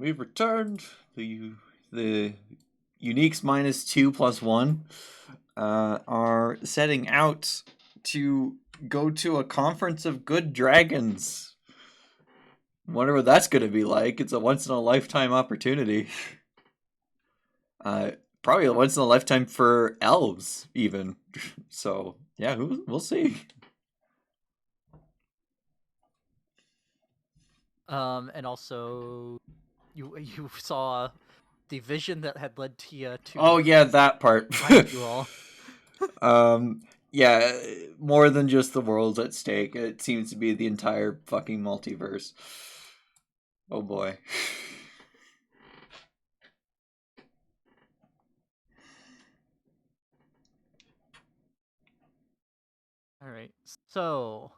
we've returned. The Uniques minus 2 plus 1 are setting out to go to a conference of good dragons. Wonder what that's going to be like. It's a once in a lifetime opportunity. Probably a once in a lifetime for elves, even. So yeah, we'll see. And also, you saw the vision that had led Tia to. Oh yeah, that part. Find you all. Yeah, more than just the world's at stake. It seems to be the entire fucking multiverse. Oh boy. All right. So,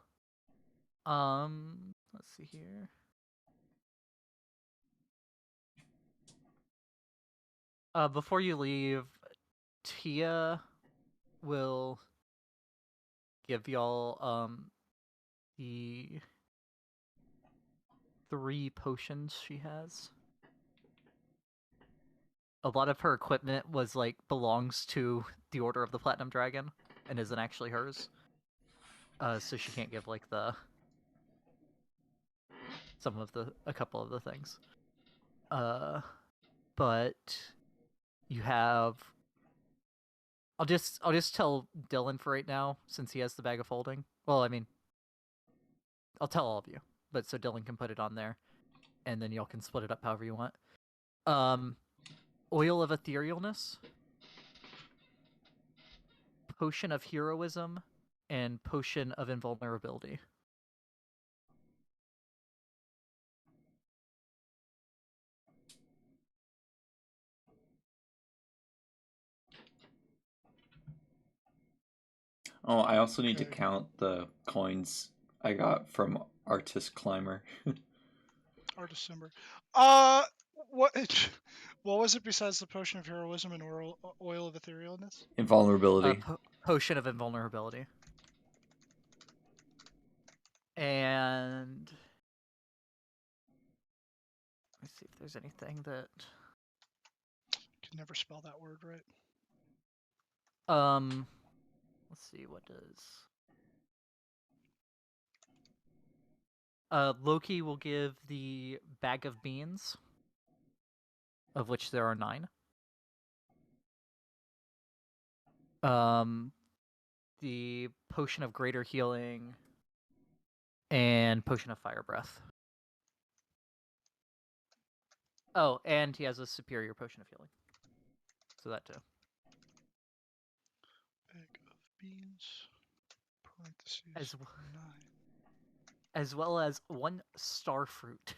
let's see here. Before you leave, Tia will give y'all the 3 potions she has. A lot of her equipment belongs to the Order of the Platinum Dragon and isn't actually hers. So she can't give a couple of the things. But you have. I'll just tell Dylan for right now, since he has the bag of holding. Well, I mean, I'll tell all of you, but so Dylan can put it on there, and then y'all can split it up however you want. Oil of Etherealness, Potion of Heroism, and Potion of Invulnerability. Oh, I also need to count the coins I got from Artist Climber. Artist Simber. What what was it besides the potion of heroism and oil of etherealness? Invulnerability. Potion of Invulnerability. And let's see if there's anything that Can never spell that word right. let's see, what does Loki will give the bag of beans, of which there are 9. The potion of greater healing and potion of fire breath. Oh, and he has a superior potion of healing. So that too. Bag of beans. Parentheses. As well as 1 star fruit.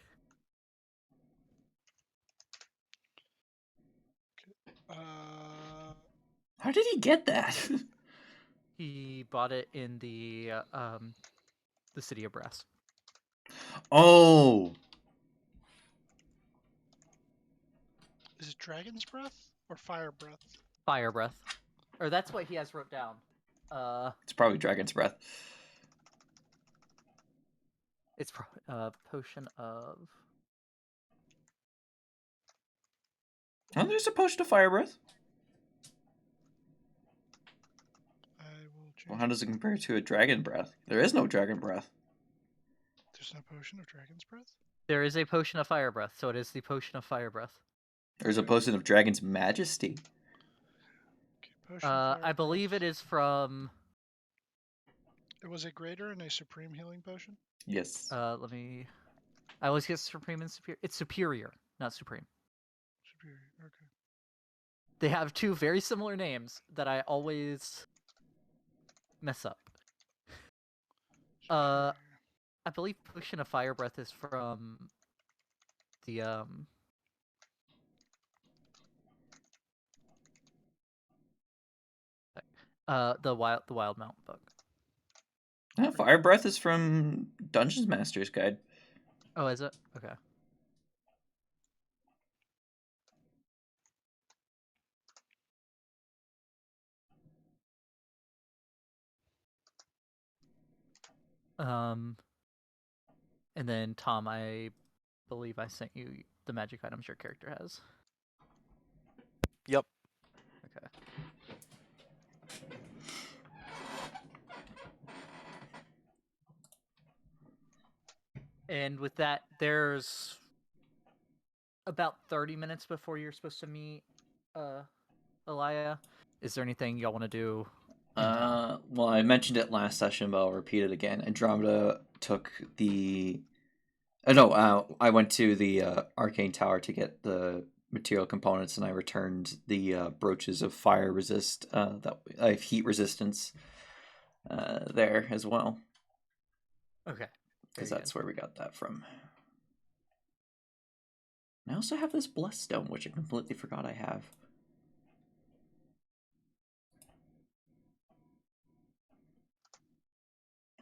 How did he get that? He bought it in the City of Brass. Oh. Is it Dragon's Breath or Fire Breath? Fire breath. Or that's what he has wrote down. It's probably Dragon's Breath. It's potion of. Oh, there's a potion of Fire Breath. I will change. Well, how does it compare to a Dragon Breath? There is no Dragon Breath. There's no potion of Dragon's Breath? There is a potion of fire breath, so it is the potion of fire breath. There's a potion of Dragon's Majesty. Okay, I believe it is from. It was a greater and a supreme healing potion? Yes. Let me. I always get supreme and superior. It's superior, not supreme. Superior, okay. They have 2 very similar names that I always mess up. Superior. I believe potion of fire breath is from the Wild Mountain book. Yeah, Fire Breath is from Dungeons Master's Guide. Oh, is it? Okay. And then Tom, I believe I sent you the magic items your character has? Yep. Okay. And with that, there's about 30 minutes before you're supposed to meet Elia. Is there anything y'all want to do? Well, I mentioned it last session, but I'll repeat it again. Andromeda took the. I went to the Arcane Tower to get the material components, and I returned the brooches of fire resist. That I have heat resistance. There as well. Okay. Because Very that's where we got that from. I also have this blessed stone, which I completely forgot I have.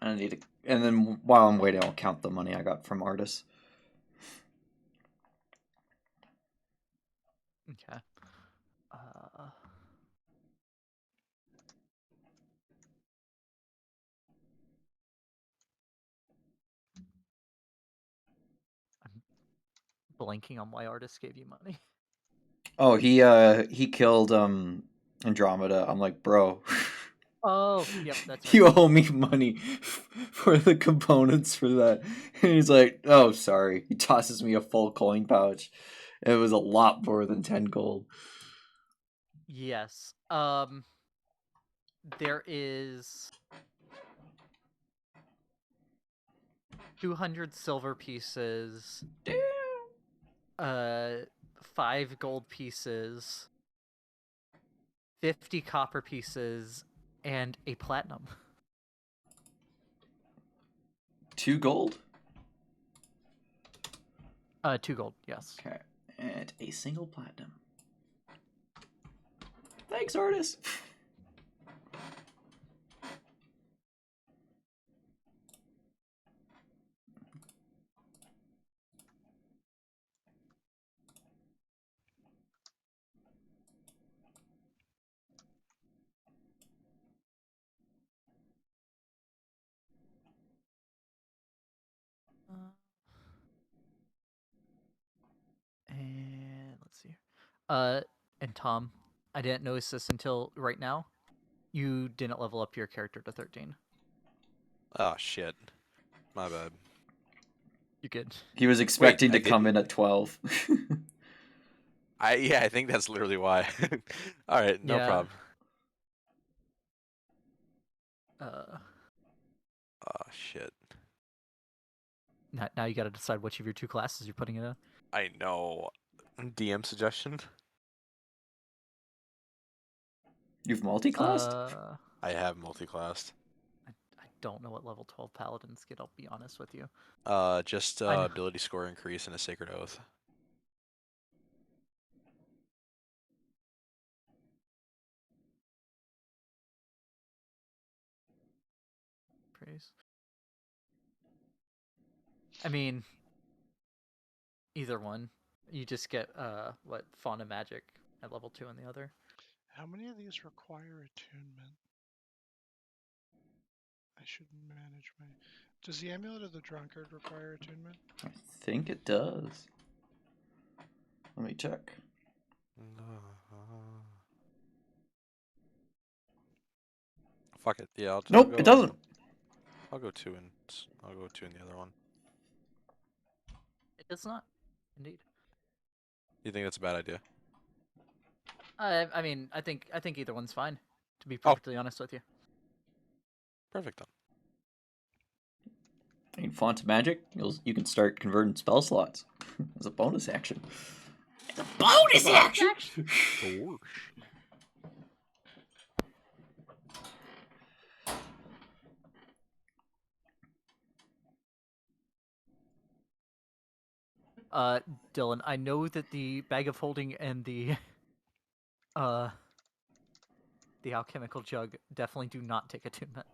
I need to, and then while I'm waiting, I'll count the money I got from Artis. Okay. I'm blanking on why Artis gave you money. Oh, he killed Andromeda. I'm like, bro. Oh, yep, that's right. You owe me money for the components for that. And he's like, oh, sorry. He tosses me a full coin pouch. It was a lot more than 10 gold. Yes. There is 200 silver pieces. Damn. 5 gold pieces, 50 copper pieces, and a platinum. 2 gold? 2 gold, yes. Okay. And a single platinum. Thanks, Artis. And let's see. And Tom, I didn't notice this until right now. You didn't level up your character to 13. Oh shit. My bad. You good? He was expecting I to come didn't? in at 12. I think that's literally why. All right, no Yeah. problem. Oh shit. Now you got to decide which of your 2 classes you're putting it in. I know. DM suggestion? You've multi-classed? I have multi-classed. I don't know what level 12 paladins get, I'll be honest with you. Just I know. ability score increase and a sacred oath. Praise. I mean, either one. You just get Fauna Magic at level 2 on the other. How many of these require attunement? I should manage my. Does the Amulet of the Drunkard require attunement? I think it does. Let me check. Fuck it. Yeah, I'll Nope, go, it doesn't. I'll go 2 and I'll go 2 in the other one. It does not, indeed. You think that's a bad idea? I mean, I think either one's fine. To be perfectly honest with you. Perfect then. In Font of Magic, you can start converting spell slots as a bonus action. It's a bonus action! Dylan, I know that the Bag of Holding and the Alchemical Jug definitely do not take attunement.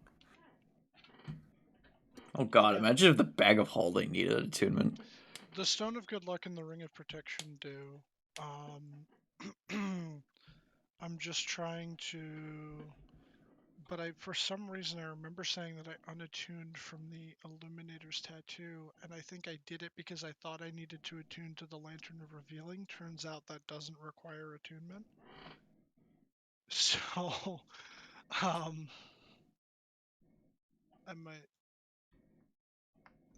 Oh god, imagine if the Bag of Holding needed attunement. The Stone of Good Luck and the Ring of Protection do. I'm just trying to but for some reason I remember saying that I unattuned from the Illuminator's tattoo, and I think I did it because I thought I needed to attune to the Lantern of Revealing. Turns out that doesn't require attunement. So, I might.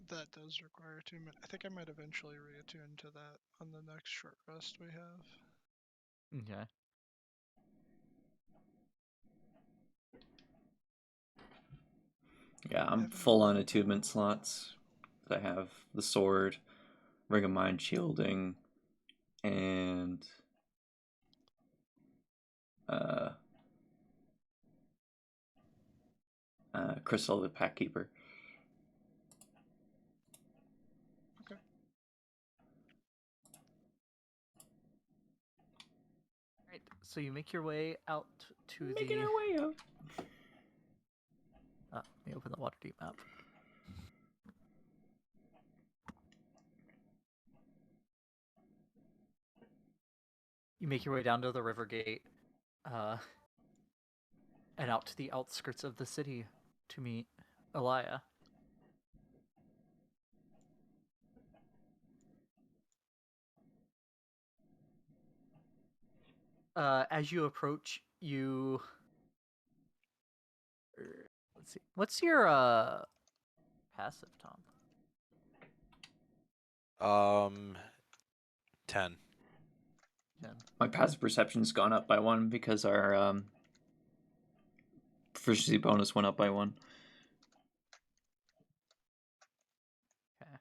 That does require attunement. I think I might eventually reattune to that on the next short rest we have. Okay. Yeah, I'm Haven't full on done attunement slots. I have the sword, Ring of Mind shielding, and Crystal the Pack Keeper. Okay. Right. So you make your way out to Making the. our way out. Let me open the Waterdeep map. You make your way down to the river gate, and out to the outskirts of the city to meet Elia. As you approach, you. Let's see. What's your passive, Tom? 10. 10. My passive perception's gone up by 1 because our proficiency bonus went up by 1. Okay.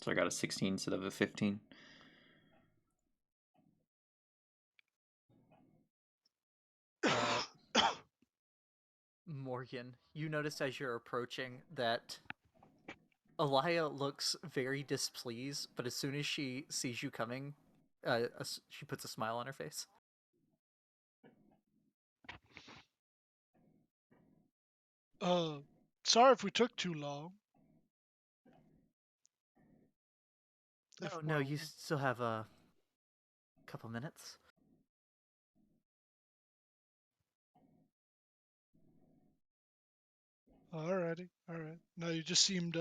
So I got a 16 instead of a 15. Morgan, you notice as you're approaching that Elia looks very displeased, but as soon as she sees you coming, she puts a smile on her face. Sorry if we took too long. No, you still have a couple minutes. Alrighty, alright. No, you just seemed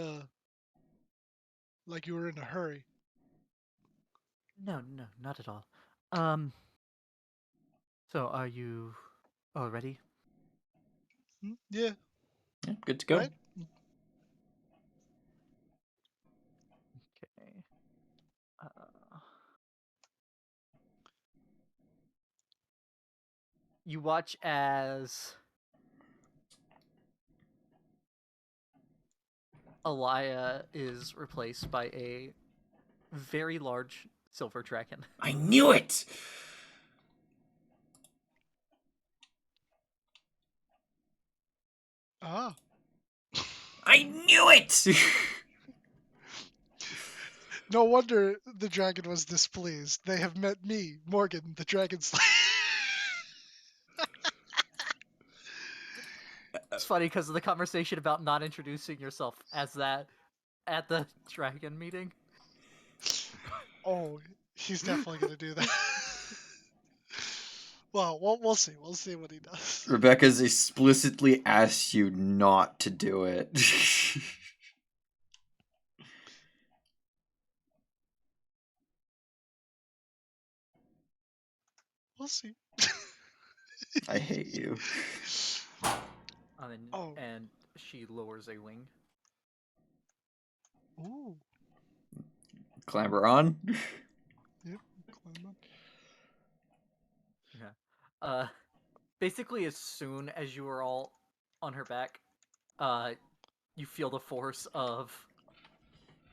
like you were in a hurry. No, not at all. So are you all ready? Yeah, Yeah, good to go. right? Okay. You watch as Elia is replaced by a very large silver dragon. I knew it! Ah. I knew it! No wonder the dragon was displeased. They have met me, Morgan, the Dragon Slayer. It's funny because of the conversation about not introducing yourself as that at the dragon meeting. Oh, he's definitely gonna do that. Well, we'll see. We'll see what he does. Rebecca's explicitly asked you not to do it. We'll see. I hate you. Oh. And she lowers a wing. Ooh. Clamber on. Yep. Climb up. Yeah. Basically, as soon as you are all on her back, you feel the force of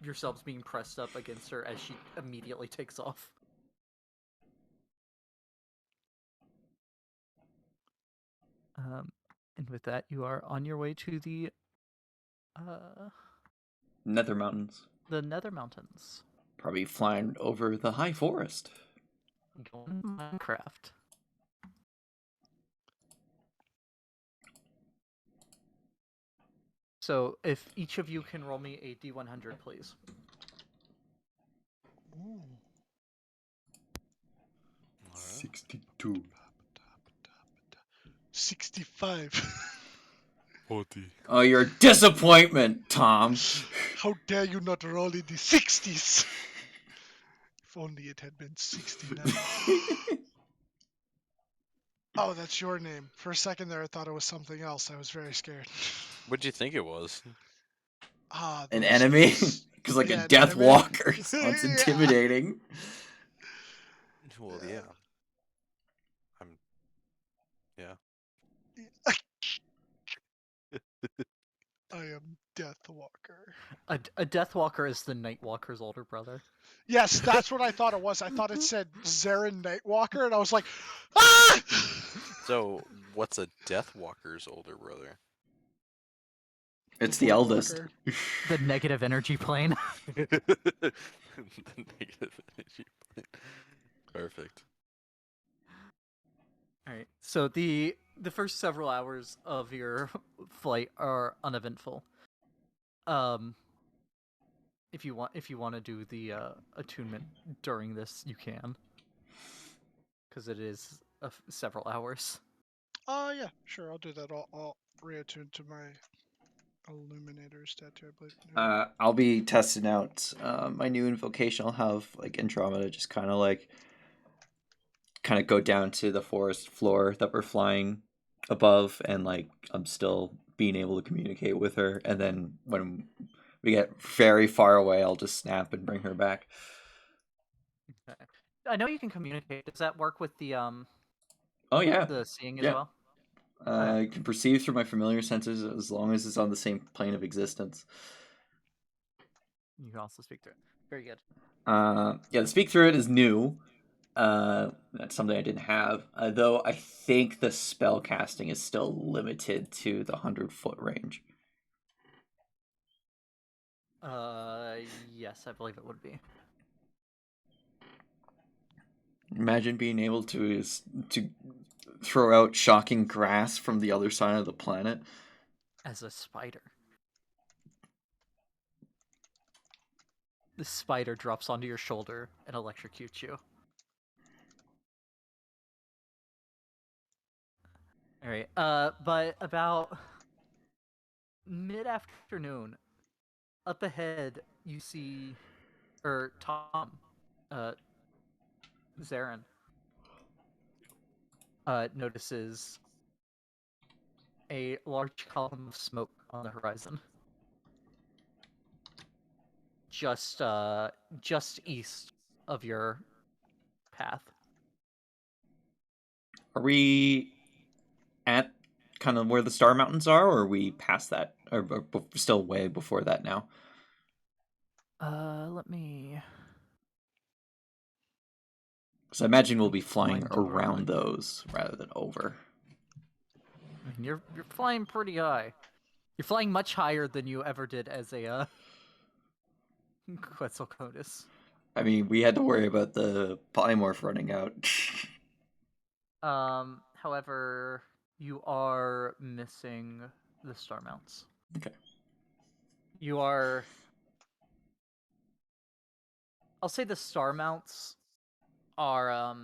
yourselves being pressed up against her as she immediately takes off. And with that, you are on your way to the Nether Mountains. Nether Mountains. Probably flying over the high forest. Going to Minecraft. So, if each of you can roll me a D100, please. Ooh. 62. 65. 40. Oh, you're a disappointment, Tom. How dare you not roll in the 60s? If only it had been 69. Oh, that's your name. For a second there, I thought it was something else. I was very scared. What'd you think it was? Ah, An those enemy? things. Because like Yeah, a an Death enemy. Walker sounds Yeah. intimidating. Well, yeah. I'm. Yeah. I am Deathwalker. A Deathwalker is the Nightwalker's older brother. Yes, that's what I thought it was. I thought it said Zarin Nightwalker, and I was like, ah! So, what's a Deathwalker's older brother? It's the Void eldest. Walker. The negative energy plane. The negative energy plane. Perfect. All right. So the first several hours of your flight are uneventful. If you want to do the attunement during this, you can, because it is several hours. Yeah, sure, I'll do that. I'll reattune to my Illuminator's tattoo, I believe. I'll be testing out my new invocation. I'll have like Andromeda just kind of go down to the forest floor that we're flying above, and like I'm still being able to communicate with her. And then when we get very far away, I'll just snap and bring her back. Okay. I know you can communicate. Does that work with the Oh yeah, seeing as Yeah. well? I can perceive through my familiar senses as long as it's on the same plane of existence. You can also speak through it. Very good. Yeah, the speak through it is new. That's something I didn't have. Though I think the spell casting is still limited to the 100-foot range. Yes, I believe it would be. Imagine being able to throw out shocking grass from the other side of the planet. As a spider. The spider drops onto your shoulder and electrocutes you. All right. But about mid-afternoon, up ahead, you see, Tom, Zarin, notices a large column of smoke on the horizon. Just east of your path. Are we at kind of where the Star Mountains are, or are we past that? Or still way before that now? Let me... So I imagine we'll be flying Find the around right. those rather than over. I mean, you're flying pretty high. You're flying much higher than you ever did as a Quetzalcoatlus. I mean, we had to worry about the polymorph running out. However, you are missing the star mounts. Okay. You are... I'll say the star mounts are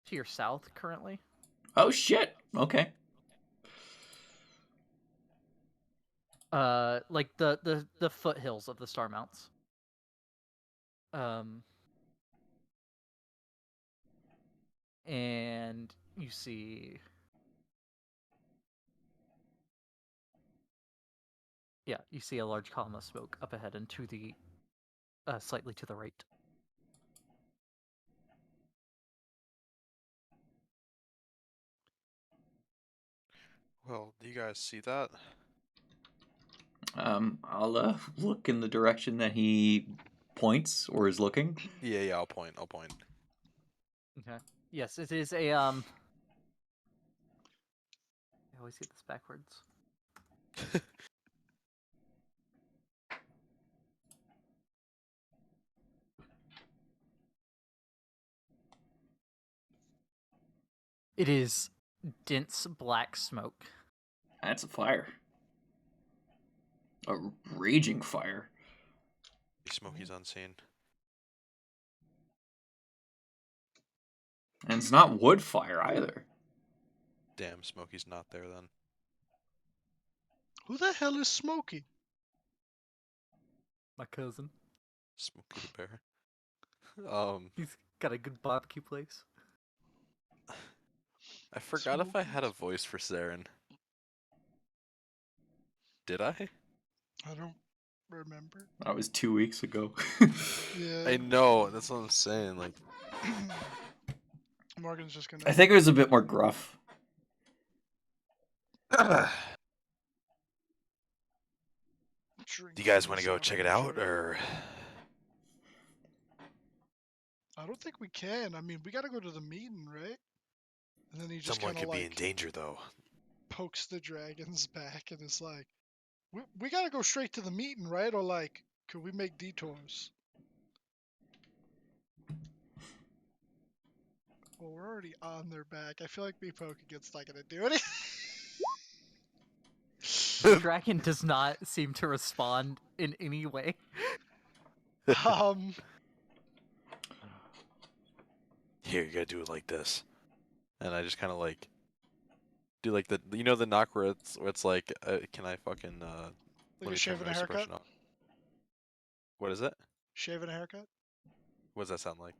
to your south currently. Oh shit. Okay. Like the foothills of the star mounts. And you see... Yeah, you see a large column of smoke up ahead and to the... slightly to the right. Well, do you guys see that? I'll look in the direction that he points or is looking. Yeah, I'll point. Okay. Yes, it is a I always get this backwards. It is dense black smoke. That's a fire. A raging fire. Smokey's unseen. And it's not wood fire either. Damn, Smokey's not there then. Who the hell is Smokey? My cousin. Smokey the Bear. He's got a good barbecue place. I forgot if I had a Smokey's- voice for Saren. Did I? I don't remember. That was 2 weeks ago. Yeah. I know, that's what I'm saying. Like, Morgan's just gonna. I think it was a bit more gruff. do drink you guys from want to this go check it out, armature. or I don't think we can. I mean, we gotta go to the meeting, right? And then he just someone kind could of be in like danger though? pokes the dragon's back and is like, we gotta go straight to the meeting, right? Or like, could we make detours? Well, we're already on their back. I feel like me poking it's not gonna do anything. The dragon does not seem to respond in any way. um, Here, you gotta do it like this, and I just kind of like do like the the knock where it's like, can I fucking like let a me shave turn and a my haircut. suppression on? What is it? Shave and a haircut. What does that sound like?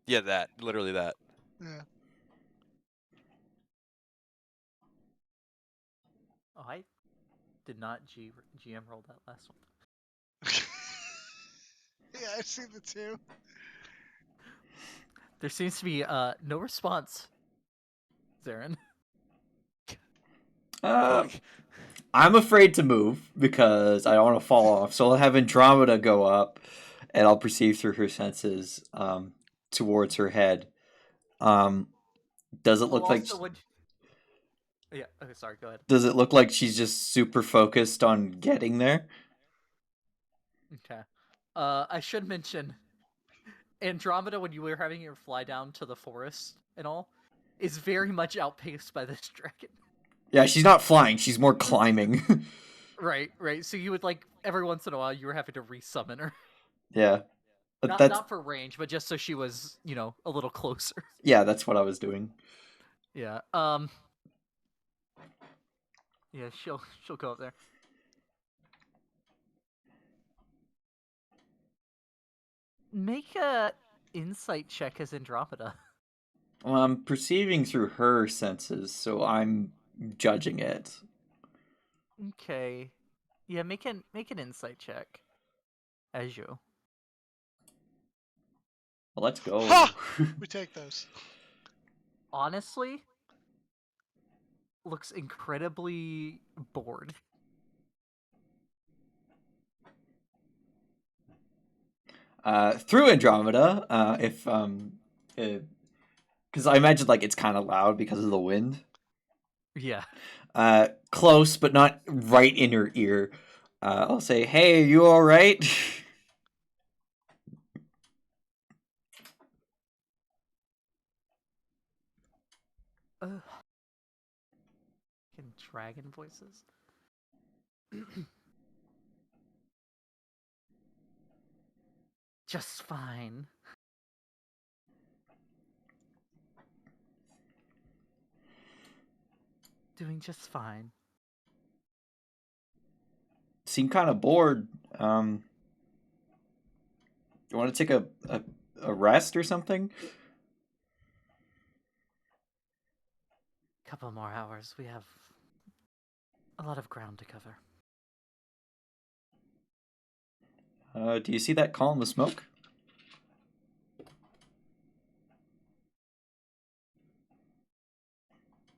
Yeah, that. Literally that. Yeah. Oh, I did not GM roll that last one. Yeah, I've seen the two. There seems to be no response, Zarin. Fuck. I'm afraid to move because I don't want to fall off. So I'll have Andromeda go up, and I'll perceive through her senses towards her head. Does it look like? Yeah. Okay. Sorry. Go ahead. Does it look like she's just super focused on getting there? Okay. I should mention, Andromeda, when you were having your fly down to the forest and all, is very much outpaced by this dragon. Yeah, she's not flying. She's more climbing. Right. Right. So you would like every once in a while you were having to resummon her. Yeah, but Not that's not for range, but just so she was, a little closer. yeah, that's what I was doing. Yeah. Yeah, she'll go up there. Make a insight check as Andromeda. Well, I'm perceiving through her senses, so I'm judging it. Okay. Yeah, make an insight check as you. Well, let's go. Ha! We take those. Honestly, looks incredibly bored. Through Andromeda, because I imagine like it's kind of loud because of the wind. Yeah. Close, but not right in her ear. I'll say, "Hey, are you all right?" Ugh. Fucking dragon voices. Just fine. Doing just fine. Seem kind of bored. You want to take a rest or something? Couple more hours. We have a lot of ground to cover. Do you see that column of smoke?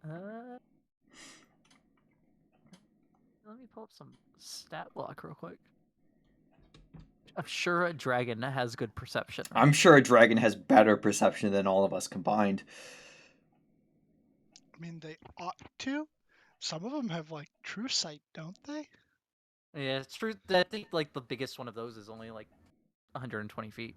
Let me pull up some stat block real quick. I'm sure a dragon has good perception. Right? I'm sure a dragon has better perception than all of us combined. I mean, they ought to. Some of them have like true sight, don't they? Yeah, it's true. I think like the biggest one of those is only like 120 feet.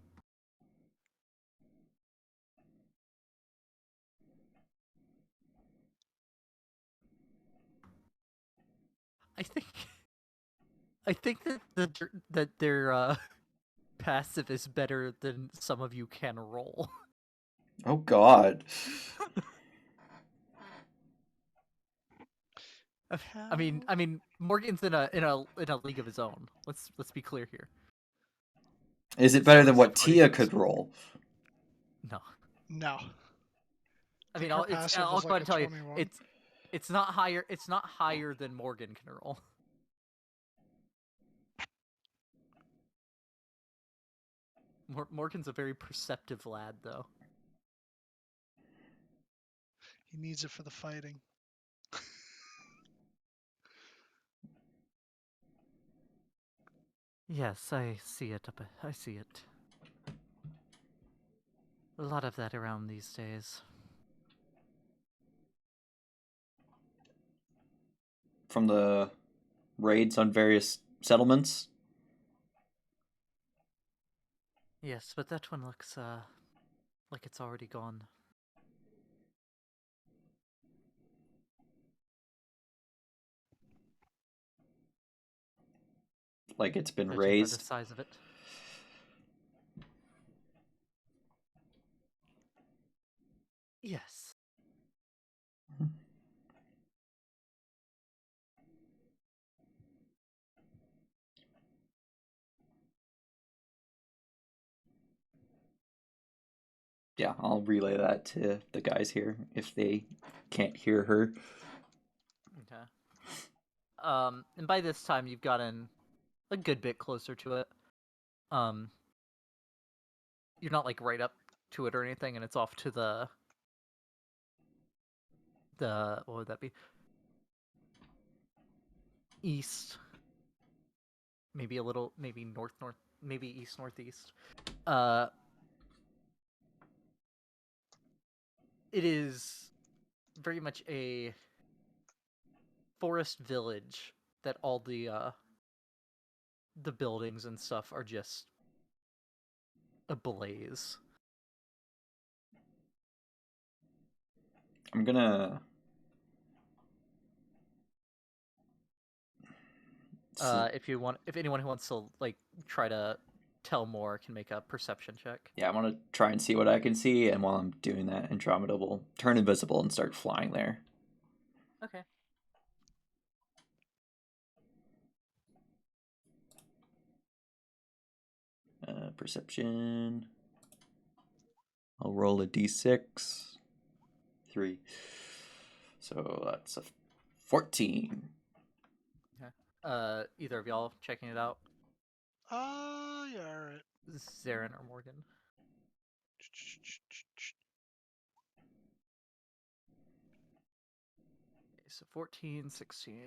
I think that their passive is better than some of you can roll. Oh God. I mean, Morgan's in a league of his own. Let's be clear here. Is it It's better not than as what if Artie Tia can could swim. roll? No. No. I mean, her I'll passive go was ahead like and a tell you, 21. it's not higher. It's not higher than Morgan can roll. Morgan's a very perceptive lad, though. He needs it for the fighting. Yes, I see it. I see it. A lot of that around these days. From the raids on various settlements? Yes, but that one looks like it's already gone. Like it's been Judging by the raised? size of it. Yes. Yeah, I'll relay that to the guys here if they can't hear her. Okay. And by this time you've gotten a good bit closer to it. You're not like right up to it or anything, and it's off to the what would that be? East. Maybe a little, maybe north, maybe east northeast. It is very much a forest village that all the buildings and stuff are just ablaze. I'm gonna. If anyone who wants to like try to tell more can make a perception check. Yeah, I want to try and see what I can see, and while I'm doing that, Andromeda will turn invisible and start flying there. Okay. Perception. I'll roll a d6. 3. So that's a 14. Either of y'all checking it out? Yeah, alright. Zarin or Morgan? Okay, so 14, 16.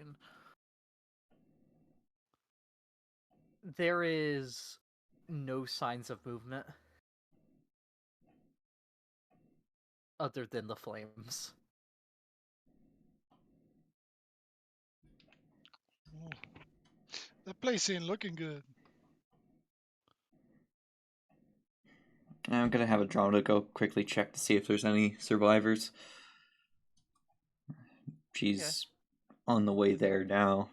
There is no signs of movement other than the flames. Ooh. That place ain't looking good. I'm gonna have Andromeda go quickly check to see if there's any survivors. She's on the way there now.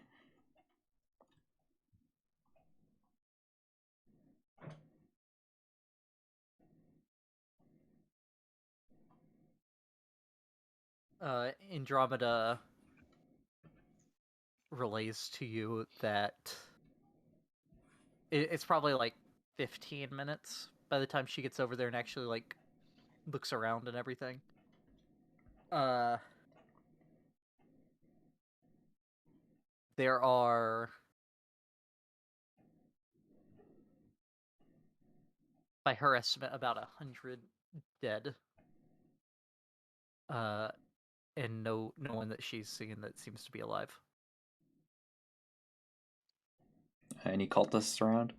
Andromeda relays to you that it's probably like 15 minutes by the time she gets over there and actually like looks around and everything. There are, by her estimate, about 100 dead. And no one that she's seen that seems to be alive. Any cultists around?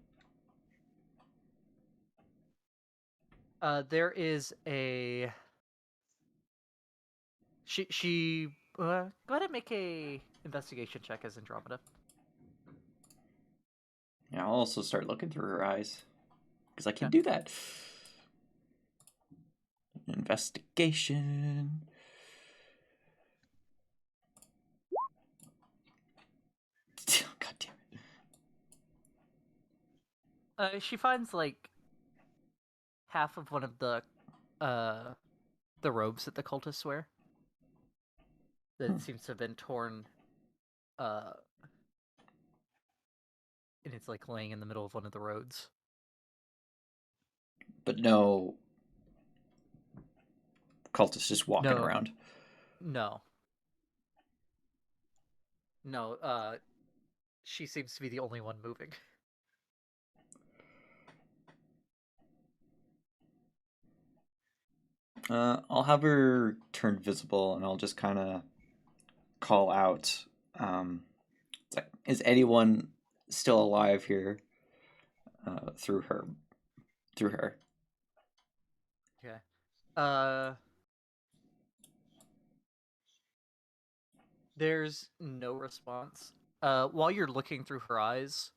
There is a. She go ahead and make a investigation check as Andromeda. Yeah, I'll also start looking through her eyes. Because I can Okay. do that. Investigation. God damn it. She finds like half of one of the robes that the cultists wear. That seems to have been torn and it's like laying in the middle of one of the roads. But no cultists just walking No. around. No. No, she seems to be the only one moving. I'll have her turn visible, and I'll just kind of call out. It's like, is anyone still alive here? Through her. Okay. There's no response. While you're looking through her eyes,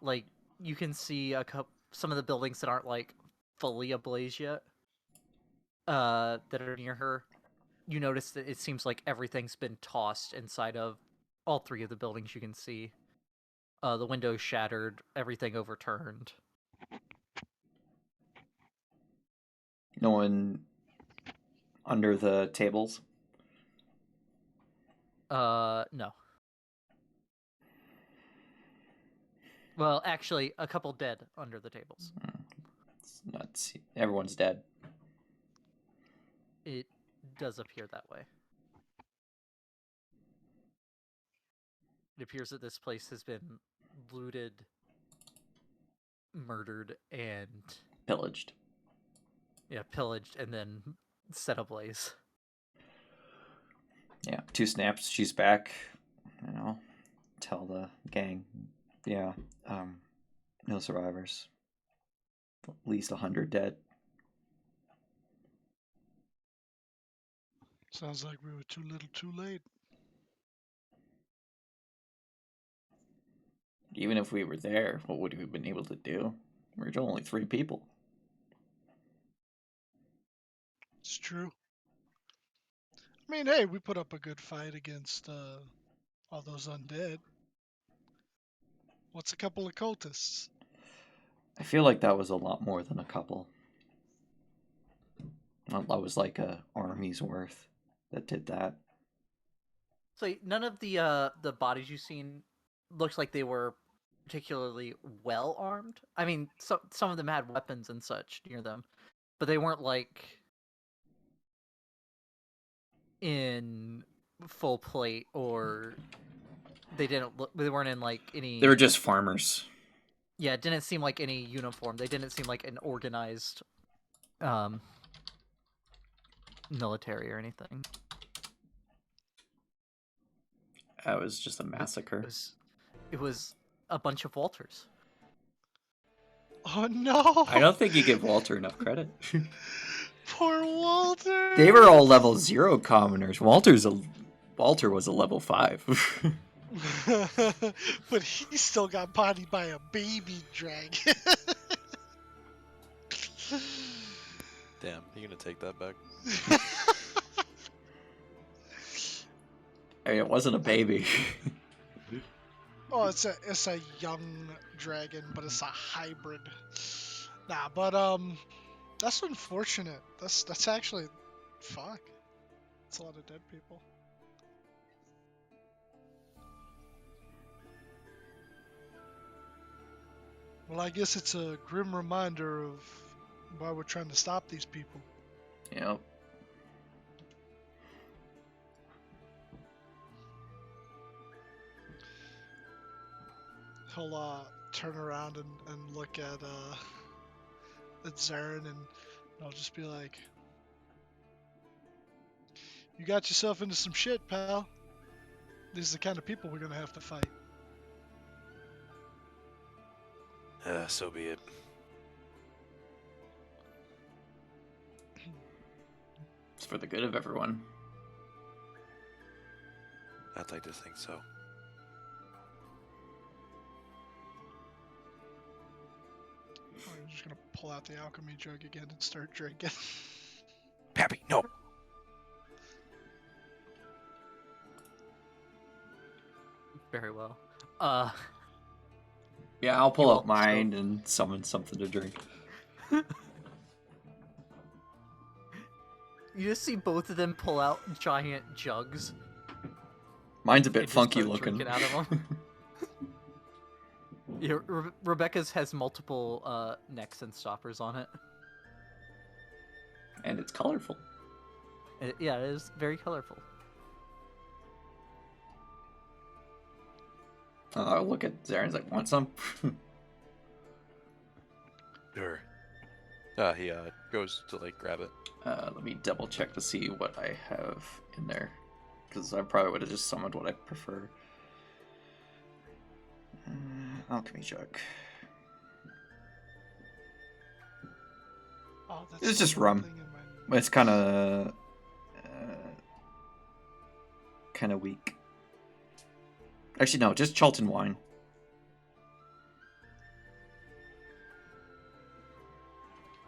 like you can see some of the buildings that aren't like fully ablaze yet. That are near her. You notice that it seems like everything's been tossed inside of all three of the buildings you can see. The windows shattered, everything overturned. No one under the tables. No. Well, actually, a couple dead under the tables. It's nuts. Everyone's dead. It does appear that way. It appears that this place has been looted, murdered, and Pillaged. pillaged, and then set ablaze. Yeah, 2 snaps. She's back. You know, tell the gang. Yeah, no survivors. At least 100 dead. Sounds like we were too little, too late. Even if we were there, what would we have been able to do? We're only 3 people. It's true. I mean, hey, we put up a good fight against all those undead. What's a couple of cultists? I feel like that was a lot more than a couple. That was like a army's worth that did that. So none of the bodies you've seen looks like they were particularly well armed. I mean, some of them had weapons and such near them, but they weren't like in full plate, or they weren't in like any. They were just farmers. Yeah, it didn't seem like any uniform. They didn't seem like an organized military or anything. That was just a massacre. It was a bunch of Walters. Oh no! I don't think you give Walter enough credit. Poor Walter. They were all level 0 commoners. Walter was a level 5. But he still got bodied by a baby dragon. Damn, you gonna take that back? I mean, it wasn't a baby. Oh, it's a young dragon, but it's a hybrid. Nah, but that's unfortunate. That's actually, fuck. That's a lot of dead people. Well, I guess it's a grim reminder of why we're trying to stop these people. Yep. He'll turn around and look at Zarin, and I'll just be like, "You got yourself into some shit, pal. These are the kind of people we're gonna have to fight." So be it. It's for the good of everyone. I'd like to think so. I'm just gonna pull out the alchemy jug again and start drinking. Pappy, no! Very well. Yeah, I'll pull You up all- mine and summon something to drink. You just see both of them pull out giant jugs. Mine's a You bit just funky start looking. drinking out of 'em. Yeah, Rebecca's has multiple necks and stoppers on it. And it's colorful. Yeah, it is very colorful. Oh, look at Zaren's like, want some? Sure. He goes to like grab it. Let me double check to see what I have in there. Because I probably would have just summoned what I prefer. Alchemy jug. Oh, that's It's the just one rum. thing in my- It's kind of weak. Actually, no, just Chalton wine.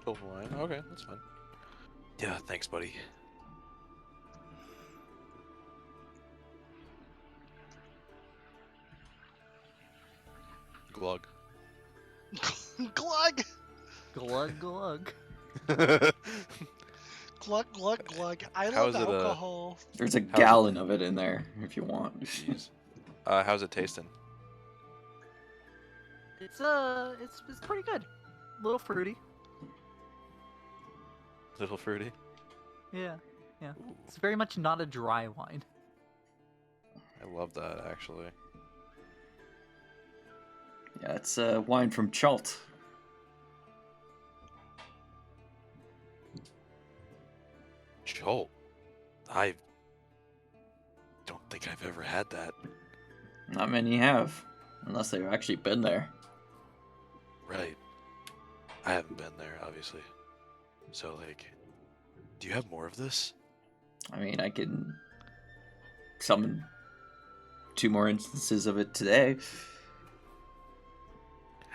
Silver wine. Okay, that's fine. Yeah, thanks, buddy. Glug. Glug! Glug glug. Glug, glug, glug. I How love is it, alcohol. There's a How's it- gallon of it in there if you want. Jeez. How's it tasting? It's pretty good. A little fruity. Little fruity. Yeah, yeah. It's very much not a dry wine. I love that actually. Yeah, it's wine from Chalt. Jolt. I don't think I've ever had that. Not many have, unless they've actually been there. Right. I haven't been there, obviously. So, like, do you have more of this? I mean, I can summon 2 more instances of it today.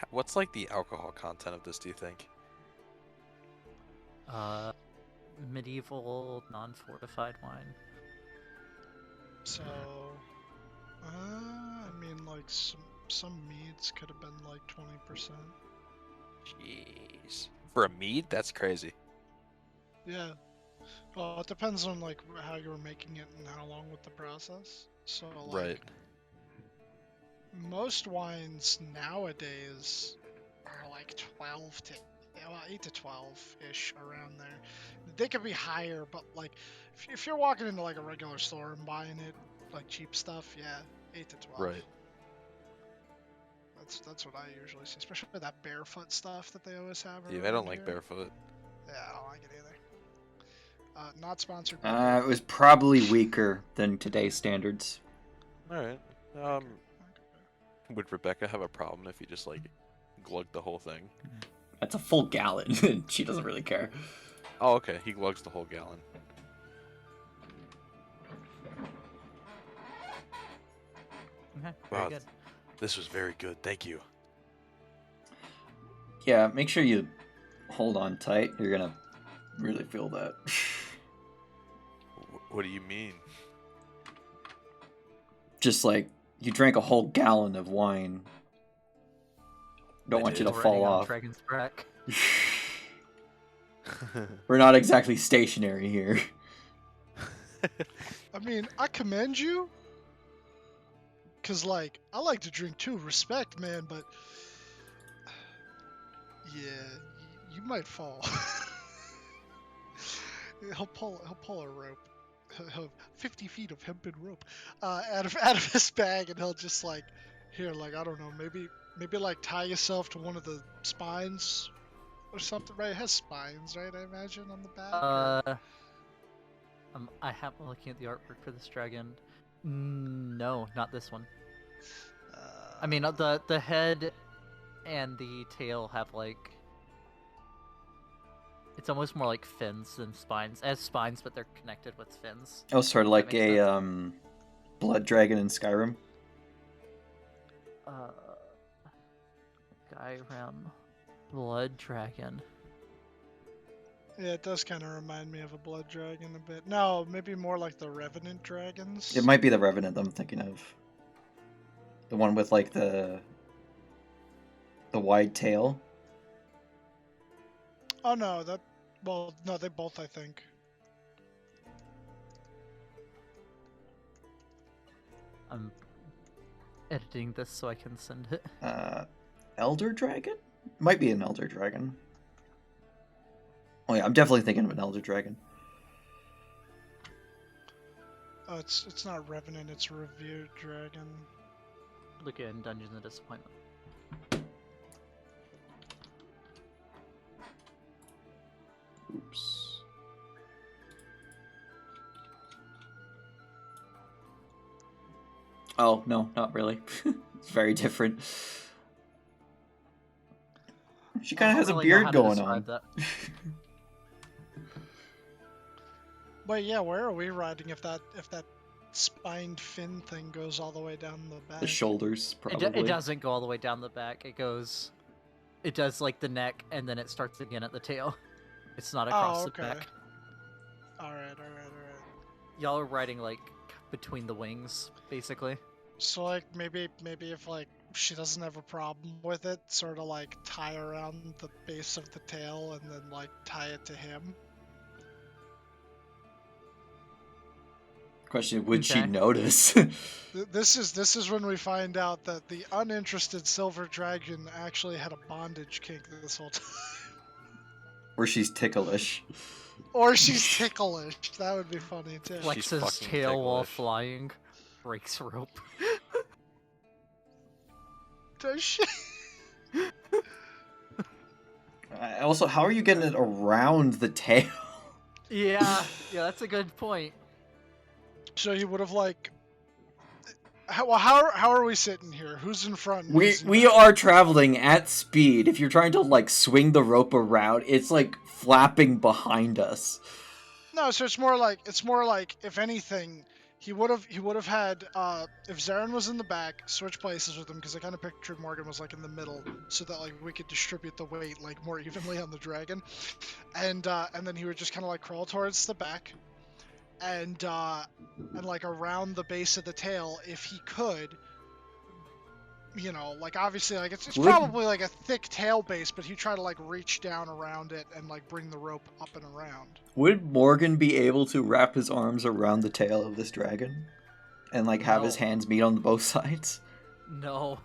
What's like the alcohol content of this? Do you think? Medieval non-fortified wine. So, I mean, like some meads could have been like 20%. Jeez. For a mead, that's crazy. Yeah. Well, it depends on like how you were making it and how long with the process. So, like, Right. most wines nowadays are like 12 to 8 to 12 ish around there. They could be higher, but like if you're walking into like a regular store and buying it like cheap stuff, yeah, 8 to 12. Right. That's what I usually see, especially with that barefoot stuff that they always have. Yeah, I around don't like here. barefoot. Yeah, I don't like it either. Not sponsored. by It was probably weaker than today's standards. All right. Would Rebecca have a problem if you just like glugged the whole thing? That's a full gallon, and she doesn't really care. Oh, okay. He glugs the whole gallon. Okay, Wow. very good. This was very good. Thank you. Yeah, make sure you hold on tight. You're gonna really feel that. What do you mean? Just like you drank a whole gallon of wine. Don't I want you to did. fall Already on off. Dragon's Breath. We're not exactly stationary here. I mean, I commend you. Cause like I like to drink too, respect, man, but yeah, you might fall. he'll pull a rope, 50 feet of hempen rope, out of his bag, and he'll just like, here, like I don't know, maybe like tie yourself to one of the spines or something, right? It has spines, right? I imagine on the back. or- I have looking at the artwork for this dragon. No, not this one. I mean, the head and the tail have like, it's almost more like fins than spines. It has spines, but they're connected with fins. Oh, sort of That like makes a sense. blood dragon in Skyrim. Skyrim blood dragon. Yeah, it does kind of remind me of a blood dragon a bit. No, maybe more like the revenant dragons. It might be the Revenant I'm thinking of. The one with like the wide tail. Oh no, no, they both, I think. I'm editing this so I can send it. Elder Dragon? Might be an Elder Dragon. Oh yeah, I'm definitely thinking of an Elder Dragon. Oh, it's not Revenant, it's Revered Dragon. Look in Dungeons of Disappointment. Oops. Oh, no, not really. It's very different. She kind of has a beard going on. That. But yeah, where are we riding if that spined fin thing goes all the way down the back? The shoulders, probably. It doesn't go all the way down the back. It does like the neck, and then it starts again at the tail. It's not across Oh, okay. the back. Alright. Y'all are riding like between the wings, basically. So like maybe if like she doesn't have a problem with it, sort of like tie around the base of the tail and then like tie it to him. Question: would she Okay. notice? This is when we find out that the uninterested silver dragon actually had a bondage kink this whole time. Or she's ticklish. Or she's ticklish. That would be funny too. Flexes fucking tail while ticklish. flying. Breaks rope. Does she? Also, how are you getting it around the tail? Yeah, that's a good point. So he would have like. How are we sitting here? Who's in front? And who's in We back? are traveling at speed. If you're trying to like swing the rope around, it's like flapping behind us. No, so it's more like if anything, he would have had if Zarin was in the back, switch places with him because I kind of pictured Morgan was like in the middle, so that like we could distribute the weight like more evenly on the dragon, and then he would just kind of like crawl towards the back, and like around the base of the tail if he could. You know, like obviously, like it's Would- probably like a thick tail base, but he'd try to like reach down around it and like bring the rope up and around. Would Morgan be able to wrap his arms around the tail of this dragon? And like have his No. hands meet on both sides? No. All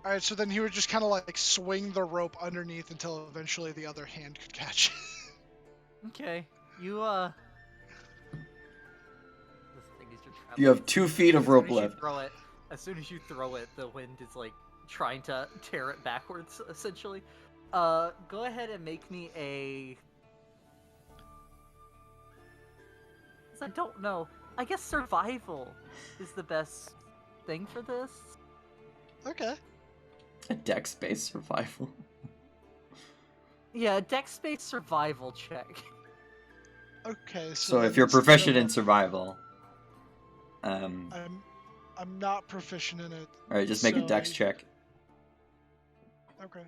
right, so then he would just kind of like swing the rope underneath until eventually the other hand could catch it. Okay. You The thing is you're You have 2 feet of rope left. As soon as you throw it, the wind is like trying to tear it backwards, essentially. Go ahead and make me a. 'Cause I don't know. I guess survival is the best thing for this. Okay. A dex-based survival. Yeah, dex-based survival check. Okay. So then if you're instead of proficient a- in survival, I'm not proficient in it. alright, just make a So dex I- check. Okay.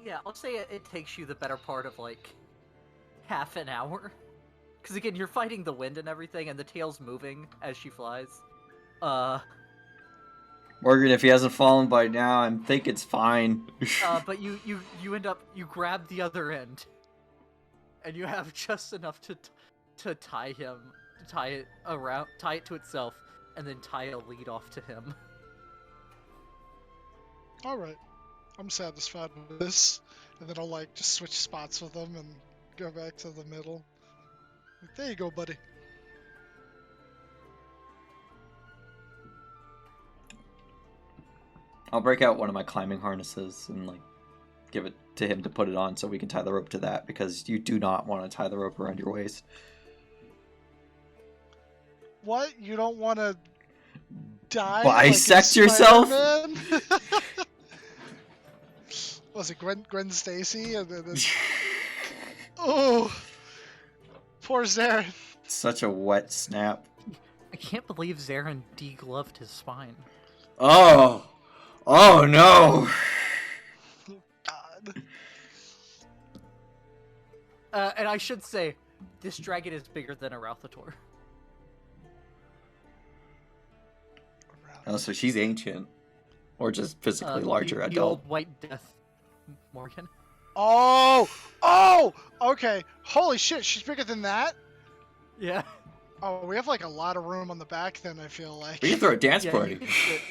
Yeah, I'll say it takes you the better part of like half an hour. Because again, you're fighting the wind and everything, and the tail's moving as she flies. Morgan, if he hasn't fallen by now, I think it's fine. But you end up you grab the other end, and you have just enough to tie it to itself, and then tie a lead off to him. All right. I'm satisfied with this, and then I'll like just switch spots with them and go back to the middle. Like, there you go, buddy. I'll break out one of my climbing harnesses and like give it to him to put it on so we can tie the rope to that, because you do not want to tie the rope around your waist. What? You don't want to die? Bisect like in yourself? Spider-Man? Was it Gwen Stacy? And then, oh, poor Zarin. Such a wet snap. I can't believe Zarin degloved his spine. Oh! Oh no! God. And I should say, this dragon is bigger than a Routhator. Oh, so she's ancient. Or just physically larger the adult. old White Death, Morgan. Oh! Oh! Okay. Holy shit, she's bigger than that? Yeah. Oh, we have like a lot of room on the back then, I feel like. We can throw a dance Yeah, party. you can fit,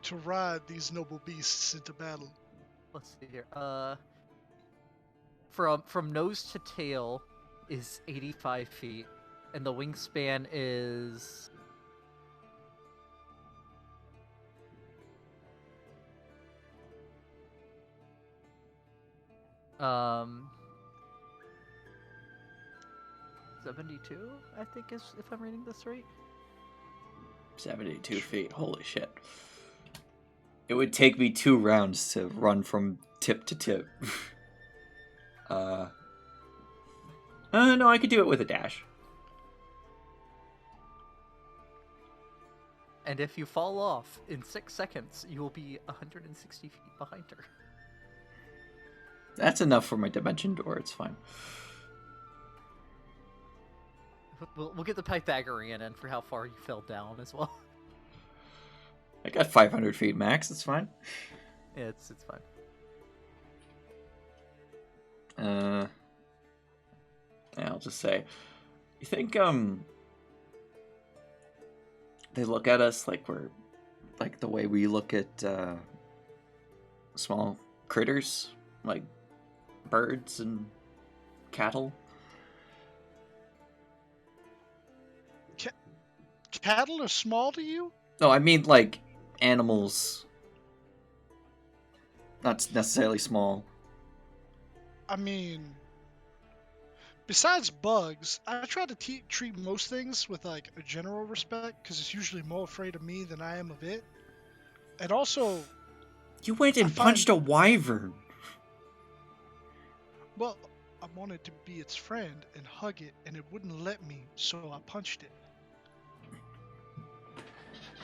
To ride these noble beasts into battle. let's see here. From nose to tail is 85 feet, and the wingspan is um 72, I think, is, if I'm reading this right. 72 feet. Holy shit. It would take me 2 rounds to run from tip to tip. No, I could do it with a dash. And if you fall off in 6 seconds, you will be 160 feet behind her. That's enough for my dimension door. It's fine. We'll get the Pythagorean in for how far you fell down as well. I got 500 feet max. It's fine. Yeah, it's fine. Yeah, I'll just say, you think they look at us like we're like the way we look at small critters, like birds and cattle? Cattle are small to you? No, I mean like animals, not necessarily small. I mean, besides bugs, I try to treat most things with like a general respect because it's usually more afraid of me than I am of it. And also, You went I and find- punched a wyvern. well, I wanted to be its friend and hug it, and it wouldn't let me, so I punched it.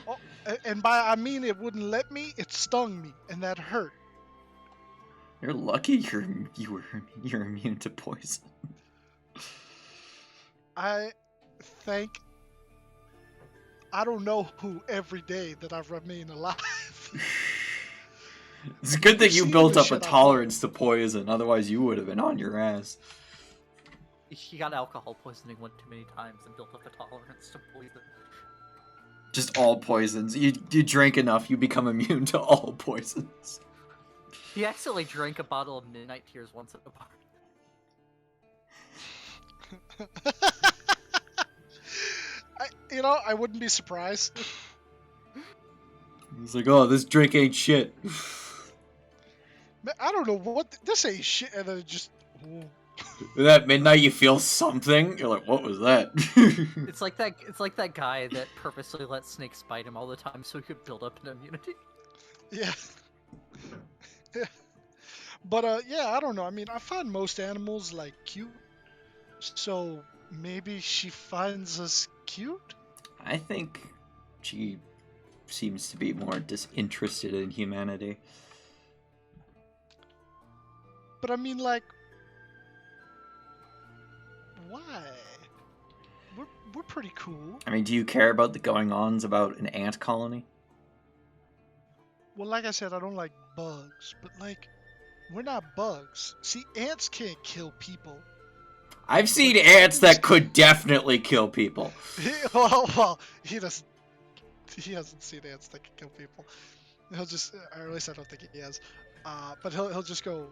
Oh, and by I mean it wouldn't let me, it stung me, and that hurt. You're lucky you're immune to poison. I thank I don't know who every day that I've remained alive. It's a good thing You've you seen built the up a shit I've done. tolerance to poison, otherwise you would have been on your ass. He got alcohol poisoning one too many times and built up a tolerance to poison. Just all poisons. You drink enough, you become immune to all poisons. He accidentally drank a bottle of Midnight Tears once at a bar. I wouldn't be surprised. He's like, oh, this drink ain't shit. Man, I don't know what this ain't shit, and then it just. Ooh. And at midnight you feel something. You're like, what was that? It's like that guy that purposely let snakes bite him all the time so he could build up an immunity. Yeah. Yeah. But yeah, I don't know. I mean, I find most animals like cute, so maybe she finds us cute. I think she seems to be more disinterested in humanity. But I mean, like, why? We're pretty cool. I mean, do you care about the going-ons about an ant colony? Well, like I said, I don't like bugs, but like, we're not bugs. See, ants can't kill people. I've seen ants that could definitely kill people. well, he doesn't. He hasn't seen ants that can kill people. He'll just, or at least I don't think he has. But he'll just go,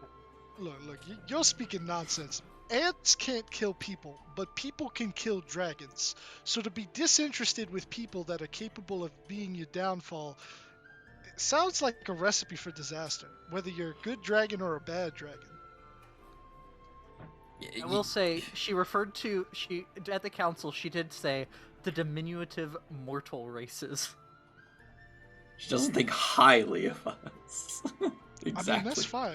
look, you're speaking nonsense. Ants can't kill people, but people can kill dragons. So to be disinterested with people that are capable of being your downfall, it sounds like a recipe for disaster. Whether you're a good dragon or a bad dragon. I will say she at the council she did say the diminutive mortal races. She doesn't think highly of us. Exactly. I mean, that's fine.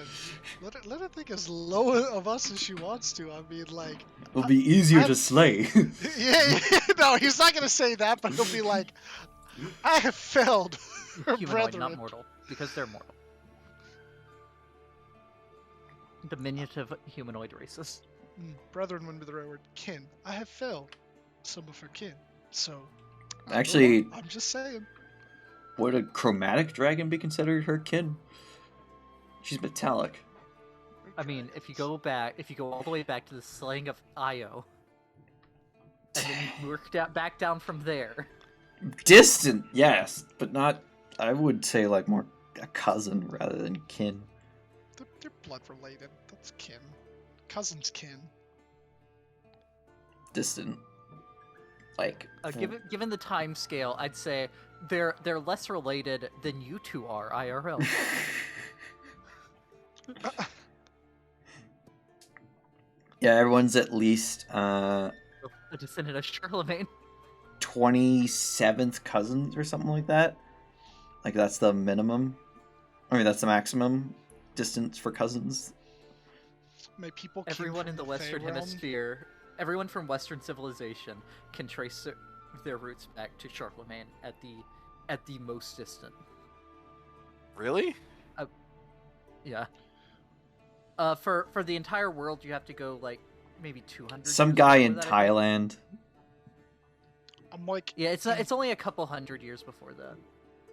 Let her think as low of us as she wants to. I mean, like, It'll be easier I- to slay. yeah, no, he's not gonna say that, but he'll be like, I have failed her Humanoid, brethren. not mortal, because they're mortal. Diminutive humanoid races. Brethren wouldn't be the right word. Kin. I have failed. some of her kin. So I don't know, Actually, I'm just saying. would a chromatic dragon be considered her kin? She's metallic. I mean, if you go all the way back to the slaying of Io, and then you work back down from there. Distant, yes, but not. I would say like more a cousin rather than kin. They're blood related. That's kin. Cousin's kin. Distant, like. Given the time scale, I'd say they're less related than you two are IRL. Yeah, everyone's at least A descendant of Charlemagne. 27th cousins or something like that. Like that's the minimum. I mean, that's the maximum distance for cousins. My people. Everyone in the Western Fey realm. Hemisphere, everyone from Western civilization can trace their roots back to Charlemagne at the most distant. Really? Yeah. For the entire world, you have to go like maybe 200. Some years guy before in that, I think. Thailand. I'm like. Yeah, it's only a couple hundred years before that.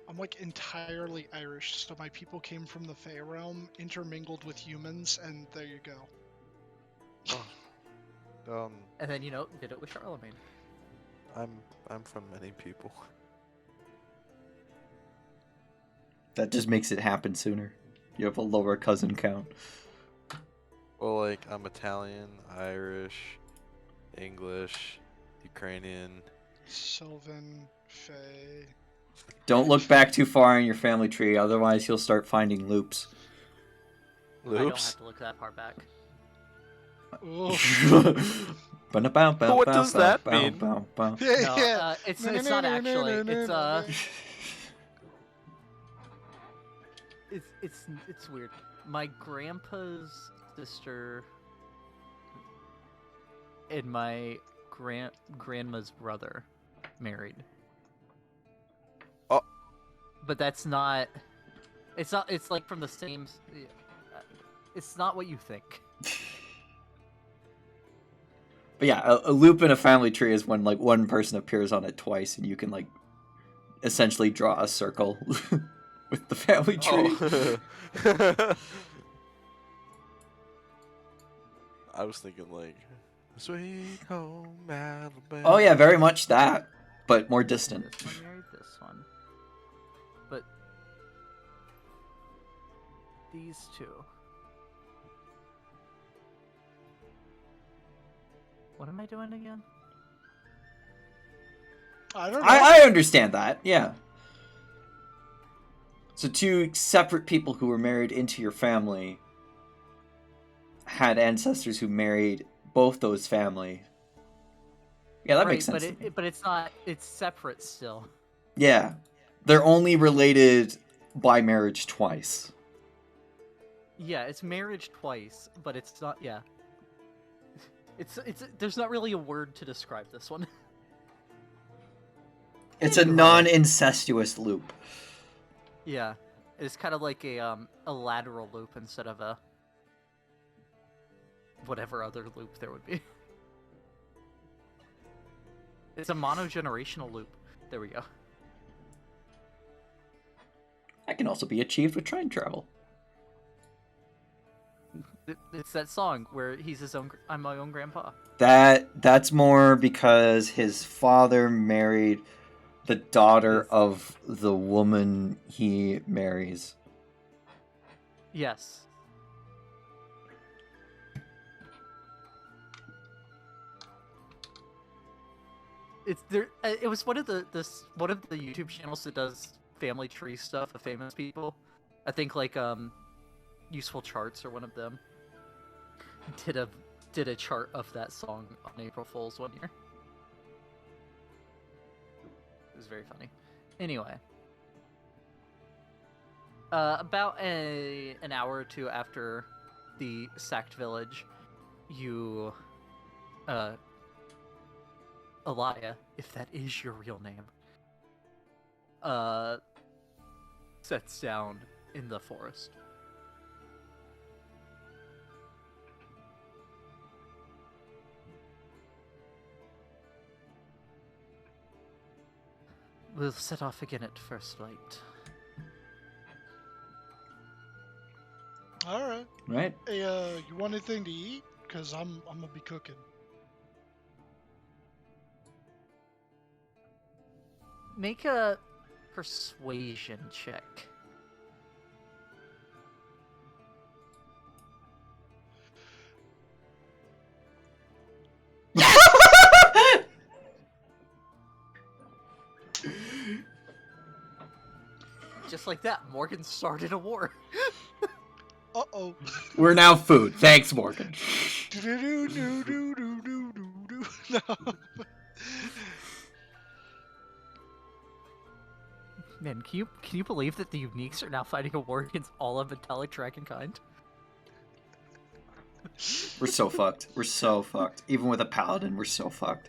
I'm like entirely Irish, so my people came from the Fey realm, intermingled with humans, and there you go. And then did it with Charlemagne. I'm from many people. That just makes it happen sooner. You have a lower cousin count. Well, like I'm Italian, Irish, English, Ukrainian. Sylvan, Fey. Don't look back too far in your family tree, otherwise you'll start finding loops. I don't have Loops. to look that far back. Oof. What does that mean? No, Yeah. it's not actually. It's weird. My grandpa's sister and my grandma's brother married. Oh. But that's not. It's not. It's like from the same. It's not what you think. But yeah, a loop in a family tree is when like one person appears on it twice, and you can like essentially draw a circle with the family tree. Oh. I was thinking like, sweet home Alabama. Oh yeah, very much that, but more distant. This one married this one. But these two. What am I doing again? I don't know. I understand that, yeah. So two separate people who were married into your family had ancestors who married both those families. Yeah, that makes sense. But it's not. It's separate still. Yeah, they're only related by marriage twice. Yeah, it's marriage twice, but it's not. Yeah. It's there's not really a word to describe this one. It's a non-incestuous loop. Yeah, it's kind of like a lateral loop instead of a whatever other loop there would be. It's a monogenerational loop. There we go. That can also be achieved with train travel. It's that song where he's his own. I'm my own grandpa. That's more because his father married the daughter of the woman he marries. Yes. It's there. It was one of the YouTube channels that does family tree stuff of famous people. I think like Useful Charts or one of them did a chart of that song on April Fool's one year. It was very funny. Anyway, about an hour or two after the sacked village, you, Elia, if that is your real name, sets down in the forest. We'll set off again at first light. All right. Right? Hey, you want anything to eat? Cause I'm gonna be cooking. Make a persuasion check. Just like that, Morgan started a war. Uh-oh. We're now food. Thanks, Morgan. No. Man, can you believe that the Uniques are now fighting a war against all of metallic dragonkind? We're so fucked. We're so fucked. Even with a paladin, we're so fucked.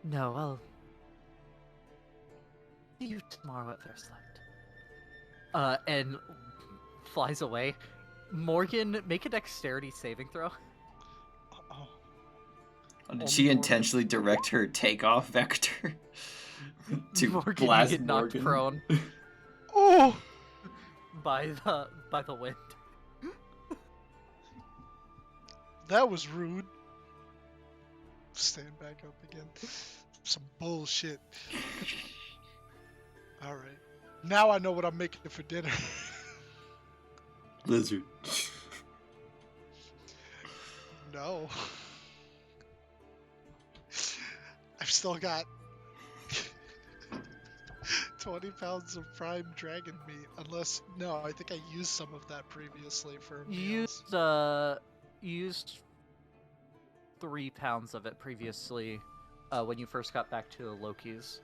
No, I'll see you tomorrow at first light. And flies away. Morgan, make a dexterity saving throw. Uh-oh. Did she intentionally direct her takeoff vector to Morgan, blast you get knocked Morgan? prone Oh! by the wind. That was rude. Stand back up again. Some bullshit. Alright. Now I know what I'm making for dinner. Lizard. No. I've still got 20 pounds of prime dragon meat. Unless, no, I think I used some of that previously for meals. You used 3 pounds of it previously when you first got back to Loki's.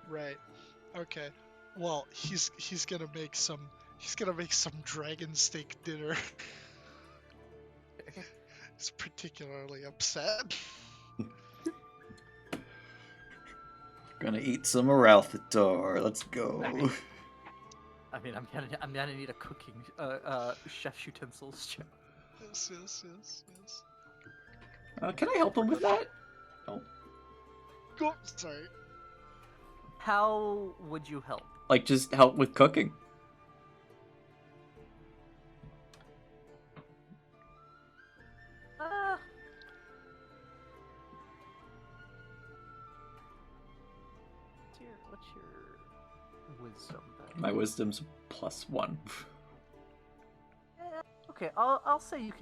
Right. Okay. Well, he's gonna make some dragon steak dinner. He's particularly upset. Gonna eat some Aralthador. Let's go. I mean, I'm gonna need a cooking chef's utensils check. Yes. Can I help him with that? No. Go. Sorry. How would you help? Like, just help with cooking. What's your wisdom? My wisdom's +1. Okay, I'll say you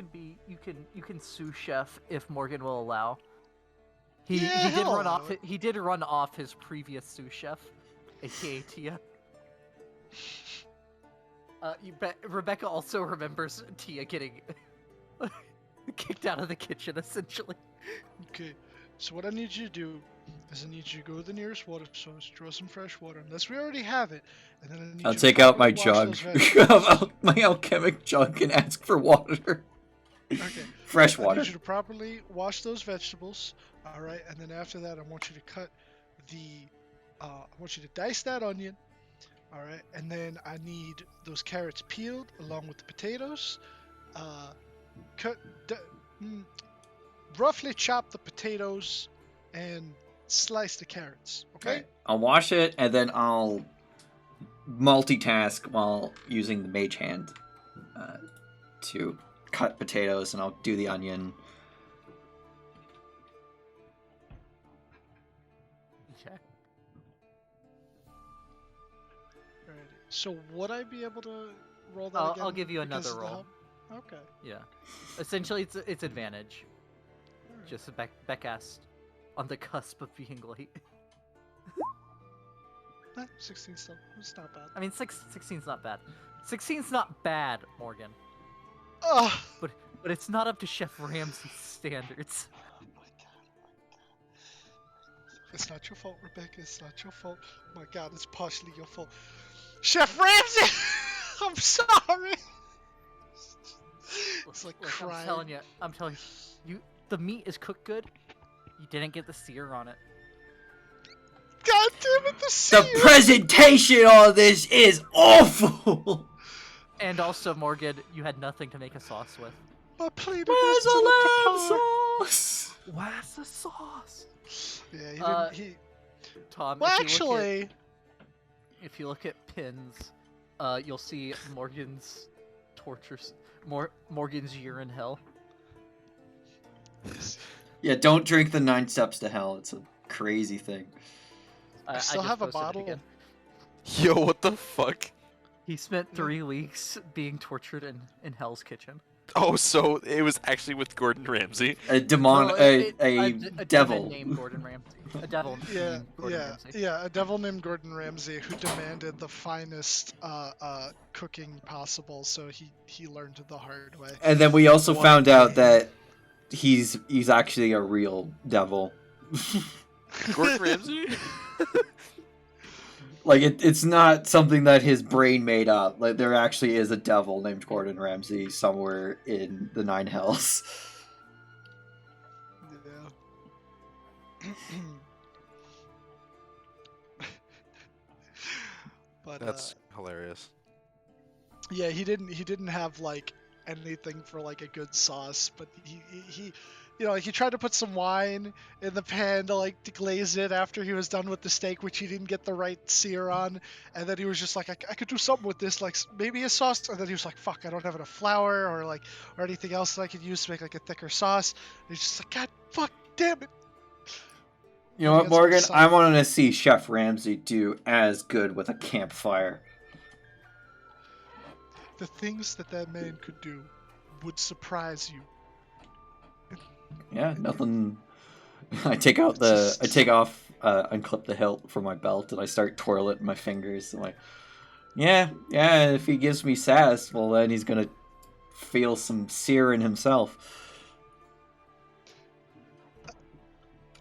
can sous chef if Morgan will allow. He did he'll run allow off. it. He did run off his previous sous chef, aka Tia. Rebecca also remembers Tia getting kicked out of the kitchen, essentially. Okay. So what I need you to do is I need you to go to the nearest water source, draw some fresh water, unless we already have it, and then I need I'll you to take out my properly jug. wash those vegetables. My alchemic jug and ask for water. Okay. Fresh I water. need you to properly wash those vegetables, all right? And then after that, I want you to cut I want you to dice that onion, all right? And then I need those carrots peeled along with the potatoes. Roughly chop the potatoes and slice the carrots, okay? I'll wash it and then I'll multitask while using the mage hand to cut potatoes, and I'll do the onion. Okay. Alrighty. So would I be able to roll that again? I'll give you because another of the roll. help? Okay. Yeah. Essentially, it's advantage. Alright. Just Beck asked on the cusp of being late. 16 still. It's not bad. I mean, 16's not bad. 16's not bad, Morgan. Ugh! But it's not up to Chef Ramsay's standards. It's not your fault, Rebecca. It's not your fault. My God, it's partially your fault. Chef Ramsay! I'm sorry! It's like Look, crying. I'm telling you, the meat is cooked good. You didn't get the sear on it. God damn it, the The sear! presentation on this is awful. And also, Morgan, you had nothing to make a sauce with. My plate Where's goes to the the lamb Papar. sauce? Where's the sauce? Yeah, he Uh, didn't. He Tom, well, if actually, you look at pins, you'll see Morgan's tortures. Morgan's year in hell. Yeah, don't drink the 9 steps to hell. It's a crazy thing. I I still just have a posted it bottle. again. Yo, what the fuck? He spent 3 weeks being tortured in Hell's Kitchen. Oh, so it was actually with Gordon Ramsay. A demon, Well, a a devil. demon named Gordon Ramsay. A devil Yeah, named Gordon yeah, Ramsay. yeah. A devil named Gordon Ramsay who demanded the finest cooking possible, so he learned the hard way. And then we also One found out day. that he's actually a real devil. Gordon Ramsay? Like it's not something that his brain made up. Like there actually is a devil named Gordon Ramsay somewhere in the 9 hells. Yeah. But That's hilarious. yeah, he didn't have like anything for like a good sauce, but he you know, like he tried to put some wine in the pan to like deglaze it after he was done with the steak, which he didn't get the right sear on, and then he was just like, I could do something with this, like maybe a sauce, and then he was like, fuck, I don't have enough flour or anything else that I could use to make like a thicker sauce. And he's just like, God, fuck, damn it. You know He what, gets Morgan? upset. I want to see Chef Ramsay do as good with a campfire. The things that man could do would surprise you. Yeah, nothing. I take off, unclip the hilt from my belt, and I start twirling my fingers. I'm like, yeah. If he gives me sass, well, then he's gonna feel some sear in himself.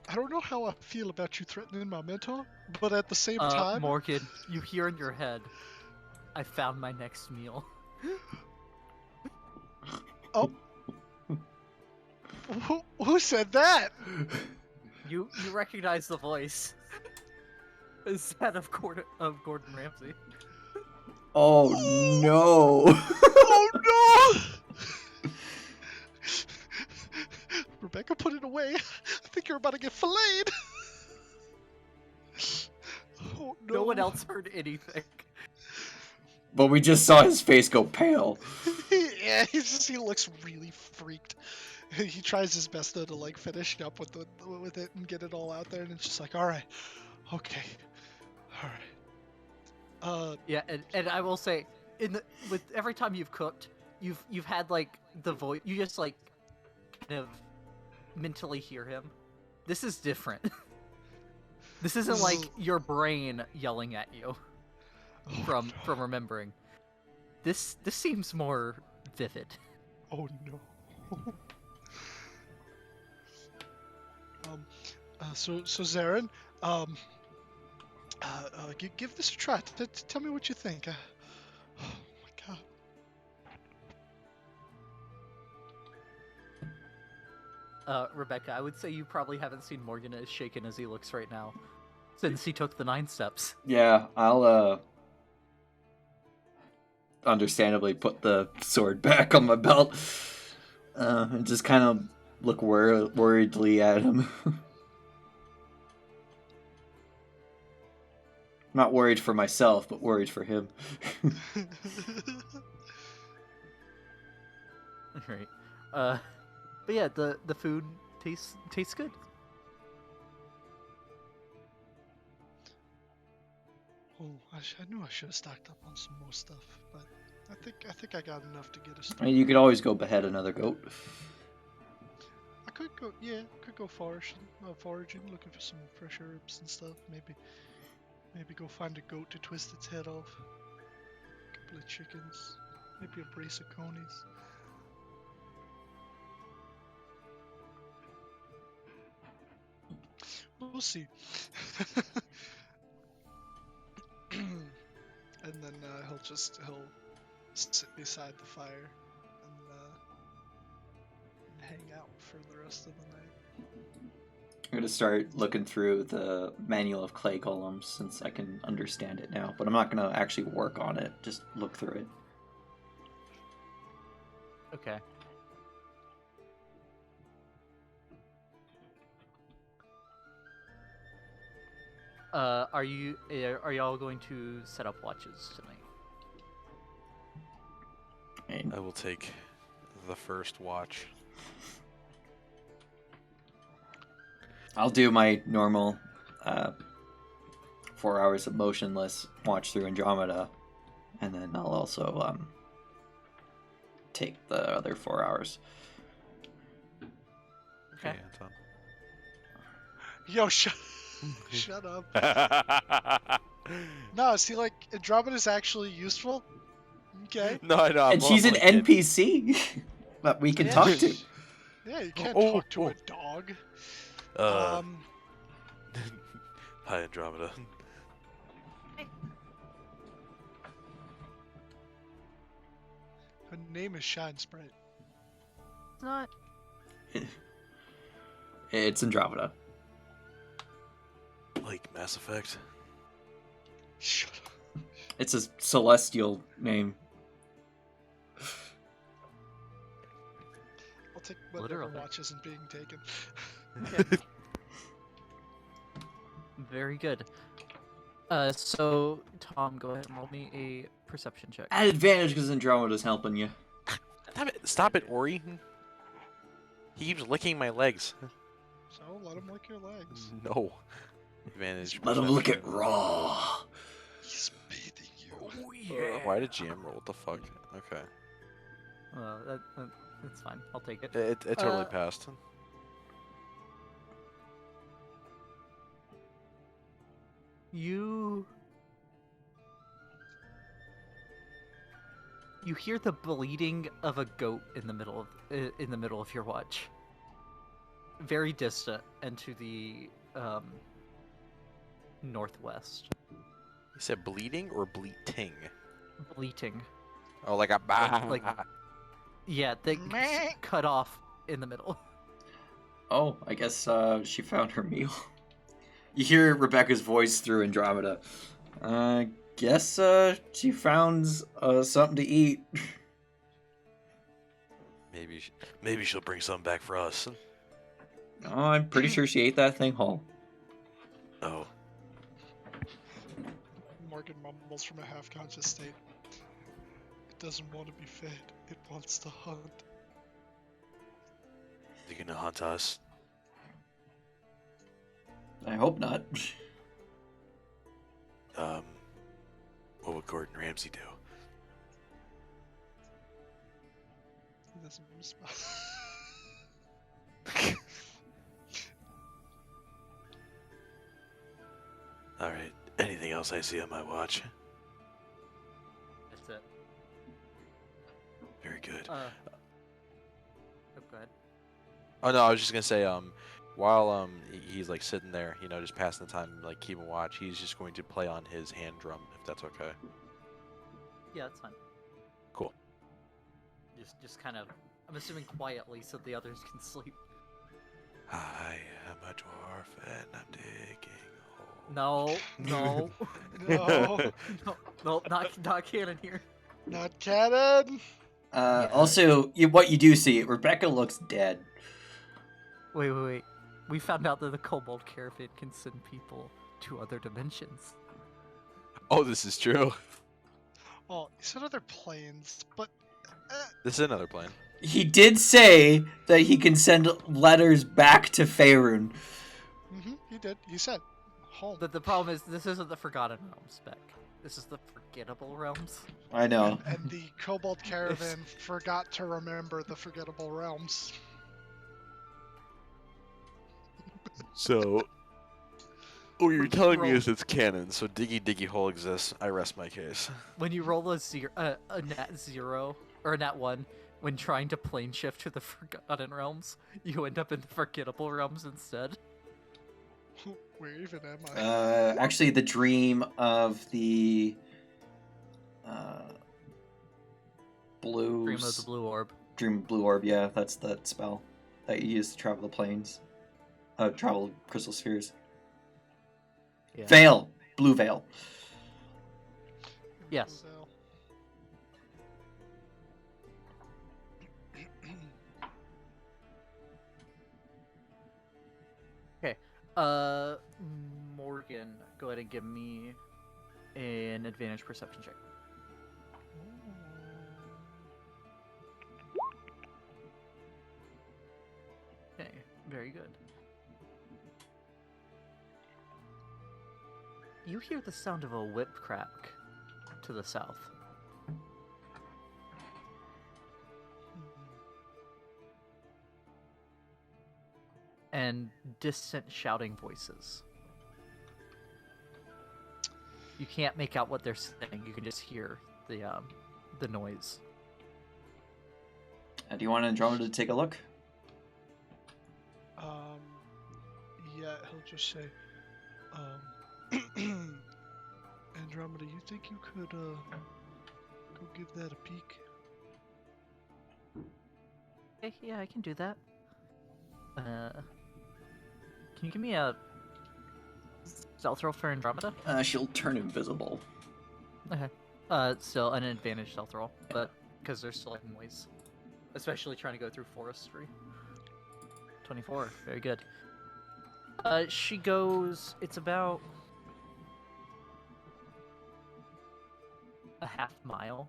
I don't know how I feel about you threatening my mentor, but at the same time, Morgan, you hear in your head, I found my next meal. oh, who said that? You recognize the voice. It's that of Gordon Ramsay. Oh no! Oh no! Rebecca, put it away. I think you're about to get filleted. Oh no! No one else heard anything. But we just saw his face go pale. Yeah, he looks really freaked. He tries his best though to like finish up with it and get it all out there, and it's just like, all right, okay, all right. Yeah, and I will say, with every time you've cooked, you've had like the voice. You just like kind of mentally hear him. This is different. This isn't like your brain yelling at you from remembering. This seems more vivid. Oh no. So Zarin, give this a try. Tell me what you think. Oh my god. Rebecca, I would say you probably haven't seen Morgan as shaken as he looks right now, since he took the 9 steps. Yeah, I'll understandably put the sword back on my belt and just kind of look worriedly at him. Not worried for myself, but worried for him. Right. But yeah, the food tastes good. Oh, I knew I should have stocked up on some more stuff, but I think I got enough to get us. I mean, you could always go behead another goat. I could go foraging, looking for some fresh herbs and stuff. Maybe go find a goat to twist its head off. A couple of chickens, maybe a brace of conies. We'll see. And then he'll sit beside the fire and hang out for the rest of the night. I'm gonna start looking through the manual of clay golems since I can understand it now, but I'm not gonna actually work on it. Just look through it. Okay. Are y'all going to set up watches tonight? And I will take the first watch. I'll do my normal 4 hours of motionless watch through Andromeda, and then I'll also take the other 4 hours. Okay. Anton. Yo, shut up. No, see, like, Andromeda's actually useful. Okay. No, I know. And she's an only kidding. NPC that we can Yeah, talk to. Yeah, you can't Oh, talk to oh. a dog. Hi, Andromeda. Her name is Shine Sprite. It's not. It's Andromeda. Like Mass Effect. Shut up. It's a celestial name. I'll take whatever Literally. watch isn't being taken. Okay. Very good. So Tom, go ahead and roll me a perception check. At advantage because Andromeda's helping you. Stop it, Ori. He keeps licking my legs. So let him lick your legs. No. Advantage. Let him look at perception. Raw. He's bathing you. Oh yeah. Why did GM roll? What the fuck? Okay. That's fine. I'll take it. It totally Uh, passed. You hear the bleating of a goat in the middle of your watch. Very distant and to the northwest. You said bleeding or bleating? Bleating. Oh, like a bah. Like- Yeah, they Meh. cut off in the middle. Oh, I guess she found her meal. You hear Rebecca's voice through Andromeda. Guess she found something to eat. Maybe she'll bring some back for us. Oh, I'm pretty sure she ate that thing whole. Oh, Morgan mumbles from a half-conscious state. It doesn't want to be fed. It wants to hunt. you gonna hunt us? I hope not. What would Gordon Ramsay do? He doesn't respond. All right. Anything else I see on my watch? That's it. Very good. Oh, go ahead. Oh no, I was just gonna say, while he's like sitting there, just passing the time, like keeping watch, he's just going to play on his hand drum, if that's okay. Yeah, that's fine. Cool. Just kind of, I'm assuming quietly so the others can sleep. I am a dwarf and I'm digging a hole. No, no, No, no, not canon here. not canon. Also, what you do see, Rebecca looks dead. Wait. We found out that the Kobold Caravan can send people to other dimensions. Oh, this is true. Oh, he said other planes, but This is another plane. He did say that he can send letters back to Faerun. he did. He said home. But the problem is, this isn't the Forgotten Realms spec. This is the Forgettable Realms. I know. And the Kobold Caravan forgot to remember the Forgettable Realms. So, what you're telling me Roll. is it's canon. So Diggy Hole exists. I rest my case. When you roll a nat 0 or a nat 1, when trying to plane shift to the Forgotten Realms, you end up in the Forgettable Realms instead. Where even am I? Actually, the dream of the blue. Dream of the Blue Orb. Dream of Blue Orb. Yeah, that's that spell that you use to travel the planes. Travel crystal spheres. Yeah. Veil. Blue veil. Yes. Okay. Morgan, Go ahead and give me an advantage perception check. Okay, very good. You hear the sound of a whip crack to the south. And distant shouting voices. You can't make out what they're saying. You can just hear the noise. Do you want Andromeda to take a look? Yeah, he'll just say, Andromeda, you think you could, go give that a peek? Okay, yeah, I can do that. Can you give me a stealth roll for Andromeda? She'll turn invisible. Okay. Still an advantage stealth roll, but because there's still like noise, especially trying to go through forestry. 24, very good. She goes. It's about a half mile.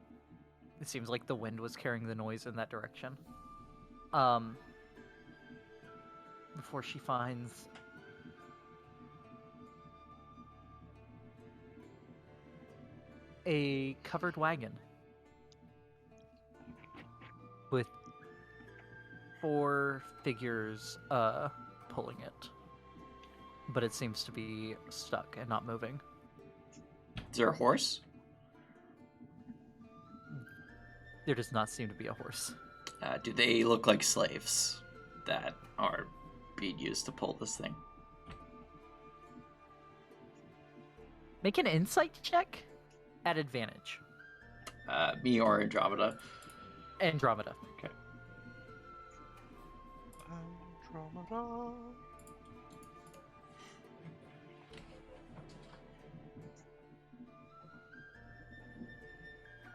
It seems like the wind was carrying the noise in that direction. Before she finds a covered wagon with 4 figures pulling it, but it seems to be stuck and not moving. Is there a horse? There does not seem to be a horse. Do they look like slaves that are being used to pull this thing? Make an insight check at advantage. Me or Andromeda? Andromeda. Okay. Andromeda.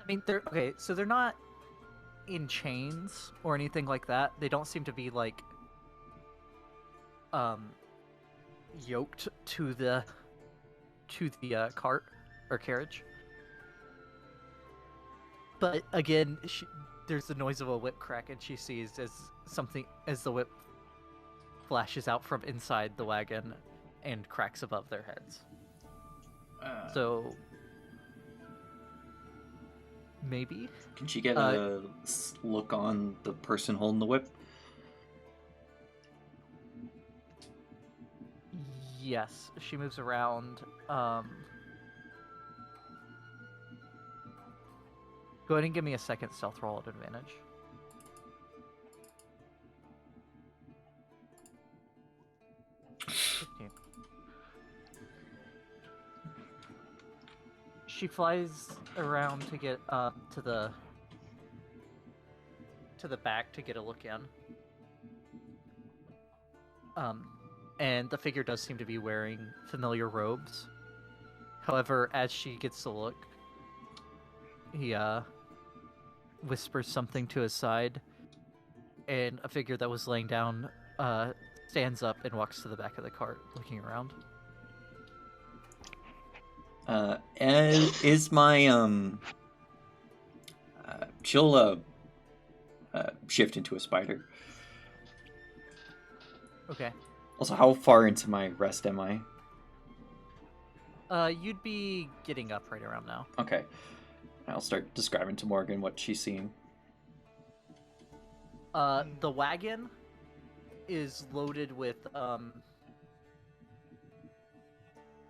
I mean, they're okay. So they're not in chains or anything like that. They don't seem to be like yoked to the cart or carriage. But again, there's the noise of a whip crack, and she sees as the whip flashes out from inside the wagon and cracks above their heads. So maybe. Can she get a look on the person holding the whip? Yes, she moves around. Go ahead and give me a second stealth roll at advantage. She flies around to get to the back to get a look in. And the figure does seem to be wearing familiar robes. However, as she gets to look, he whispers something to his side, and a figure that was laying down stands up and walks to the back of the cart, looking around. And is my she'll shift into a spider. Okay. Also, how far into my rest am I? You'd be getting up right around now. Okay. I'll start describing to Morgan what she's seeing. The wagon is loaded with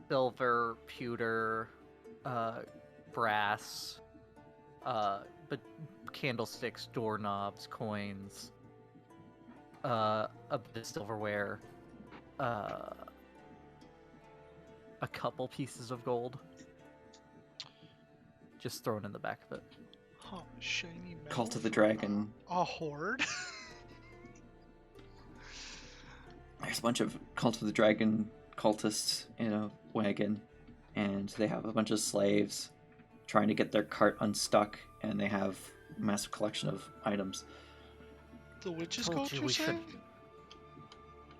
silver, pewter, brass, but candlesticks, doorknobs, coins, a bit of silverware, a couple pieces of gold, just thrown in the back of it. Huh, shiny metal Cult of the from Dragon. A horde? There's a bunch of Cult of the Dragon cultists in a wagon, and they have a bunch of slaves trying to get their cart unstuck, and they have a massive collection of items. The witch's Told cult, you you we say? should-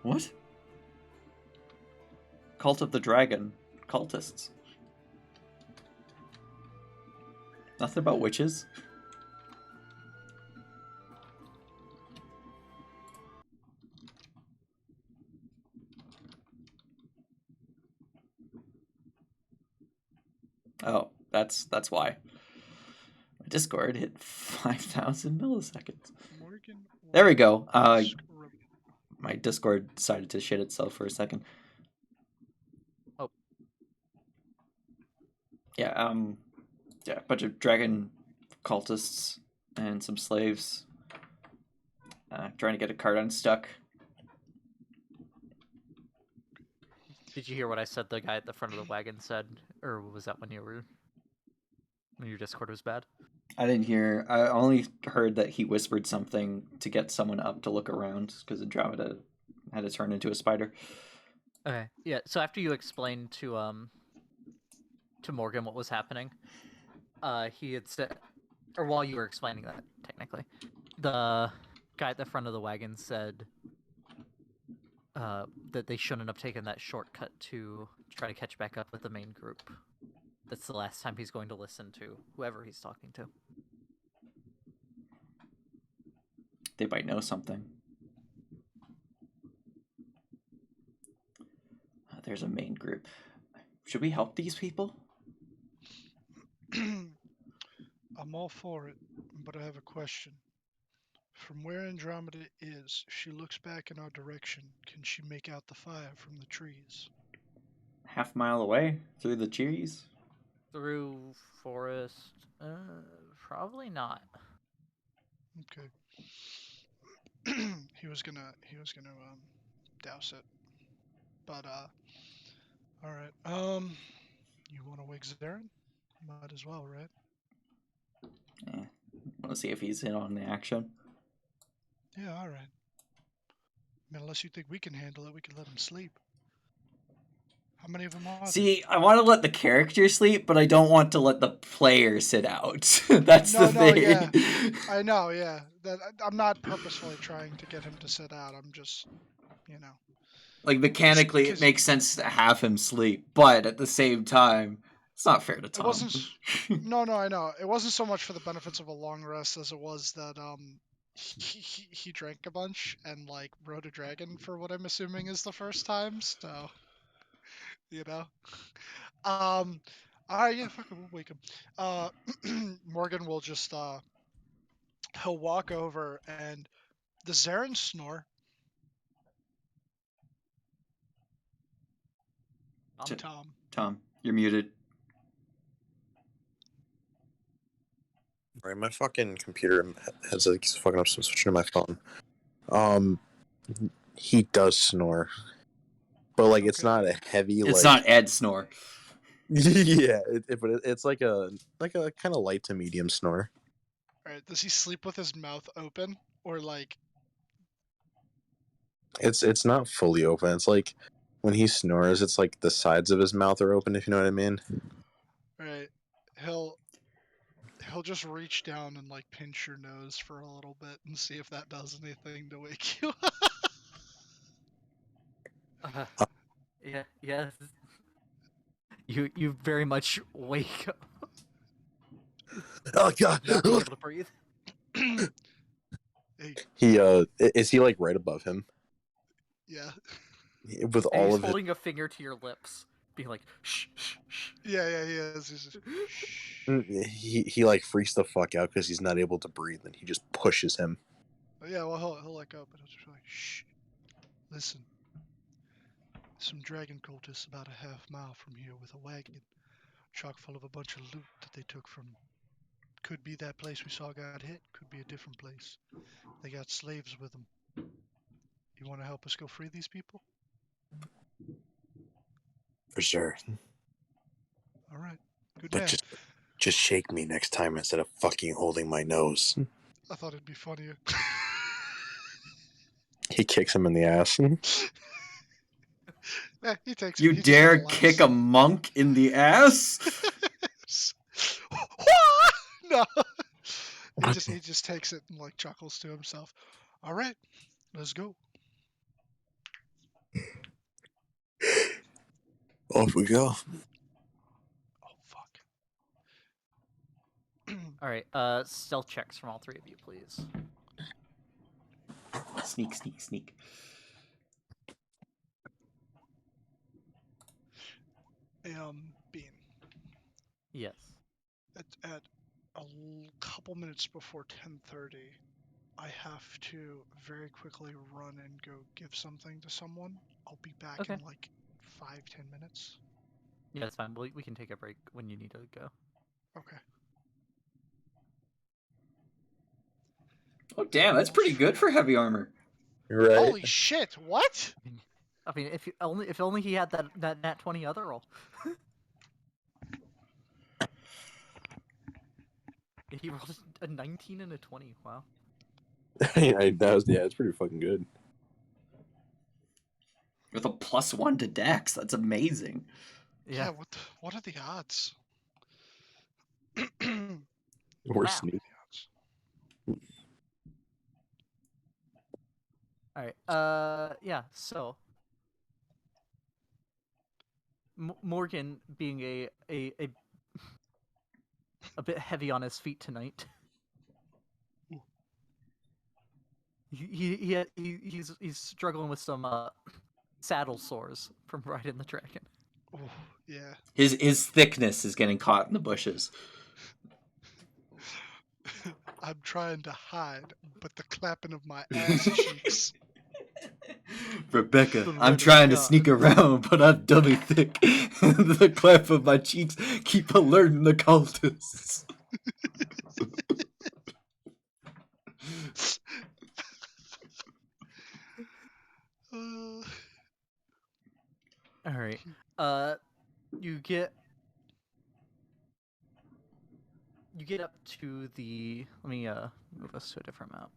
What? Cult of the Dragon cultists. Nothing about witches. Oh, that's why. My Discord hit 5,000 milliseconds. Morgan. There we go. Scribble. My Discord decided to shit itself for a second. Oh. Yeah, a bunch of dragon cultists and some slaves trying to get a cart unstuck. Did you hear what I said? The guy at the front of the wagon said, or was that when your Discord was bad? I didn't hear. I only heard that he whispered something to get someone up to look around because Andromeda had to turn into a spider. Okay. Yeah. So after you explained to Morgan what was happening, he had said, or while you were explaining that, technically, the guy at the front of the wagon said that they shouldn't have taken that shortcut to try to catch back up with the main group. That's the last time he's going to listen to whoever he's talking to. They might know something. There's a main group. Should we help these people? I'm all for it, but I have a question. From where Andromeda is, if she looks back in our direction, can she make out the fire from the trees? Half mile away through the trees? Through forest? Probably not. Okay. he was gonna douse it. But all right. You want to wake Zarin? Might as well, right? Want to see if he's in on the action? Yeah, all right. I mean, unless you think we can handle it, we can let him sleep. How many of them are there? See, I want to let the character sleep, but I don't want to let the player sit out. That's the thing. Yeah. I know, yeah. I'm not purposefully trying to get him to sit out. I'm just, Like, mechanically, it makes sense to have him sleep, but at the same time, it's not fair to Tom. It wasn't. No, I know. It wasn't so much for the benefits of a long rest as it was that he drank a bunch and like rode a dragon for what I'm assuming is the first time. So, All right, yeah, fuck it, we'll wake him. Morgan will just he'll walk over and does Zarin snore? Tom. You're muted. Right, my fucking computer has like fucking up, so I'm switching to my phone. He does snore, but like it's not a heavy. It's like... not Ed snore. Yeah, but it's like a kind of light to medium snore. All right, does he sleep with his mouth open or like? It's not fully open. It's like when he snores, it's like the sides of his mouth are open. If you know what I mean. Right, he'll just reach down and like pinch your nose for a little bit and see if that does anything to wake you. Yeah. You very much wake up. Oh god! Not being able to breathe. Hey. He is he like right above him? Yeah. With And all he's of holding a finger to your lips, being like, shh, shh, shh. Yeah, he is. He's just, he like freaks the fuck out because he's not able to breathe, and he just pushes him. Yeah, well, he'll let go, but he'll just be like, shh. Listen. Some dragon cultists about a half mile from here with a wagon, chock full of a bunch of loot that they took from. Could be that place we saw got hit. Could be a different place. They got slaves with them. You want to help us go free these people? For sure. All right. Good But man. just shake me next time instead of fucking holding my nose. I thought it'd be funnier. He kicks him in the ass. Yeah, he takes it. You He just dare kinda laughs. kick a monk in the ass? No. He just takes it and like chuckles to himself. All right, let's go. Off we go. Oh fuck. All right. Stealth checks from all three of you, please. Sneak, sneak, sneak. Bean. Yes. At couple minutes before 10:30, I have to very quickly run and go give something to someone. I'll be back Okay. in like 5-10 minutes. Yeah, that's fine. We can take a break when you need to go. Okay. Oh damn, that's pretty good for heavy armor. Right. Holy shit! What? I mean, if only he had that nat 20 other roll. He rolled a 19 and a 20. Wow. It's pretty fucking good. With a +1 to Dex, that's amazing. Yeah. What are the odds? We're Wow. sneak. All right. Yeah. So, Morgan, being a bit heavy on his feet tonight. He's struggling with some saddle sores from riding the dragon. Oh, yeah. His thickness is getting caught in the bushes. I'm trying to hide, but the clapping of my ass cheeks. Rebecca, The I'm red trying to God. sneak around, but I'm dummy thick. The clap of my cheeks keep alerting the cultists. All right. You get up to the. Let me move us to a different map.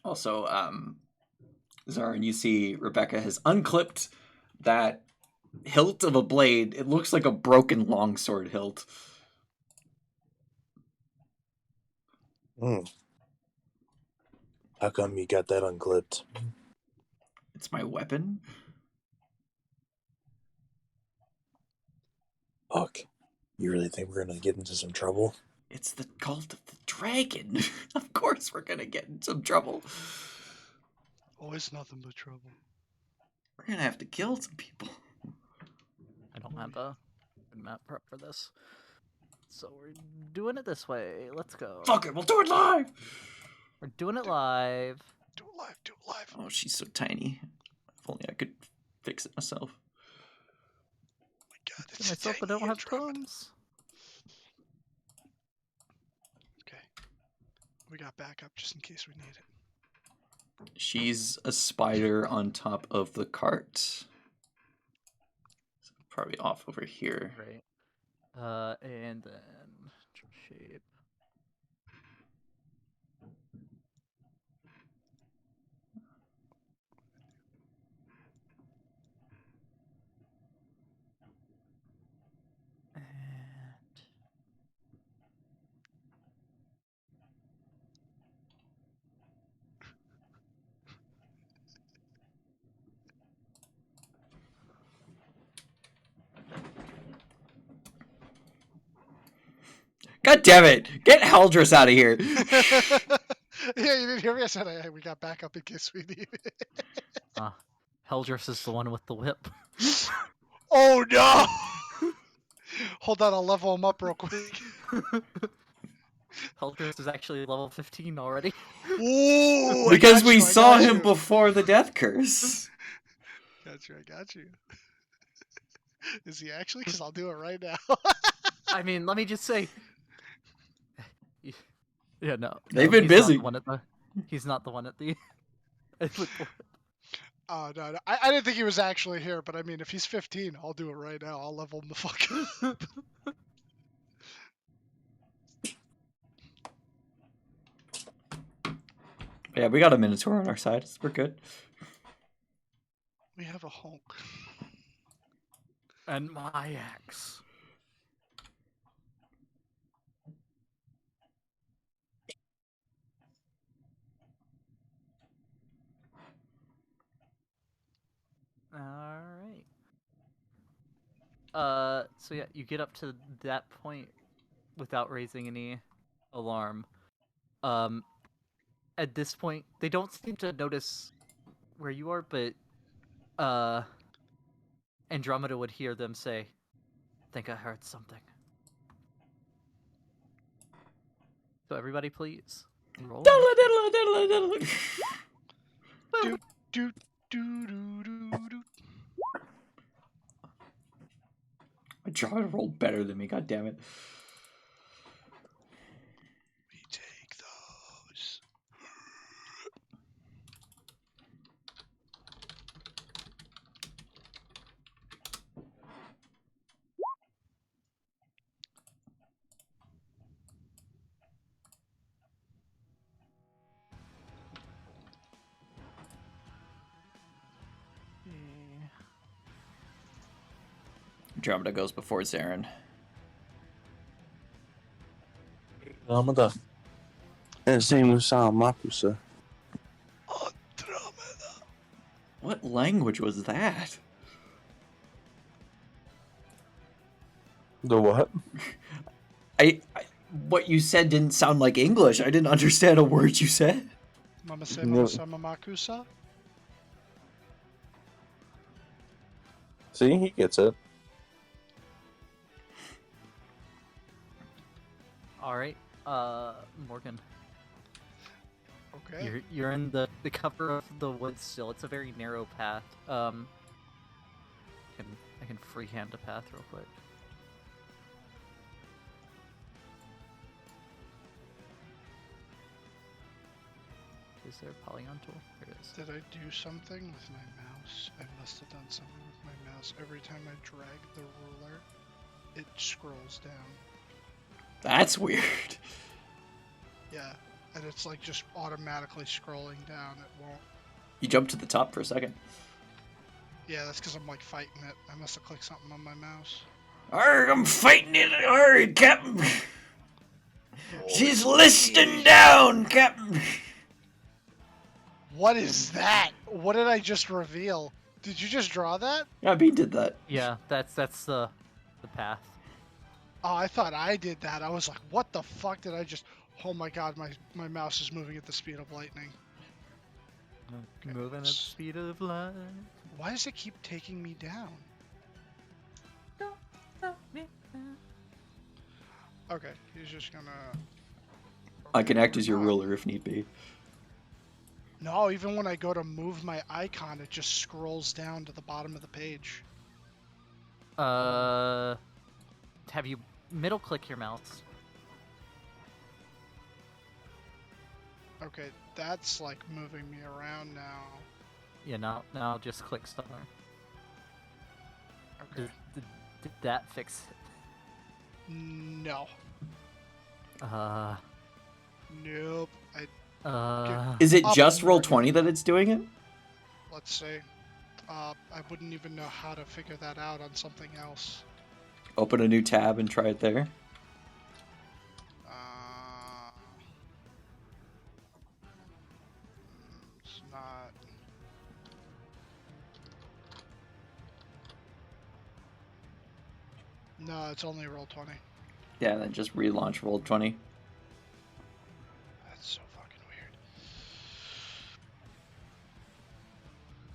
Also, Zarin, you see Rebecca has unclipped that hilt of a blade. It looks like a broken longsword hilt. How come you got that unclipped? It's my weapon. Fuck. You really think we're gonna get into some trouble? It's the cult of the dragon. Of course we're gonna get in some trouble. Always nothing but trouble. We're gonna have to kill some people. I don't have a good map prep for this, so we're doing it this way. Let's go. Fuck it, we'll do it live! We're doing it live. Do it live, do it live. Oh, she's so tiny. If only I could fix it myself. Oh my god, To it's myself, I tiny don't have Andromeda. tongues. Okay. We got backup just in case we need it. She's a spider on top of the cart. So probably off over here. Right. And then shape. And God damn it! Get Heldress out of here! Yeah, you didn't hear me. I said, hey, we got backup in case we need it. Heldress is the one with the whip. Oh no! Hold on, I'll level him up real quick. Heldress is actually level 15 already. Ooh, Because I we got you, I saw got him you. before the death curse. Got you, I got you. Is he actually? Because I'll do it right now. I mean, let me just say. Yeah, no. They've no, been he's not busy. the one at the. He's not the one at the. with the whip. Oh, no, no. I didn't think he was actually here, but I mean, if he's 15, I'll do it right now. I'll level him the fuck up. Yeah, we got a Minotaur on our side. We're good. We have a Hulk. And my axe. So yeah, you get up to that point without raising any alarm. At this point, they don't seem to notice where you are, but Andromeda would hear them say, "I think I heard something." So everybody, please roll. Diddle, diddle, diddle, diddle. Do do do do do do. I try to roll better than me. God damn it. We take those. Andromeda goes before Zarin. Andromeda. His name was Makusa. Andromeda. What language was that? The what? What you said didn't sound like English. I didn't understand a word you said. Mama say No. mama sama makusa. See, he gets it. All right, Morgan, Okay. you're in the cover of the woods still. It's a very narrow path. I can freehand a path real quick. Is there a polygon tool? There it is. Did I do something with my mouse? I must have done something with my mouse. Every time I drag the ruler, it scrolls down. That's weird. Yeah, and it's like just automatically scrolling down. It won't. You jumped to the top for a second. Yeah, that's because I'm like fighting it. I must have clicked something on my mouse. Arr, I'm fighting it. Arr, Captain. She's listing down, Captain. What is that? What did I just reveal? Did you just draw that? Yeah, Bean did that. Yeah, that's the path. Oh, I thought I did that. I was like, what the fuck did I just... Oh my god, my mouse is moving at the speed of lightning. Okay, Moving at the speed of light. Why does it keep taking me down? Okay, he's just gonna... I can act as your ruler if need be. No, even when I go to move my icon, it just scrolls down to the bottom of the page. Have you middle click your mouse? Okay, that's like moving me around now. Yeah, now just click somewhere. Okay. Did that fix it? No. Nope. Is it Up just and roll right. 20 that it's doing it? Let's see. I wouldn't even know how to figure that out on something else. Open a new tab and try it there. It's not. No, it's only roll 20. Yeah, then just relaunch roll 20. That's so fucking weird.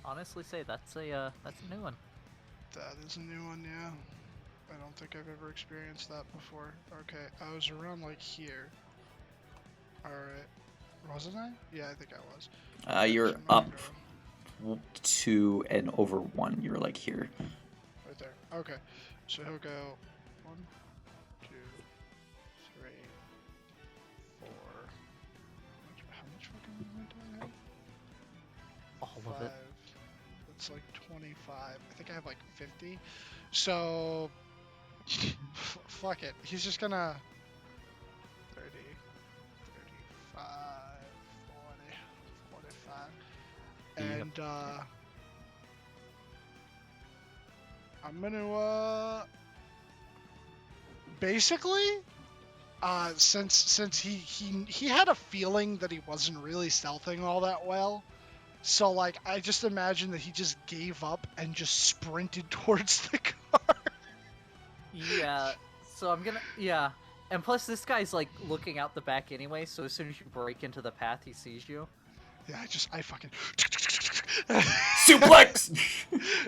Honestly, say that's a new one. That is a new one, yeah. I don't think I've ever experienced that before. Okay, I was around like here. Alright. Wasn't I? Yeah, I think I was. You're So I'm up gonna go 2 and over 1. You're like here. right there. Okay. So he'll go 1, 2, 3, 4. How much fucking movement do I have? All of it. That's like 25. I think I have like 50. So, fuck it. He's just gonna 30, 35, 40, 45. And, I'm gonna, basically, since he had a feeling that he wasn't really stealthing all that well, so like I just imagine that he just gave up and just sprinted towards the car. Yeah. So I'm gonna. Yeah. And plus, this guy's like looking out the back anyway. So as soon as you break into the path, he sees you. Yeah, I fucking Suplex.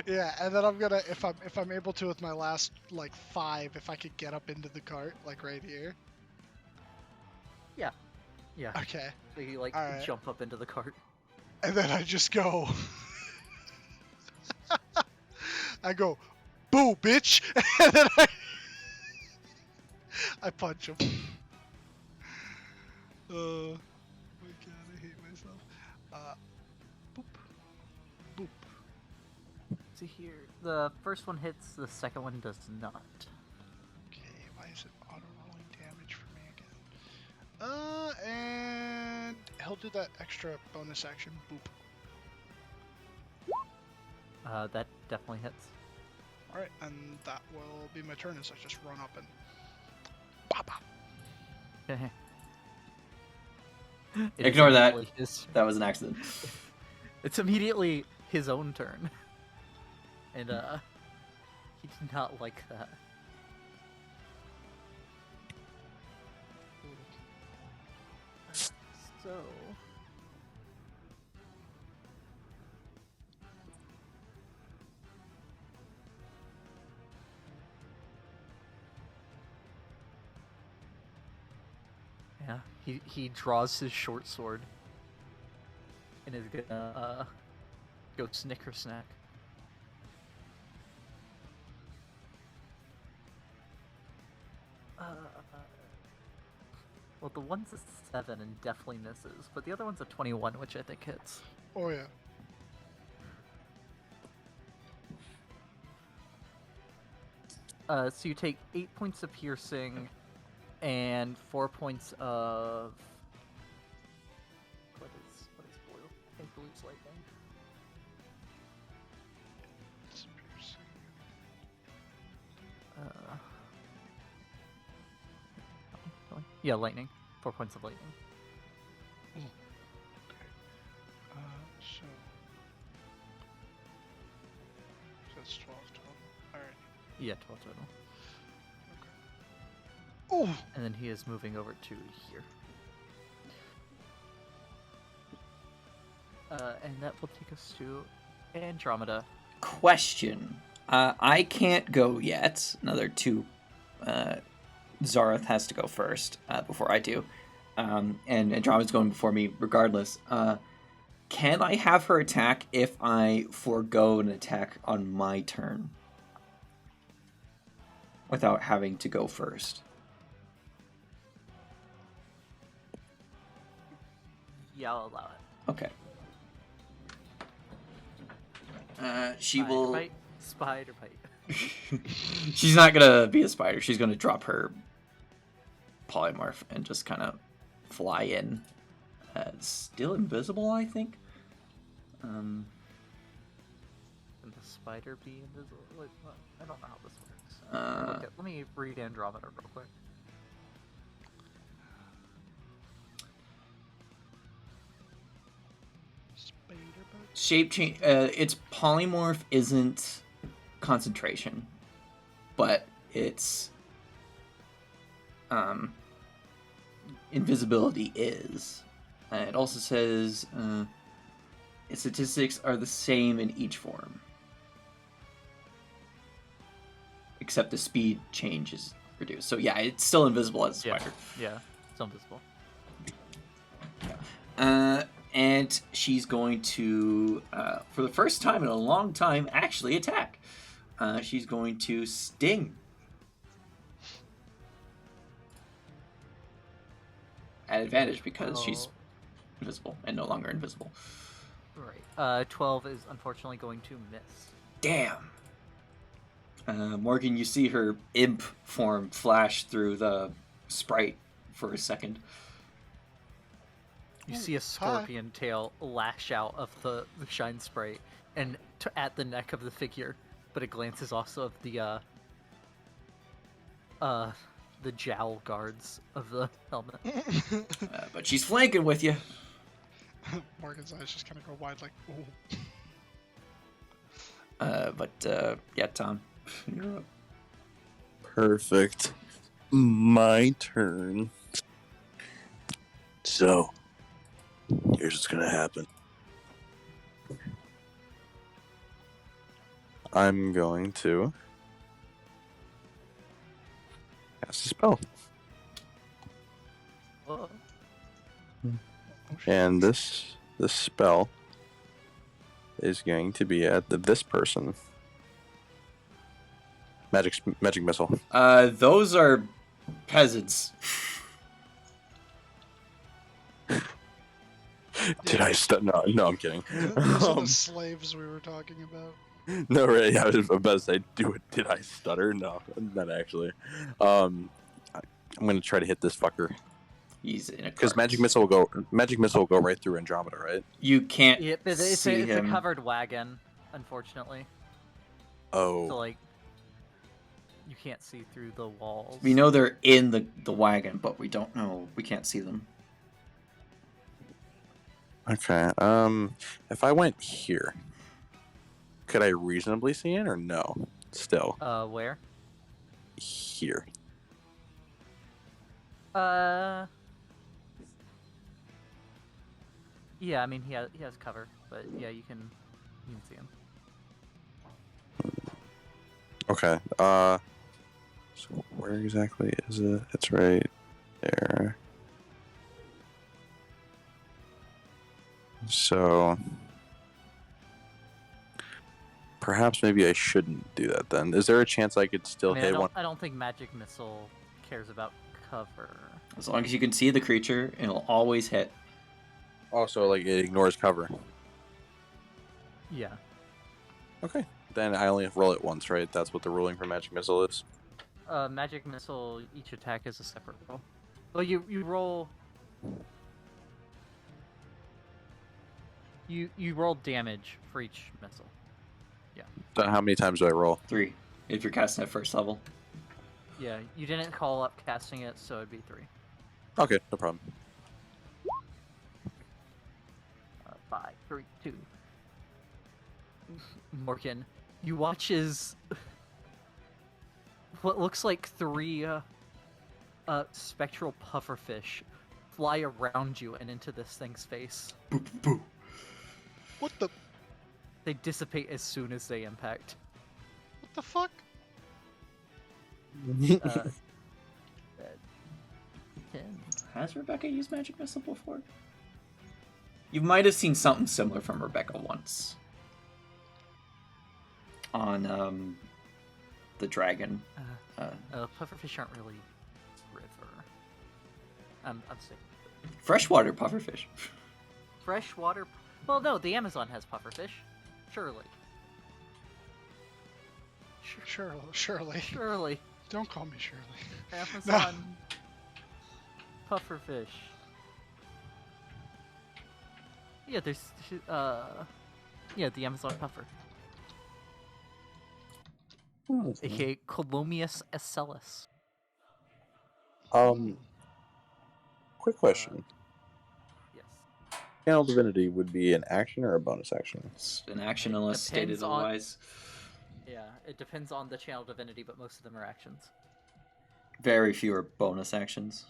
Yeah, and then I'm gonna if I'm able to with my last like 5, if I could get up into the cart like right here. Yeah. Yeah. Okay, So you like Alright. jump up into the cart. and then I just go. I go, boo, bitch, and then I punch him. Oh my god, I hate myself. Boop, boop. See here. The first one hits. The second one does not. Okay, why is it auto-rolling damage for me again? And he'll do that extra bonus action. Boop. That definitely hits. Alright, and that will be my turn as I just run up and pop out. It is Ignore that. immediately his- That was an accident. It's immediately his own turn. And he did not like that. So yeah, he draws his short sword and is gonna go snicker snack. Well, the one's a 7 and definitely misses, but the other one's a 21, which I think hits. Oh yeah. So you take 8 points of piercing and 4 points of what is blue? I think blue's lightning. It's piercing. Yeah, lightning. 4 points of lightning. Okay. So that's 12 total. Alright. Yeah, 12 total. Oh! And then he is moving over to here. And that will take us to Andromeda. Question. I can't go yet. Another 2. Zareth has to go first before I do. And Andromeda's going before me regardless. Can I have her attack if I forego an attack on my turn? Without having to go first. Yeah, I'll allow it. Okay. She Spider will... bite. Spider bite. She's not gonna be a spider. She's gonna drop her polymorph and just kind of fly in. Still invisible, I think. Can the spider be invisible? Wait, what? I don't know how this works. Okay, let me read Andromeda real quick. Spider bite. Shape change. Its polymorph isn't concentration, but it's invisibility is. It also says its statistics are the same in each form, except the speed change is reduced. So yeah, it's still invisible as a spider. Yeah, it's invisible. And she's going to, for the first time in a long time, actually attack. She's going to sting. At advantage because she's invisible and no longer invisible. Right. 12 is unfortunately going to miss. Damn. Morgan, you see her imp form flash through the sprite for a second. You see a scorpion tail lash out of the shine sprite and at the neck of the figure, but it glances also of the jowl guards of the helmet. But she's flanking with you. Morgan's eyes just kind of go wide, like, ooh. Yeah, Tom, you're up. Perfect. My turn. So, here's what's gonna happen. I'm going to cast a spell. Whoa. And this spell is going to be at this person. Magic missile. Those are peasants. Did I No, I'm kidding. Those are the slaves we were talking about. No, right? Yeah, I was about to say, did I stutter? No, not actually. I'm gonna try to hit this fucker He's in a because cart. magic missile will go right through Andromeda, right? You can't Yeah, but it's see a him. covered wagon, unfortunately. Oh, So like, you can't see through the walls. We know they're in the wagon, but we don't know. We can't see them. okay. If I went here, could I reasonably see it or no? Still Where? here. Yeah, I mean he has cover, but yeah, you can see him. Okay. So where exactly is it? It's right there. So perhaps maybe I shouldn't do that then. Is there a chance I could still I mean, hit one? I don't think magic missile cares about cover. As long as you can see the creature, it'll always hit. Also, like it ignores cover. Yeah. Okay. Then I only roll it once, right? That's what the ruling for magic missile is. Magic missile. Each attack is a separate roll. Well, you roll. You roll damage for each missile. So how many times do I roll? 3, if you're casting at first level. Yeah, you didn't call up casting it, so it'd be 3. Okay, no problem. 5, 3, 2. Morgan, you watch as what looks like 3 spectral pufferfish fly around you and into this thing's face. What the They dissipate as soon as they impact. what the fuck? Uh, 10. Has Rebecca used magic missile before? You might have seen something similar from Rebecca once. On the dragon. Pufferfish aren't really river. I'm sick. Freshwater pufferfish. Freshwater. Well, no, the Amazon has pufferfish. Surely. Shirley. Surely. Don't call me Shirley. Amazon pufferfish. Yeah, there's yeah, the Amazon puffer, aka Colomius esellus. Quick question. Yes. Channel Divinity would be an action or a bonus action? It's an action It unless stated depends on- otherwise. Yeah, it depends on the channel divinity, but most of them are actions. Very few are bonus actions.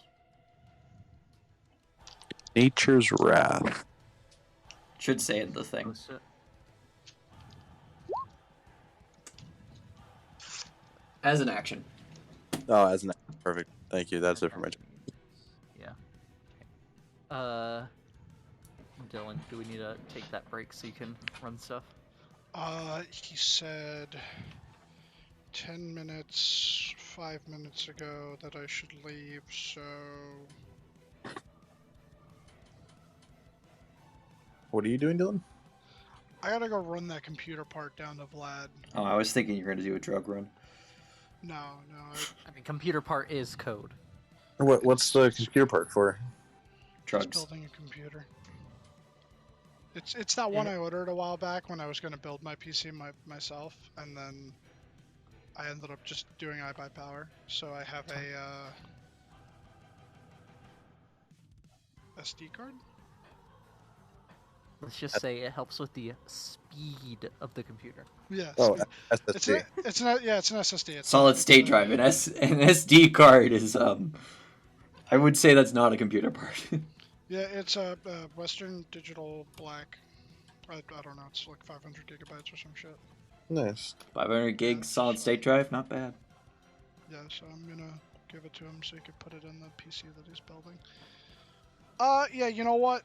Nature's Wrath. Should say it the thing. Most of- As an action. Oh, as an perfect. Thank you. That's it for my. Yeah. Dylan, do we need to take that break so you can run stuff? He said 10 minutes, 5 minutes ago that I should leave, so What are you doing, Dylan? I gotta go run that computer part down to Vlad. Oh, I was thinking you were going to do a drug run. No, I mean, computer part is code. What's the computer part for? Drugs. just building a computer. It's that one Yeah. I ordered a while back when I was gonna build my PC myself, and then I ended up just doing iBuyPower. So I have a SD card. Let's just say it helps with the speed of the computer. Yeah. Oh, speed. It's SSD. it's not. Yeah, it's an SSD. It's Solid state drive. An SD card is I would say that's not a computer part. Yeah, it's a Western Digital Black. I don't know. It's like 500 gigabytes or some shit. Nice. 500 gigs solid state drive, not bad. Yeah, so I'm gonna give it to him so he can put it in the PC that he's building. Yeah, you know what?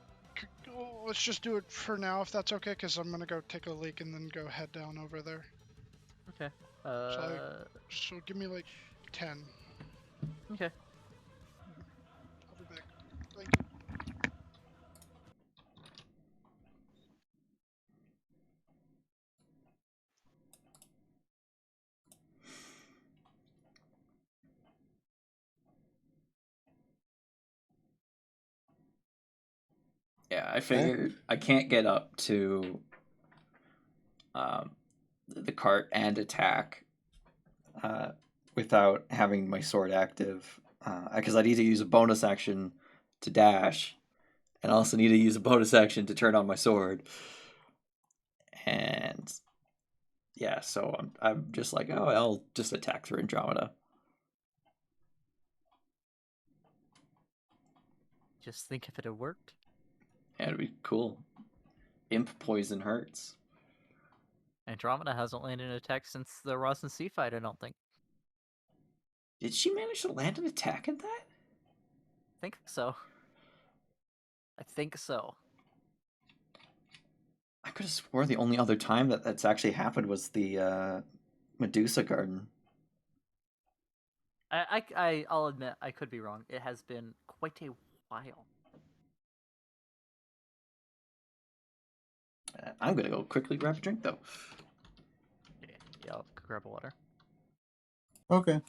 Let's just do it for now if that's okay, because I'm gonna go take a leak and then go head down over there. Okay. So give me like 10. Okay. I'll be back. Thank you. Yeah, I figured I can't get up to the cart and attack without having my sword active, because I need to use a bonus action to dash, and I also need to use a bonus action to turn on my sword. And yeah, so I'm just like, oh, I'll just attack through Andromeda. Just think if it had worked. Yeah, it'd be cool. Imp poison hurts. Andromeda hasn't landed an attack since the Ross and Sea fight, I don't think. Did she manage to land an attack in that? I think so. I think so. I could have swore the only other time that's actually happened was the Medusa Garden. I'll admit I could be wrong. It has been quite a while. I'm gonna go quickly grab a drink though. Yeah, I'll grab a water. Okay.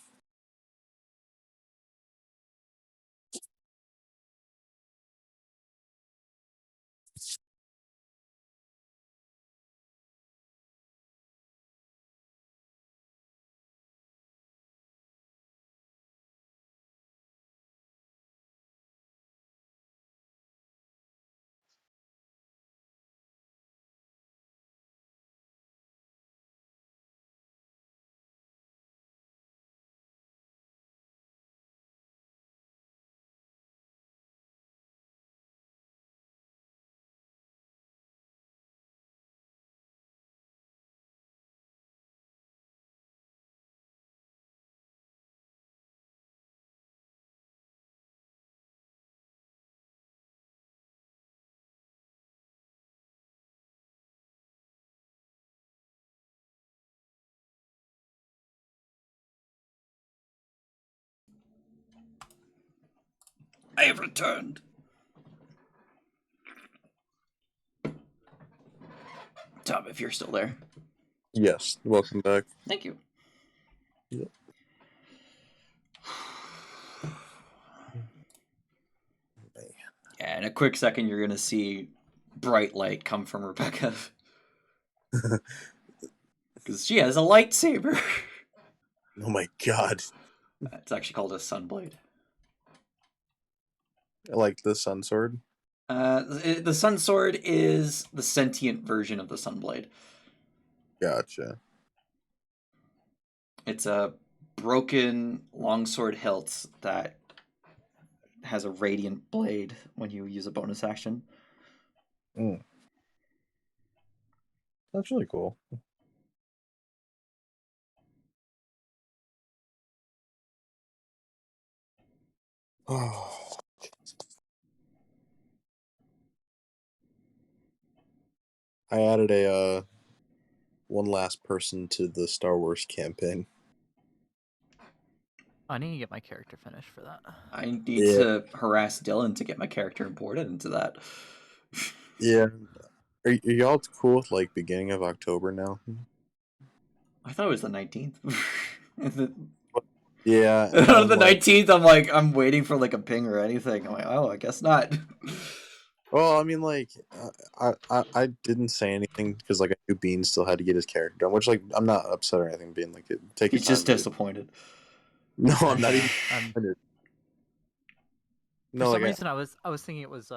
I have returned. Tom, if you're still there. Yes. Welcome back. Thank you. Yep. Yeah, in a quick second, you're gonna see bright light come from Rebecca because she has a lightsaber. Oh my god. It's actually called a sunblade. I like the sun sword. The sun sword is the sentient version of the sunblade. Gotcha. It's a broken longsword hilt that has a radiant blade when you use a bonus action. That's really cool. Oh. I added a one last person to the Star Wars campaign. I need to get my character finished for that. I need to harass Dylan to get my character imported into that. Yeah. Are y'all cool with like beginning of October now? I thought it was the 19th. Yeah. On the 19th, I'm like, I'm waiting for like a ping or anything. I'm like, oh, I guess not. Well, I mean, like, I didn't say anything because like I knew Bean still had to get his character done, which like I'm not upset or anything. Being like, take your He's time. just disappointed. No, I'm not even. For No, some like reason I was thinking it was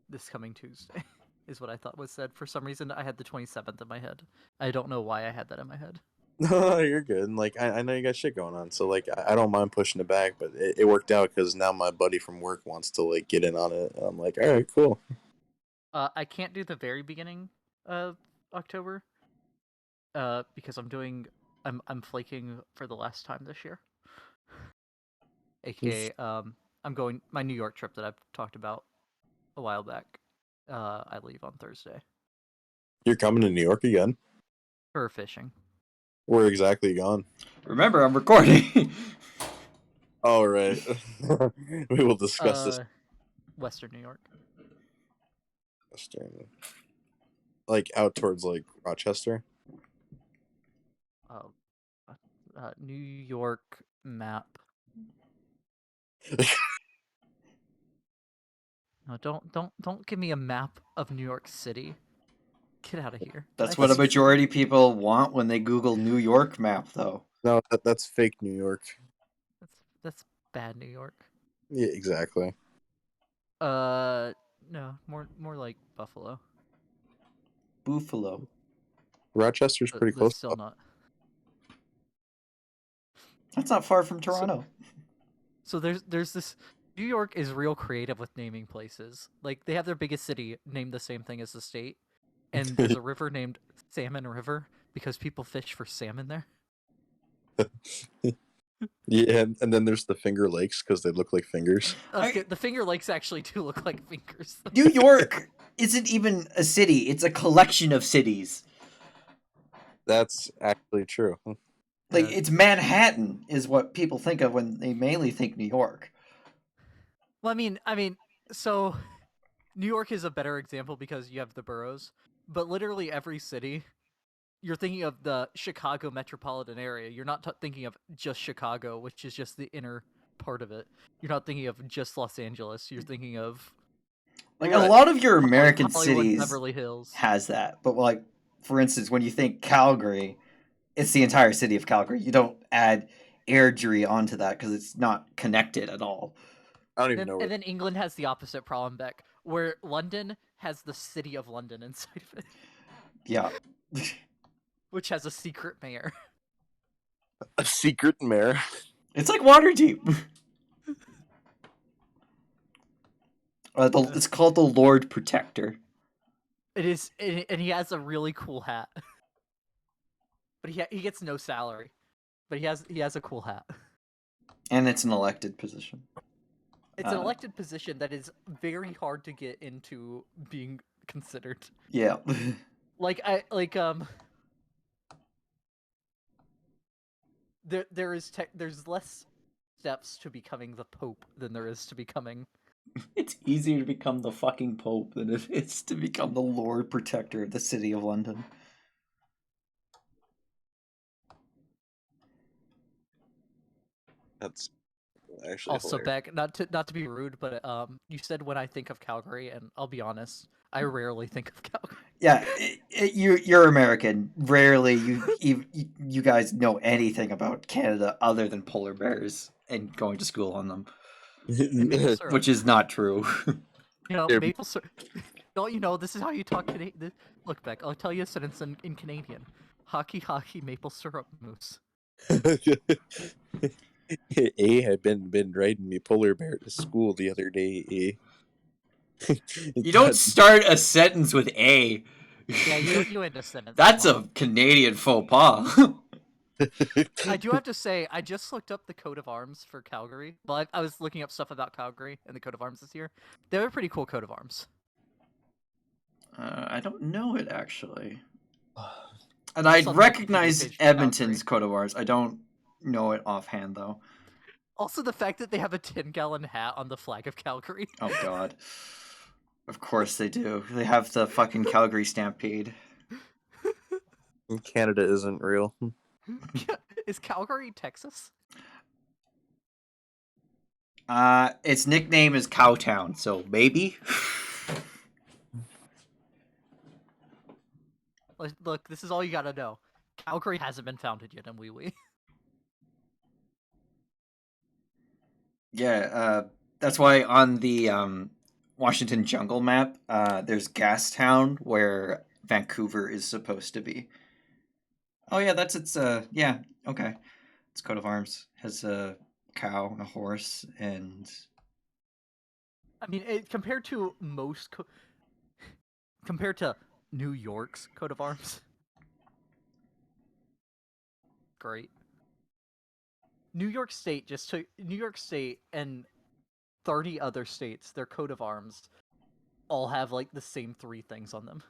this coming Tuesday, is what I thought was said. For some reason, I had the 27th in my head. I don't know why I had that in my head. No, you're good. Like I know you got shit going on, so like I don't mind pushing it back, but it worked out because now my buddy from work wants to like get in on it. And I'm like, all right, cool. I can't do the very beginning of October, because I'm flaking for the last time this year. AKA, I'm going my New York trip that I've talked about a while back. I leave on Thursday You're coming to New York again? for fishing. Where exactly you going? Remember, I'm recording. All right. We will discuss this. Western New York. Western. Like out towards like Rochester. New York map. No, don't give me a map of New York City. Get out of here. That's what a majority of people want when they Google New York map, though. No, that's fake New York. That's bad New York. Yeah, exactly. No, more like Buffalo. Buffalo. Rochester's But pretty close. Still not. That's not far from Toronto. So there's this. New York is real creative with naming places. Like they have their biggest city named the same thing as the state, and there's a river named Salmon River because people fish for salmon there. Yeah, and then there's the Finger Lakes because they look like fingers. Okay, the Finger Lakes actually do look like fingers. New York isn't even a city, it's a collection of cities. That's actually true. Like, it's Manhattan is what people think of when they mainly think New York. Well, I mean, so New York is a better example because you have the boroughs, but literally every city, you're thinking of the Chicago metropolitan area. You're not thinking of just Chicago, which is just the inner part of it. You're not thinking of just Los Angeles. You're thinking of Like, a lot of your Hollywood, American Hollywood, cities Beverly Hills. has that. But, like, for instance, when you think Calgary, it's the entire city of Calgary. You don't add Airdrie onto that because it's not connected at all. I don't even know. And then England has the opposite problem, Beck, where London has the city of London inside of it. Yeah. Which has a secret mayor. A secret mayor. It's like Waterdeep. It's called the Lord Protector. It is, and he has a really cool hat. But he gets no salary. But he has a cool hat. And it's an elected position. It's an elected position that is very hard to get into being considered. Yeah. There's less steps to becoming the Pope than there is to becoming. It's easier to become the fucking Pope than it is to become the Lord Protector of the City of London. That's actually Also, hilarious. Beck, not to be rude, but you said when I think of Calgary, and I'll be honest, I rarely think of Calgary. Yeah, you're American. Rarely you guys know anything about Canada other than polar bears and going to school on them, Maple syrup. which is not true. You know, Here- maple syrup. Don't you know this is how you talk Canadian? Look, Beck, I'll tell you a sentence in Canadian. Hockey, maple syrup mousse. A had been riding me polar bear to school the other day. You don't start a sentence with A. Yeah, you end a sentence. That's a Canadian faux pas. I do have to say, I just looked up the coat of arms for Calgary. Well, I was looking up stuff about Calgary and the coat of arms this year. They have a pretty cool coat of arms. I don't know it actually, and I It's on the Wikipedia recognize page for Edmonton's coat of arms. I don't know it offhand though. Also, the fact that they have a 10-gallon hat on the flag of Calgary. Oh god. Of course they do. They have the fucking Calgary Stampede. Canada isn't real. Is Calgary Texas? Its nickname is Cowtown, so maybe. Look, this is all you gotta know. Calgary hasn't been founded yet in Wee Wee. Yeah, that's why on the Washington jungle map, there's Gastown where Vancouver is supposed to be. Oh yeah, that's its. Yeah, okay. Its coat of arms has a cow and a horse, and I mean, compared to compared to New York's coat of arms, great. New York State just took New York State and 30 other states. Their coat of arms all have like the same 3 things on them.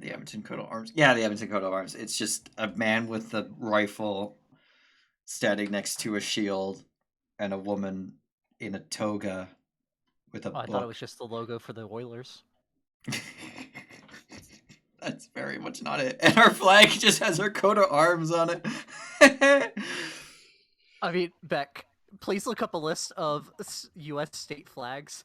the Edmonton coat of arms. Yeah, the Edmonton coat of arms. It's just a man with a rifle standing next to a shield, and a woman in a toga with a Oh, I book. thought it was just the logo for the Oilers. That's very much not it. And our flag just has our coat of arms on it. I mean, Beck, please look up a list of U.S. state flags.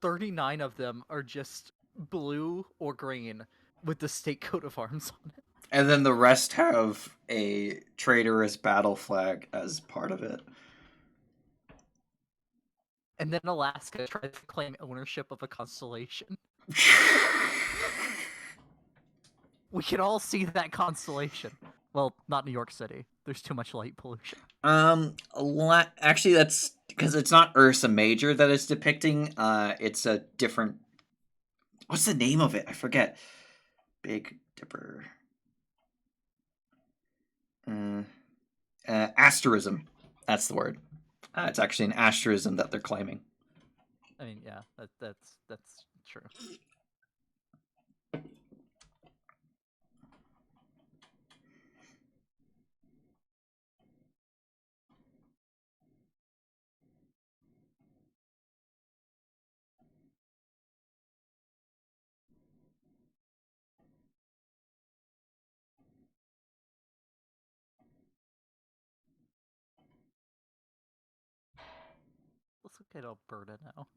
39 of them are just blue or green with the state coat of arms on it. And then the rest have a traitorous battle flag as part of it. And then Alaska tries to claim ownership of a constellation. We can all see that constellation. Well, not New York City. There's too much light pollution. Actually, that's because it's not Ursa Major that it's depicting. It's a different. What's the name of it? I forget. Big Dipper. Asterism. That's the word. It's actually an asterism that they're claiming. I mean, yeah, that's true. Let's look at Alberta now.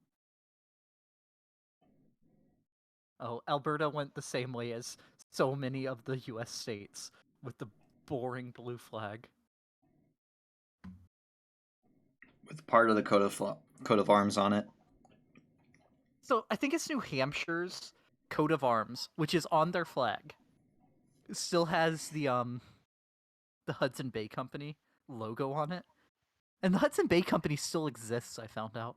Oh, Alberta went the same way as so many of the U.S. states, with the boring blue flag. With part of the coat of arms on it. So I think it's New Hampshire's coat of arms, which is on their flag. It still has the Hudson Bay Company logo on it. And the Hudson Bay Company still exists, I found out.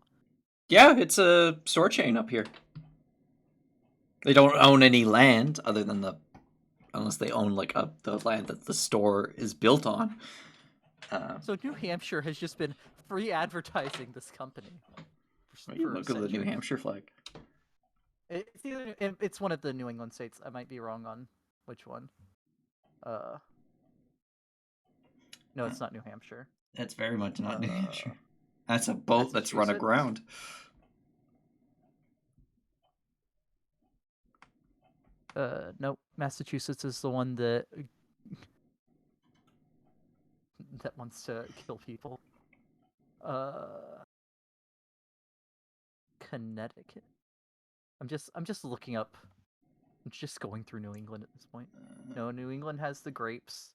Yeah, it's a store chain up here. They don't own any land other than unless they own like the land that the store is built on. So New Hampshire has just been free advertising this company. Look at the New Hampshire flag. It's one of the New England states. I might be wrong on which one. No, it's not New Hampshire. That's very much not New Hampshire. That's a boat that's run aground. Nope. Massachusetts is the one that wants to kill people. Connecticut. I'm just looking up. I'm just going through New England at this point. No, New England has the grapes.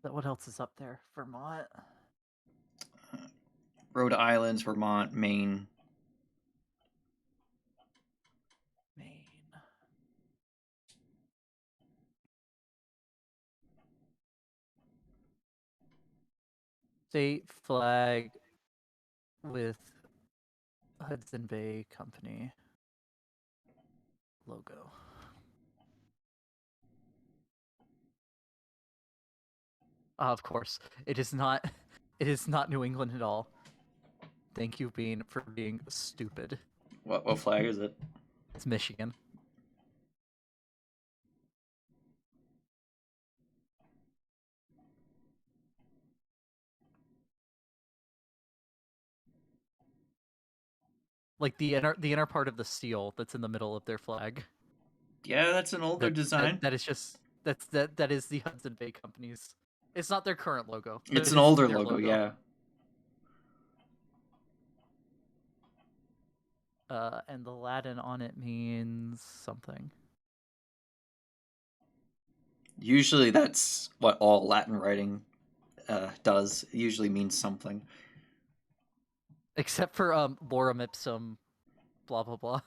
What else is up there? Vermont. Rhode Island, Vermont, Maine. State flag with Hudson Bay Company logo. Of course, it is not. It is not New England at all. Thank you, Bean, for being stupid. What flag is it? It's Michigan. Like the inner part of the seal that's in the middle of their flag. Yeah, that's an older design. That is just that is the Hudson Bay Company's. It's not their current logo. It's an older logo, yeah. And the Latin on it means something. Usually that's what all Latin writing does. It usually means something. Except for lorem ipsum, blah blah blah.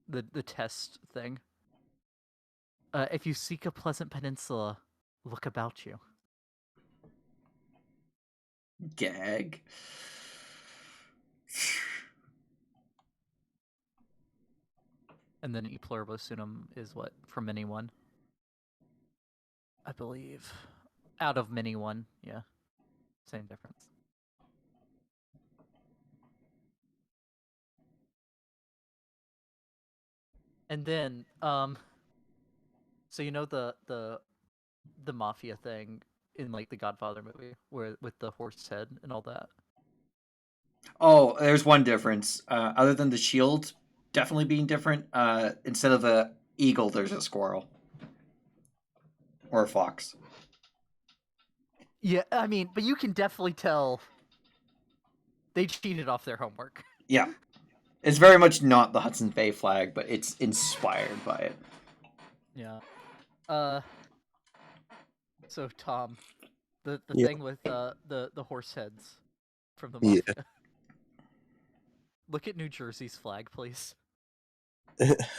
The test thing. If you seek a pleasant peninsula, look about you. Gag. And then e pluribus unum is what? From anyone. I believe. Out of many one, yeah. Same difference. And then, so you know the mafia thing in like the Godfather movie, where with the horse head and all that. Oh, there's one difference. Other than the shield definitely being different, instead of a eagle, there's a squirrel or a fox. Yeah, I mean, but you can definitely tell they cheated off their homework. Yeah, it's very much not the Hudson's Bay flag, but it's inspired by it. Yeah. So Tom, the Yeah. thing with the horse heads from the Yeah. mafia. Look at New Jersey's flag, please.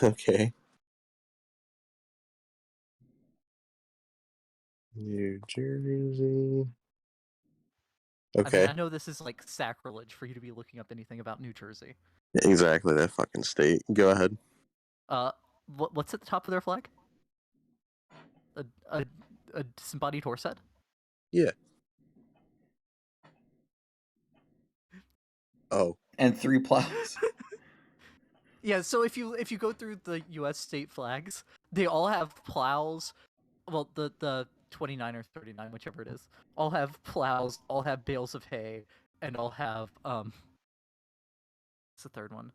Okay. New Jersey. I Okay. mean, I know this is like sacrilege for you to be looking up anything about New Jersey. Exactly, that fucking state. Go ahead. What's at the top of their flag? A disembodied horse head? Yeah. Oh. And 3 plows. Yeah, so if you go through the U.S. state flags, they all have plows. Well, the 29 or 39, whichever it is, all have plows, all have bales of hay, and all have what's the third one?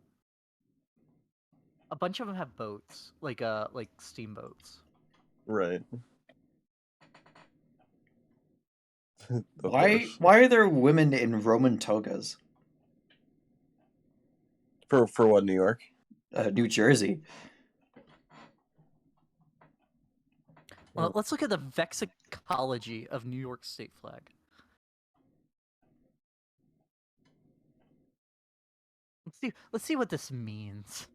A bunch of them have boats, like steamboats. Right. Why are there women in Roman togas? For what, New York? New Jersey. Well, let's look at the vexicology of New York state flag. Let's see what this means.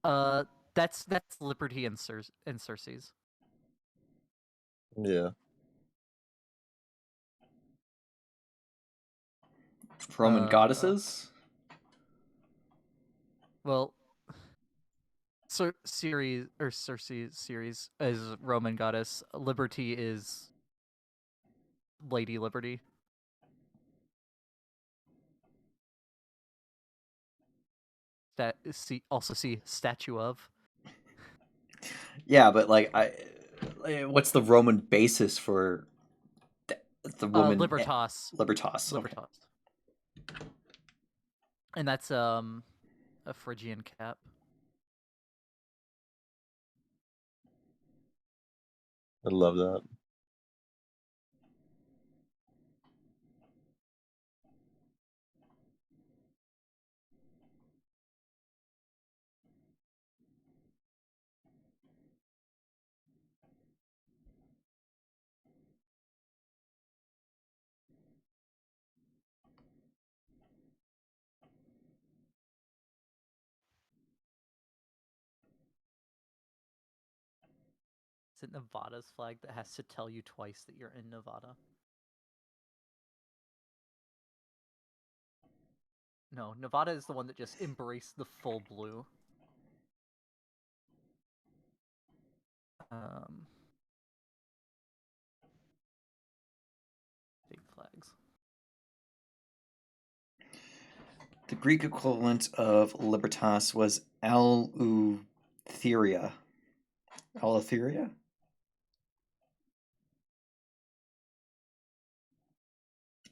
That's Liberty and Circe's. Yeah. Roman goddesses? Well, Ceres or Circe Ceres is Roman goddess. Liberty is Lady Liberty. Also see statue of. Yeah, but like what's the Roman basis for the woman? Libertas. Libertas. Okay. Libertas. And that's a Phrygian cap. I love that. Is it Nevada's flag that has to tell you twice that you're in Nevada? No, Nevada is the one that just embraced the full blue. State flags. The Greek equivalent of Libertas was Eleutheria. Eleutheria?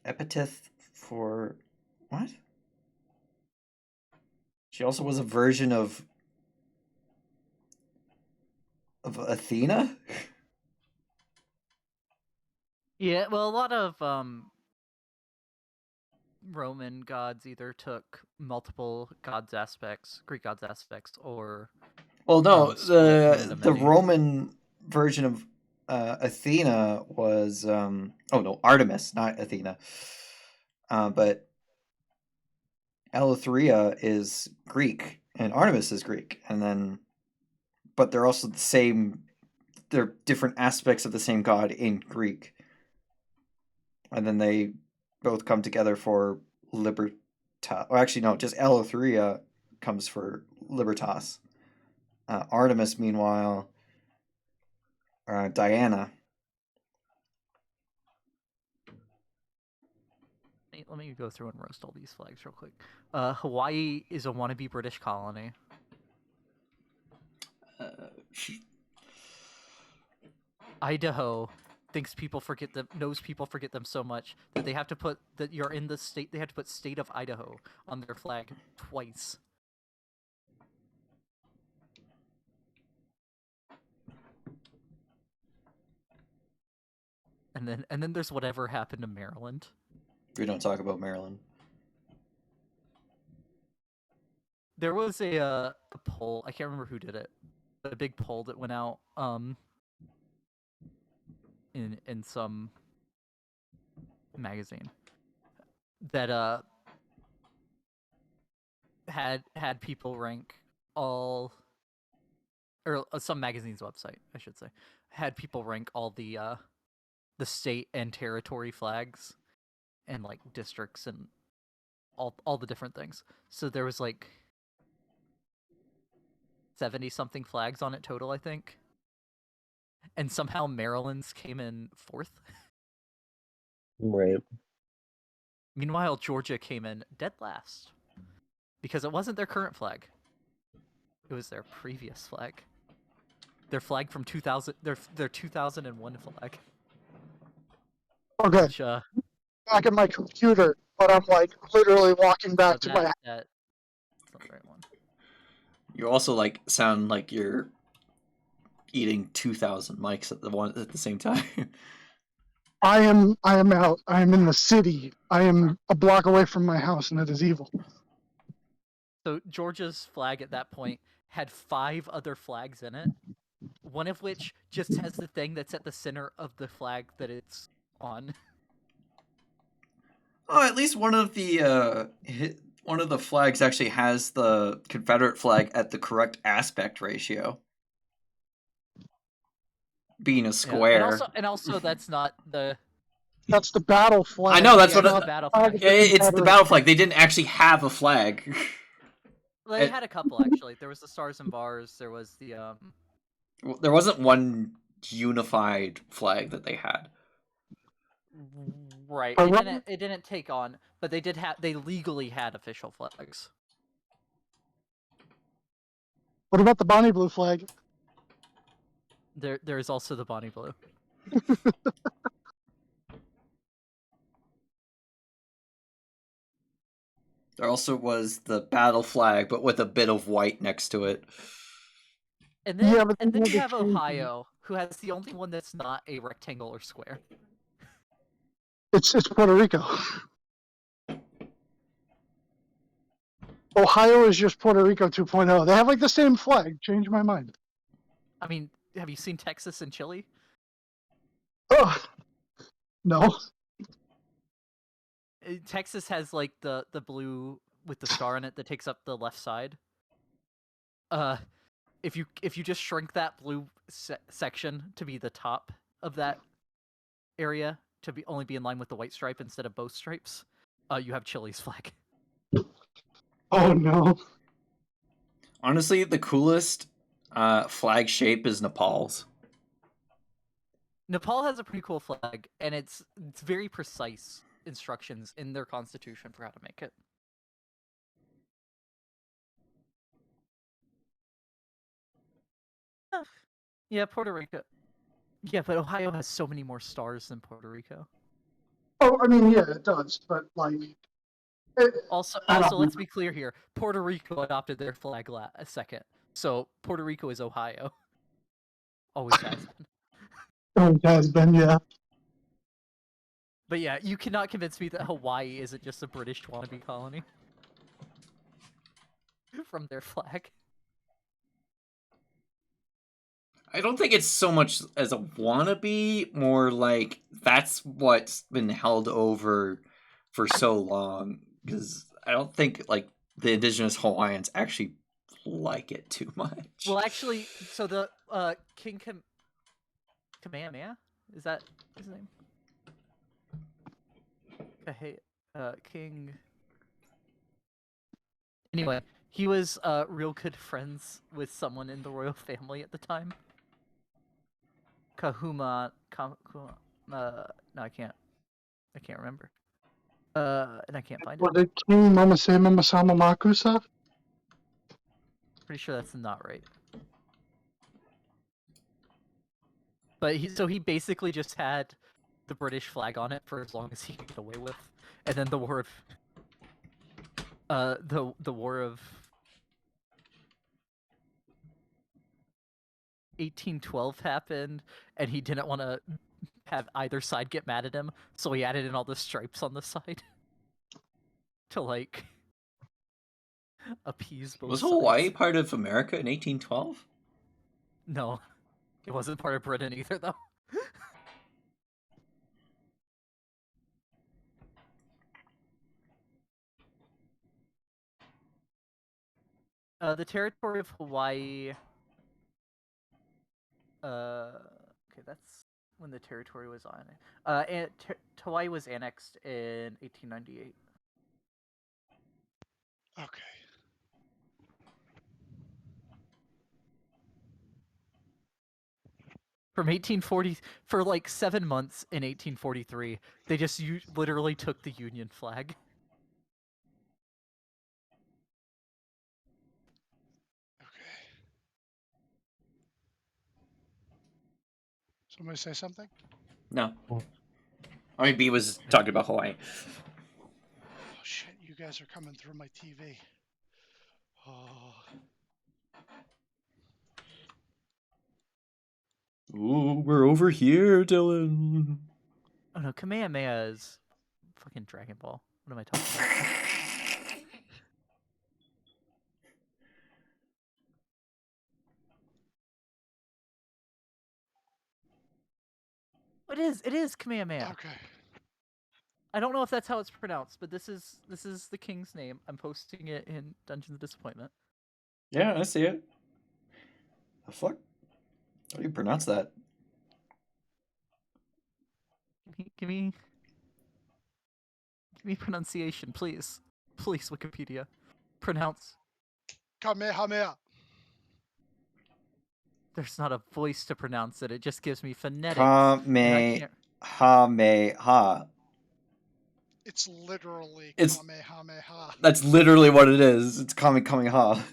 Epithet for what? She also was a version of Athena? Yeah, well, a lot of Roman gods either took multiple gods aspects, Greek gods aspects, or Well, no, split into the many. Roman version of Athena was oh no, Artemis, not Athena. But Eleutheria is Greek and Artemis is Greek, and then but they're also the same. They're different aspects of the same god in Greek, and then they both come together for Libertas. Or actually, no, just Eleutheria comes for Libertas. Artemis, meanwhile, Diana. Let me go through and roast all these flags real quick. Hawaii is a wannabe British colony. Idaho knows people forget them so much that they have to put that you're in the state. They have to put state of Idaho on their flag twice. And then there's whatever happened to Maryland. We don't talk about Maryland. There was a poll. I can't remember who did it. A big poll that went out in some magazine that had people rank all, or some magazine's website, I should say, had people rank all the state and territory flags and like districts and all the different things. So there was like 70 something flags on it total, I think. And somehow Maryland's came in 4th. Right. Meanwhile, Georgia came in dead last because it wasn't their current flag. It was their previous flag. Their flag from 2000, their 2001 flag. Okay, Which, back at my computer, but I'm like literally walking back to my. that's not the right one. You also like sound like you're eating 2,000 mics at the same time. I am out. I am in the city. I am a block away from my house, and it is evil. So Georgia's flag at that point had 5 other flags in it, one of which just has the thing that's at the center of the flag that it's on. Oh, at least one of the flags actually has the Confederate flag at the correct aspect ratio, being a square. And also that's not the. That's the battle flag. I know, that's Yeah, what it's it- the battle flag flag. is the It's the battle flag. They didn't actually have a flag. Well, they it- had a couple actually. There was the stars and bars. There was the There wasn't one unified flag that they had. Right. I It remember- didn't take on, but they legally had official flags. What about the Bonnie Blue flag? There is also the Bonnie Blue. There also was the battle flag, but with a bit of white next to it. And then Yeah, but and then they you had have to change it. Ohio, who has the only one that's not a rectangle or square. It's Puerto Rico. Ohio is just Puerto Rico 2.0. They have like the same flag. Change my mind. I mean, have you seen Texas and Chile? Oh, no. Texas has like the blue with the star in it that takes up the left side. If you just shrink that blue section to be the top of that area to only be in line with the white stripe instead of both stripes, you have Chile's flag. Oh no. Honestly, the coolest flag shape is Nepal's. Nepal has a pretty cool flag, and it's very precise instructions in their constitution for how to make it. Yeah, Puerto Rico. Yeah, but Ohio has so many more stars than Puerto Rico. Oh, I mean, yeah, it does, but like. Also, I don't let's know. be clear here. Puerto Rico adopted their flag second, so Puerto Rico is Ohio. Always has been. Oh, it has been, yeah. But yeah, you cannot convince me that Hawaii isn't just a British wannabe colony from their flag. I don't think it's so much as a wannabe, more like that's what's been held over for so long. Because I don't think like the indigenous Hawaiians actually like it too much. Well, actually, so the King Kamehameha, is that his name? King. Anyway, he was real good friends with someone in the royal family at the time. No, I can't remember. And I can't find it. What did King Momosamama Makusa? Pretty sure that's not right. But he basically just had the British flag on it for as long as he could get away with, and then the war of the war of 1812 happened, and he didn't want to have either side get mad at him, so he added in all the stripes on the side to like appease both Was sides. Hawaii part of America in 1812? No, it wasn't part of Britain either, though. The territory of Hawaii. Okay, that's when the territory was on it. And Hawaii was annexed in 1898. Okay. From 1840 for like 7 months in 1843, they just literally took the Union flag. Okay. Somebody say something? No. I mean, B was talking about Hawaii. Oh shit, you guys are coming through my TV. Oh. Ooh, we're over here, Dylan. Oh no, Kamehameha is fucking Dragon Ball. What am I talking about? It is Kamehameha. Okay. I don't know if that's how it's pronounced, but this is the king's name. I'm posting it in Dungeons of Disappointment. Yeah, I see it. The fuck? How do you pronounce that? Give me pronunciation, please. Please, Wikipedia. Pronounce. Kamehameha. There's not a voice to pronounce it. It just gives me phonetics. and I can't- Kamehameha. It's literally It's- Kamehameha. That's literally what it is. It's Kamehameha.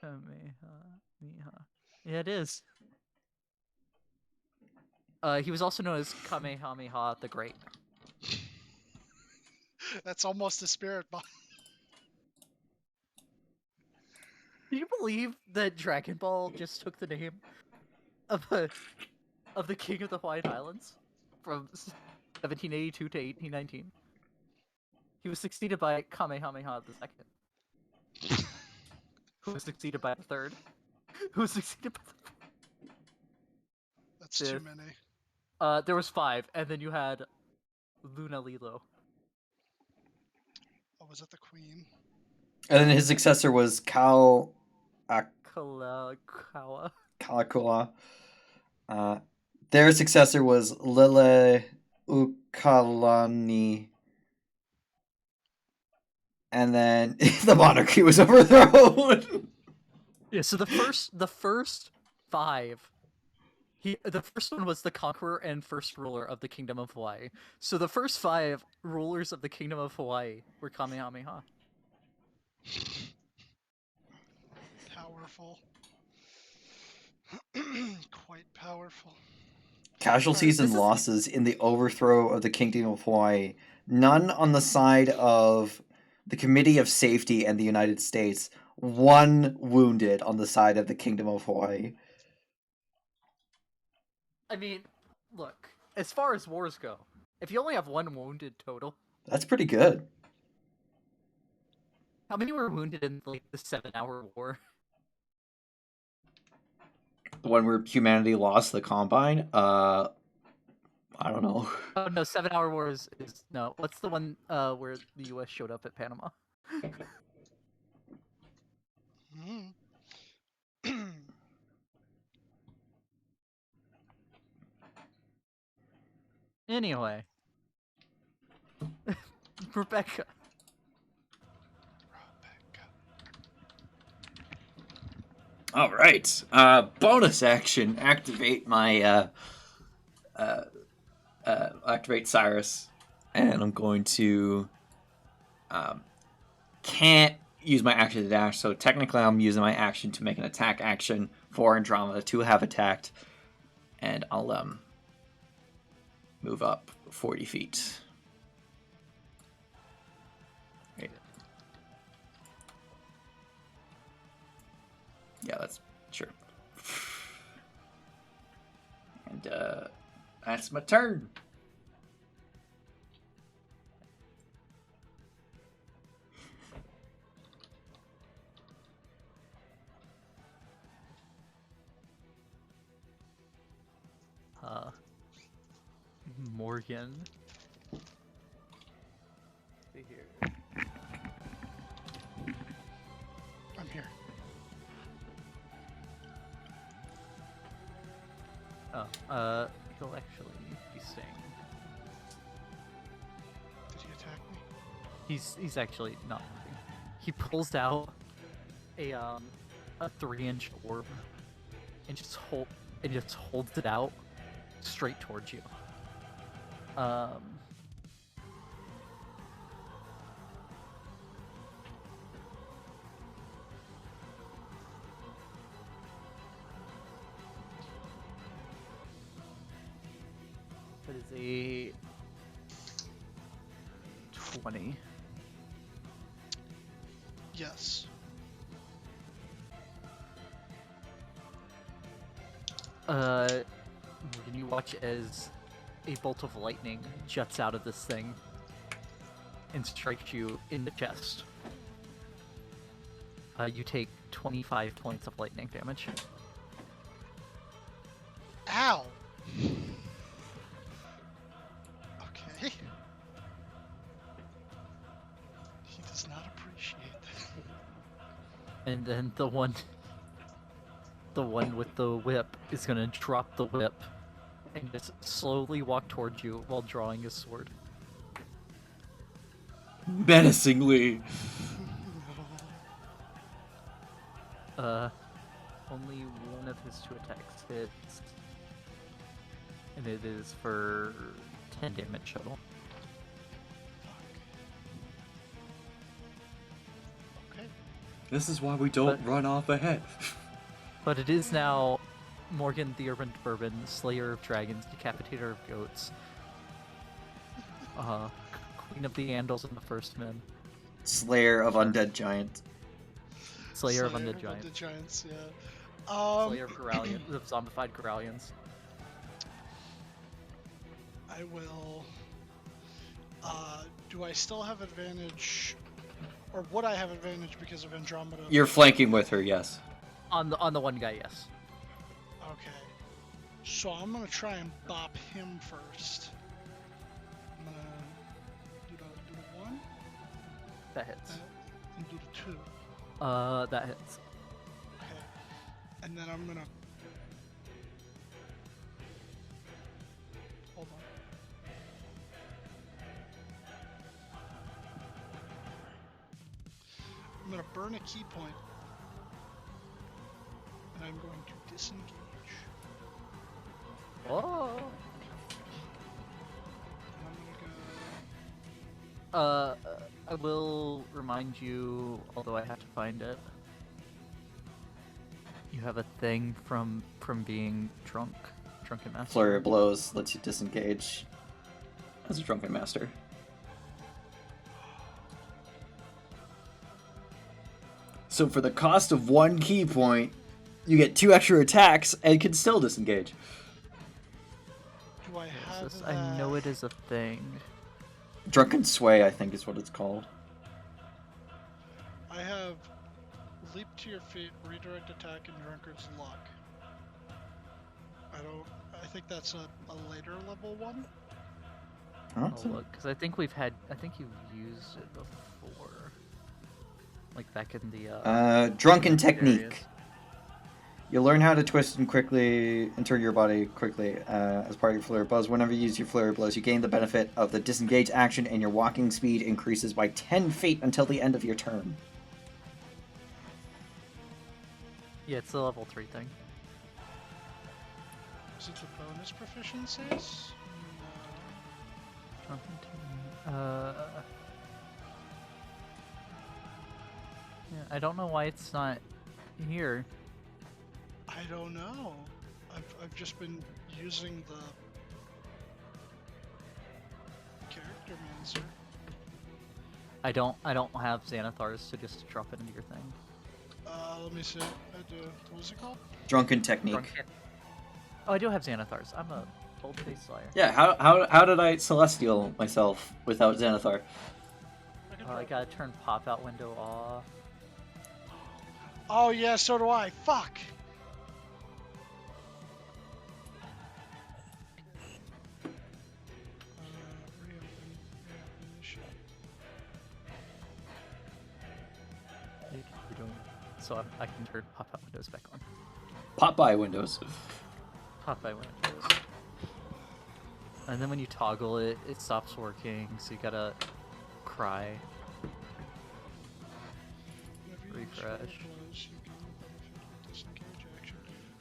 Kamehameha. Yeah, it is. He was also known as Kamehameha the Great. That's almost a spirit bomb. Do you believe that Dragon Ball just took the name of the King of the Hawaiian Islands from 1782 to 1819? He was succeeded by Kamehameha II, who was succeeded by the third, who was succeeded by the That's too Fifth. many. There was 5, and then you had Luna Lilo. Oh, was that the queen? And then his successor was Kalakua. Kalakaua. Their successor was Lele Ukalani. And then the monarchy was overthrown. Yeah, so the first 5. The first one was the conqueror and first ruler of the Kingdom of Hawaii. So the first 5 rulers of the Kingdom of Hawaii were Kamehameha. Powerful. Quite powerful. Casualties and This is- losses in the overthrow of the Kingdom of Hawaii. None on the side of the Committee of Safety and the United States. 1 wounded on the side of the Kingdom of Hawaii. I mean, look, as far as wars go, If you only have 1 wounded total, That's pretty good. how many were wounded in like the 7-hour war? The one where humanity lost the Combine. I don't know. Oh no, 7-hour war is no. What's the one where the U.S. showed up at Panama? Mhm. Anyway, Rebecca. All right. Bonus action. Activate my activate Cyrus, and I'm going to can't use my action to dash. So technically, I'm using my action to make an attack action for Andromeda to have attacked, and I'll move up 40 feet. Right. Yeah, that's sure. And that's my turn. Morgan. See here. I'm here. He'll actually be staying. Did he attack me? He's actually not moving. He pulls out a 3-inch orb and just holds it out straight towards you. That is a 20. Yes. Can you watch as a bolt of lightning juts out of this thing and strikes you in the chest? You take 25 points of lightning damage. Ow! Okay. He does not appreciate that. And then the one with the whip is gonna drop the whip and just slowly walk towards you while drawing his sword. Menacingly. Only one of his 2 attacks hits. And it is for 10 damage total. Okay. This is why we don't run off ahead. But it is now Morgan the Urban Bourbon, Slayer of Dragons, Decapitator of Goats, Queen of the Andals and the First Men, Slayer of Undead Giant. Slayer of Undead Giants. Giants, Giants, yeah. Slayer of Corallians, of zombified Corallians. I will. Do I still have advantage, or would I have advantage because of Andromeda? You're flanking with her, yes. On the one guy, yes. Okay. So I'm gonna try and bop him first. I'm gonna do the 1, That hits. and do the 2. That hits. Okay. And then I'm gonna. Hold on. I'm gonna burn a key point. And I'm going to disengage. Oh. And I'm gonna go. I will remind you, although I have to find it. You have a thing from being drunken master. Flurry of blows lets you disengage as a drunken master. So for the cost of 1 key point, you get 2 extra attacks and can still disengage. Do I have this. I know it is a thing. Drunken Sway, I think is what it's called. I have leap to your feet, redirect attack, and drunkard's luck. I think that's a later level one. Huh? Oh, look, because I think you've used it before. Like back in the, Drunken areas. Technique. You learn how to twist and quickly and turn your body quickly as part of your flurry of blows. Whenever you use your flurry of blows, you gain the benefit of the disengage action, and your walking speed increases by 10 feet until the end of your turn. Yeah, it's the level 3 thing. Is it the bonus proficiencies? No. Yeah, I don't know why it's not here. I don't know. I've just been using the character mancer. I don't have Xanathars to just drop it into your thing. Let me see. I do. What was it called? Drunken Technique. Drunken. Oh, I do have Xanathars. I'm a bold-faced liar. Yeah, how did I Celestial myself without Xanathar? I gotta turn pop-out window off. Oh yeah, so do I. Fuck. So I can turn pop-out windows back on. Pop-by windows. Pop-by windows. And then when you toggle it, it stops working, so you gotta cry. Refresh.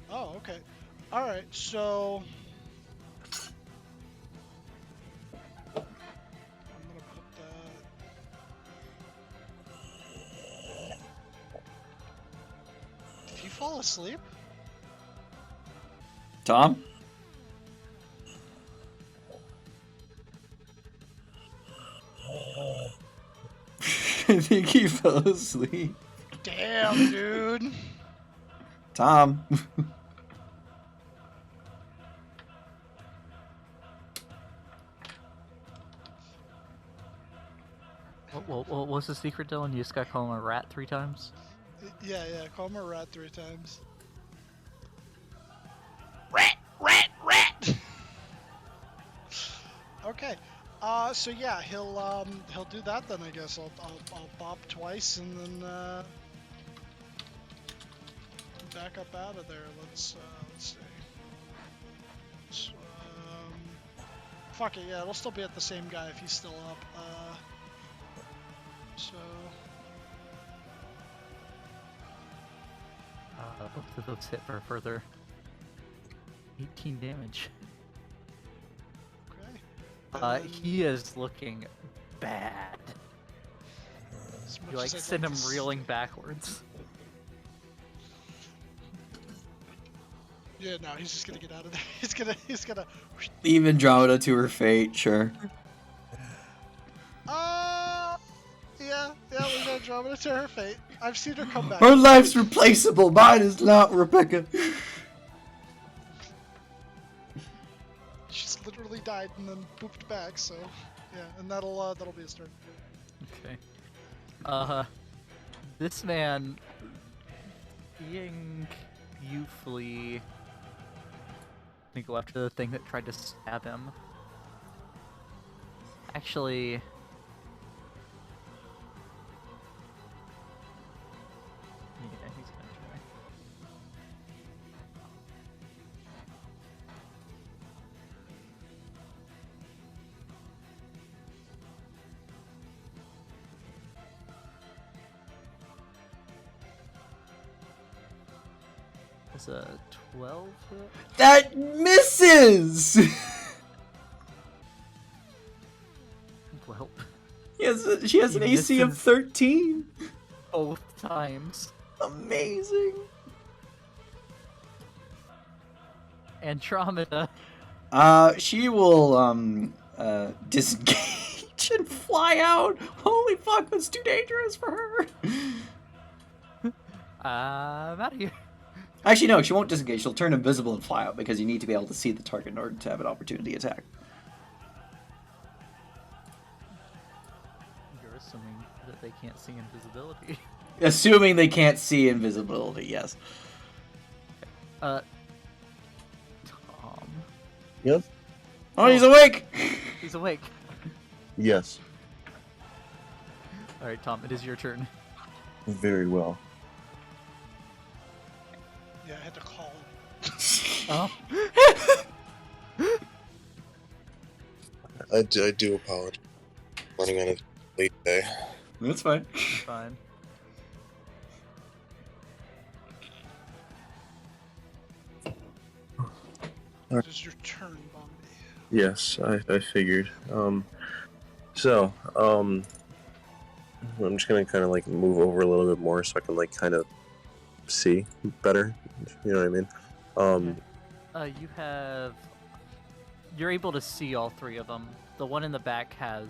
Oh, okay. Alright, so... I'm gonna put that... Did he fall asleep? Tom? I think he fell asleep. Damn, dude. Tom. What was the secret, Dylan? You just gotta call him a rat 3 times? Yeah, call him a rat 3 times. Rat! Okay. So yeah, he'll do that then. I guess I'll bop twice and then back up out of there. Let's see. Fuck it. Yeah, it'll still be at the same guy if he's still up. So. Both of those hit for a further 18 damage. Okay. He is looking bad. As much You like as I'd send like him to s- reeling backwards. Yeah, no, he's just gonna get out of there. He's gonna. Leave Andromeda to her fate, sure. Yeah, we got Andromeda to her fate. I've seen her come back. Her life's replaceable, mine is not, Rebecca. She's literally died and then booped back, so yeah, and that'll be his turn. Okay. This man being youthfully gonna go after the thing that tried to stab him. Actually, yeah, he's gonna try. Is a 12 hit? That misses! Well, She has an He AC of misses. 13. both times. Amazing. Andromeda. She will, disengage and fly out. Holy fuck, that's too dangerous for her. I'm out of here. Actually, no, she won't disengage. She'll turn invisible and fly out because you need to be able to see the target in order to have an opportunity attack. they can't see invisibility. Assuming they can't see invisibility, yes. Tom. Yep. Oh, he's awake! He's awake. Yes. Alright, Tom, it is your turn. Very well. Yeah, I had to call him. Oh. I do apologize. Running on a late day. That's fine. Fine. It is your turn, Bombi. Yes, I figured. I'm just gonna kind of like move over a little bit more so I can like kind of see better. You know what I mean? You're able to see all three of them. The one in the back has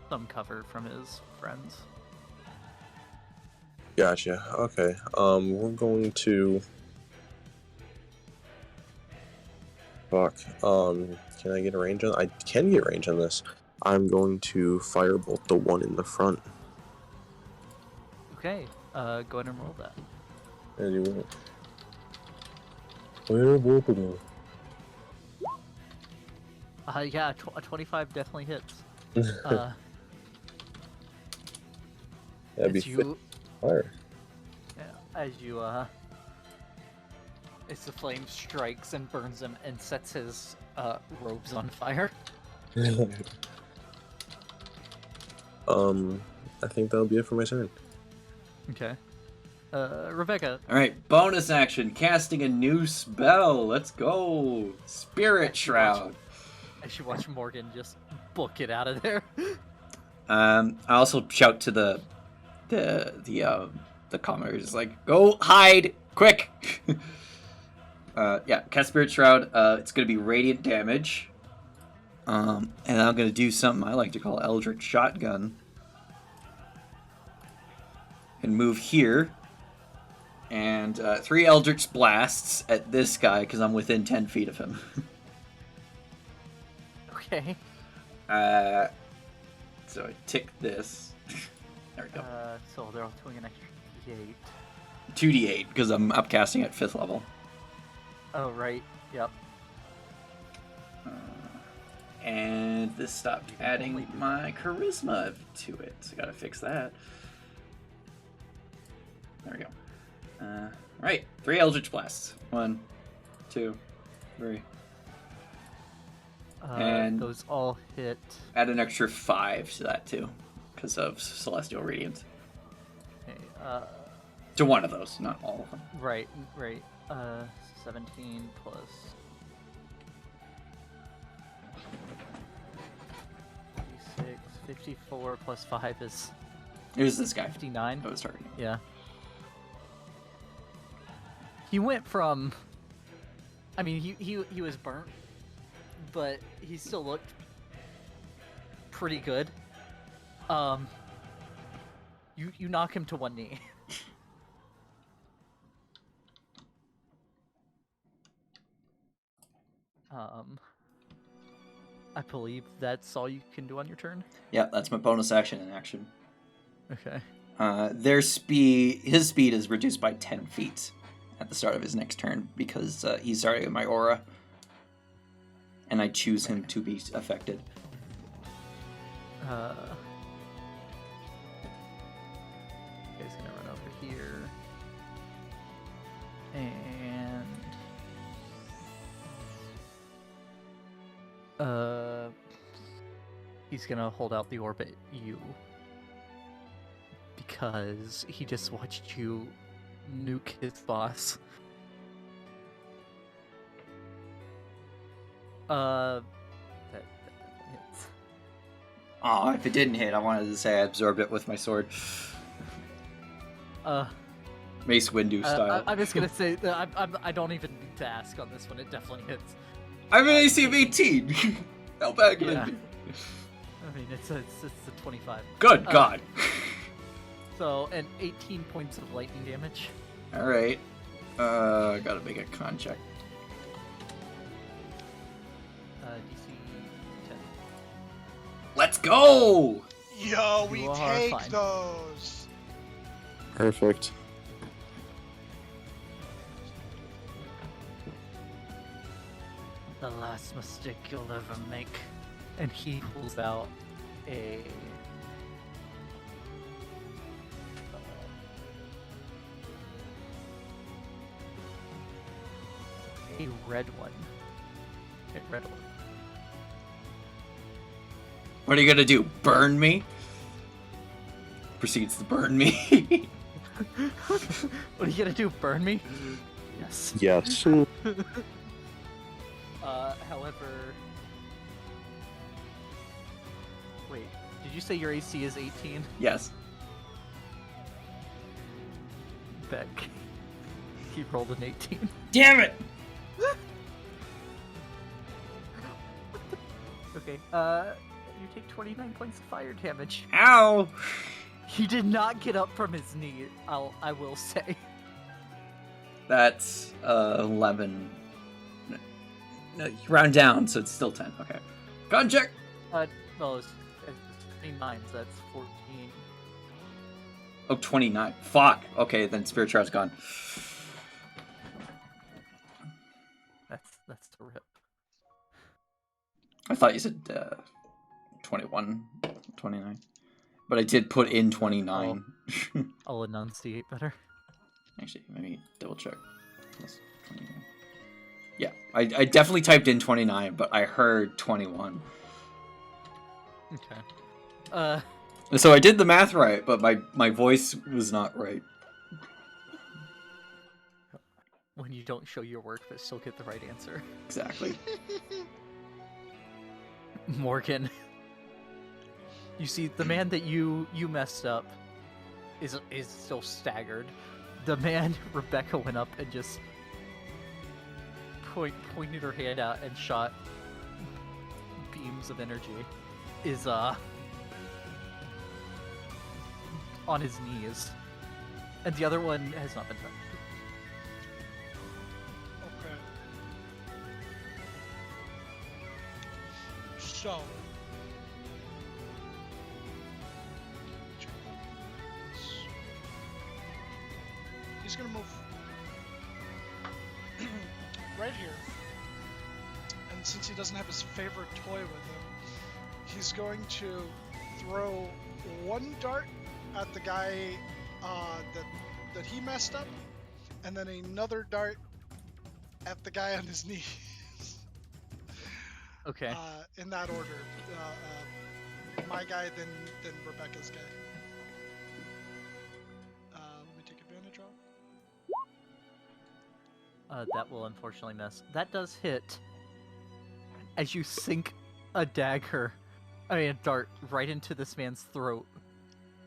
some cover from his friends. Gotcha. Okay. We're going to. Fuck. Can I get a range on? I can get range on this. I'm going to firebolt the one in the front. Okay, go ahead and roll that. Anyway. Firebolt them. Yeah, a 25 definitely hits. That'd be As you, fire. as the flame strikes and burns him and sets his robes on fire. I think that'll be it for my turn. Okay. Rebecca. Alright, bonus action. Casting a new spell. Let's go. Spirit Shroud. I should watch Morgan just book it out of there. I also shout to the commoners, like, go hide, quick! Yeah, cast Spirit Shroud. It's gonna be radiant damage. And I'm gonna do something I like to call Eldritch Shotgun. And move here. And 3 Eldritch Blasts at this guy, because I'm within 10 feet of him. Okay. So I tick this. There we go. So they're all doing an extra D8. 2d8, because I'm upcasting at 5th level. Oh, right. Yep. And this stopped adding my charisma to it. So I gotta fix that. There we go. Right, 3 Eldritch Blasts. 1, 2, 3. And those all hit. add an extra 5 to that too, because of Celestial Radiance. Okay, To one of those, not all of them. right. 17 plus 56, 54 plus 5 is It was this guy 59. I was targeting. Yeah. He went from. I mean, he was burnt, but he still looked pretty good. You knock him to one knee. I believe that's all you can do on your turn. Yeah, that's my bonus action in action. Okay. His speed is reduced by 10 feet at the start of his next turn because he's starting with my aura, and I choose him to be affected. He's gonna run over here, and he's gonna hold out the orb at you because he just watched you nuke his boss. That hits. Oh, if it didn't hit, I wanted to say I absorbed it with my sword. Mace Windu style. I'm just gonna say that I don't even need to ask on this one. It definitely hits. I'm an AC of 18. How bad can Yeah. it be? I mean, it's a 25. Good God. So, and 18 points of lightning damage. All right. Gotta make a con check. DC 10. Let's go! Yo, we You are take fine. those. Perfect. The last mistake you'll ever make. And he pulls out a red one. A red one. What are you gonna do? Burn me? Proceeds to burn me. What are you gonna do? Burn me? Yes. Yes. However, wait. Did you say your AC is 18? Yes. Beck. He rolled an 18. Damn it! Okay. You take 29 points of fire damage. Ow! He did not get up from his knee. I will say. That's 11. No, you round down, so it's still 10. Okay. Gun check! Well, it's 29, so that's 14. Oh, 29. Fuck. Okay, then Spirit Shroud's gone. That's a rip. I thought you said 21, 29. But I did put in 29. I'll enunciate better. Actually, let me double check. Plus 29. Yeah, I definitely typed in 29, but I heard 21. Okay. So I did the math right, but my voice was not right. When you don't show your work but still get the right answer. Exactly. Morgan. You see, the man that you messed up is still staggered. The man Rebecca went up and just pointed her hand out and shot beams of energy is on his knees. And the other one has not been touched. Okay. So. He's gonna move right here. And since he doesn't have his favorite toy with him, he's going to throw one dart at the guy that he messed up, and then another dart at the guy on his knees. Okay. In that order. My guy, then Rebecca's guy. Let me take advantage of. That will unfortunately miss. That does hit as you sink a dart right into this man's throat,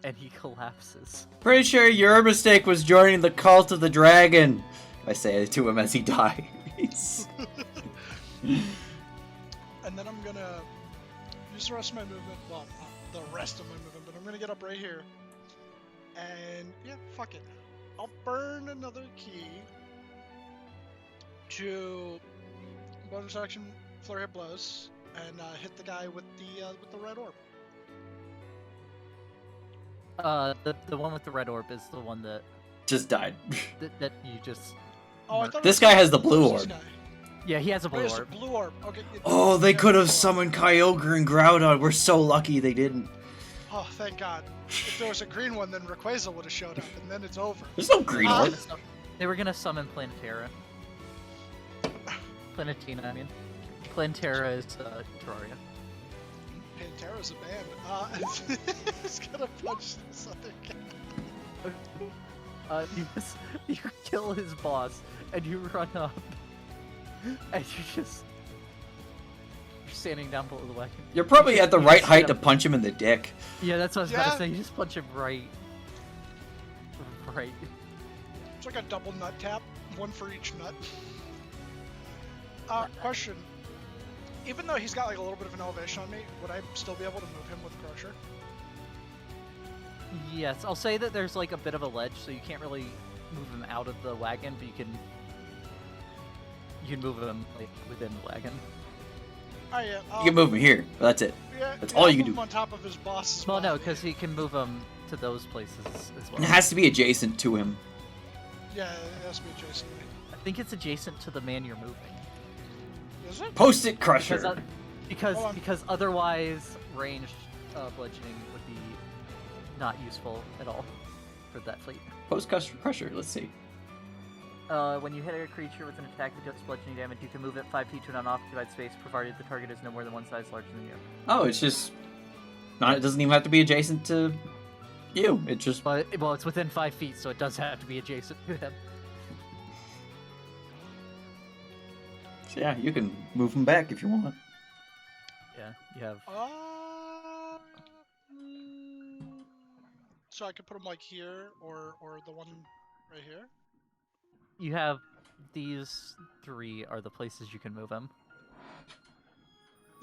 and he collapses. Pretty sure your mistake was joining the cult of the dragon. I say it to him as he dies. And then I'm gonna use the rest of my movement. Well, not the rest of my movement, but I'm gonna get up right here. And yeah, fuck it. I'll burn another key to bonus action flurry of blows and hit the guy with the red orb. The one with the red orb is the one that Just died. that you just. Oh, I thought it This was guy has the it blue was this orb. guy. Yeah, he has a Oh, blue it's a orb. blue orb. Okay. Oh, they yeah, could have hold on. summoned Kyogre and Groudon. We're so lucky they didn't. Oh, thank God. If there was a green one, then Rayquaza would have showed up, and then it's over. There's no green Ah. orb. They were gonna summon Plantera. Planetina, I mean. Plantera is Terraria. Pantera's a band. He's gonna punch this other guy. You kill his boss, and you run up, and you're standing down below the wagon. You're probably at the You right just height hit to him. punch him in the dick. Yeah, that's what I was about Yeah. to say. You just punch him right. It's like a double nut tap, one for each nut. Question. Even though he's got like a little bit of an elevation on me, would I still be able to move him with Crusher? Yes, I'll say that there's like a bit of a ledge, so you can't really move him out of the wagon, but you can move him like within the wagon. Oh yeah. You can move him here. But that's it. Yeah, That's yeah, all I'll you can move do. him on top of his boss's Well, no, body. because he can move him to those places as well. It has to be adjacent to him. Yeah, it has to be adjacent. I think it's adjacent to the man you're moving. Is it? Post-it crusher. Because Hold on. because otherwise ranged bludgeoning would be not useful at all for that fleet. Post-it crusher. Let's see. When you hit a creature with an attack that deals bludgeoning damage, you can move it 5 feet to an unoccupied space, provided the target is no more than one size larger than you. Oh, it's just not. It doesn't even have to be adjacent to you. It just. But well, it's within 5 feet, so it does have to be adjacent to him. Yeah, you can move him back if you want. Yeah, you have. So I could put him like here, or the one right here. You have these 3 are the places you can move him.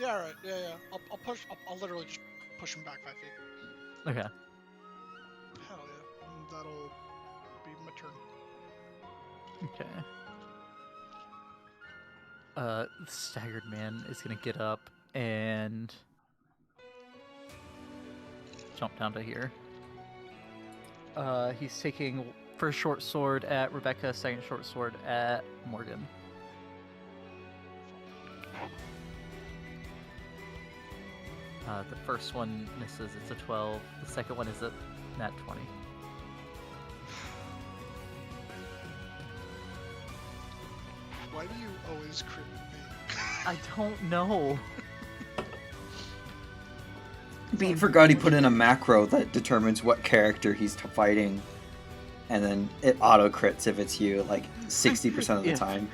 Yeah, all right. Yeah. I'll push. I'll literally just push him back 5 feet. Okay. Hell yeah. And that'll be my turn. Okay. Staggered Man is gonna get up and jump down to here. He's taking first short sword at Rebecca, second short sword at Morgan. The first one misses, it's a 12. The second one is a nat 20. Why do you always crit me? I don't know. Bean forgot he put in a macro that determines what character he's fighting, and then it auto crits if it's you, like 60% of the If- time.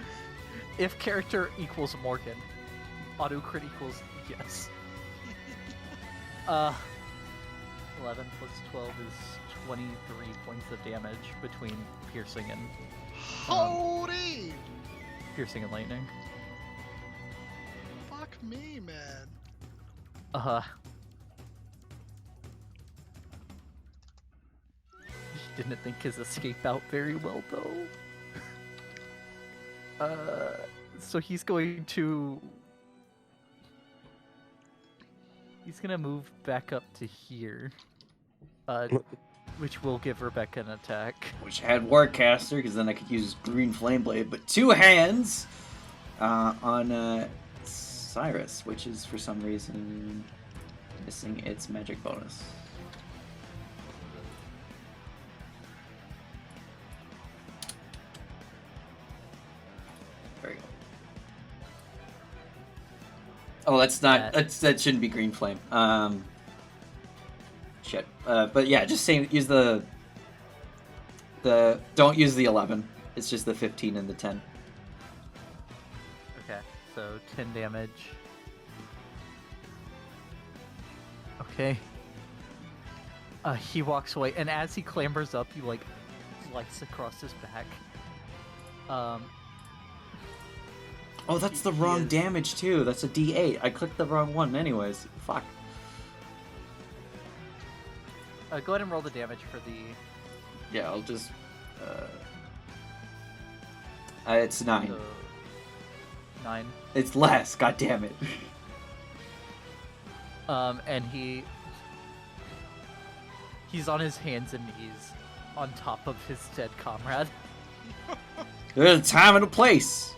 If character equals Morgan, auto crit equals yes. 11 plus 12 is 23 points of damage between piercing and Howdy! lightning. Fuck me, man. He didn't think his escape out very well though. So he's going to move back up to here. Which will give Rebecca an attack. Which I had Warcaster, because then I could use Green Flame Blade, but 2 hands on Cyrus, which is for some reason missing its magic bonus. There we go. Oh, that's not. That shouldn't be Green Flame. Shit. But yeah, just use the. Don't use the 11. It's just the 15 and the 10. Okay, so 10 damage. Okay. He walks away, and as he clambers up, you like slice across his back. Oh, that's the He wrong is- damage too. That's a D8. I clicked the wrong one anyways. Fuck. Go ahead and roll the damage for the. Yeah, I'll just. It's 9. the 9. It's less. God damn it. And he's on his hands and knees on top of his dead comrade. There's a time and a place,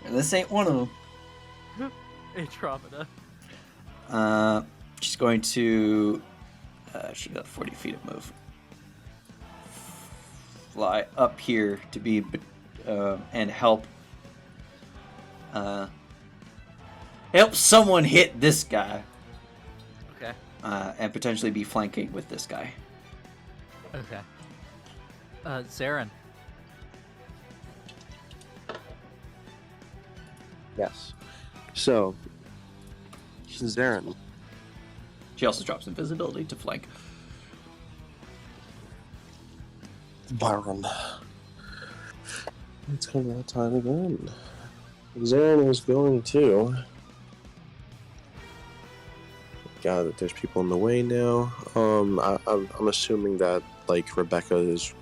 and this ain't one of them. Andromeda. She's going to. She got 40 feet of move. Fly up here to be and help. Help someone hit this guy. Okay. And potentially be flanking with this guy. Okay. Zarin. Yes. So, Zarin. She also drops invisibility to flank. Byron. It's kind of that time again. Zarin is going to. God, that there's people in the way now. I'm assuming that like Rebecca is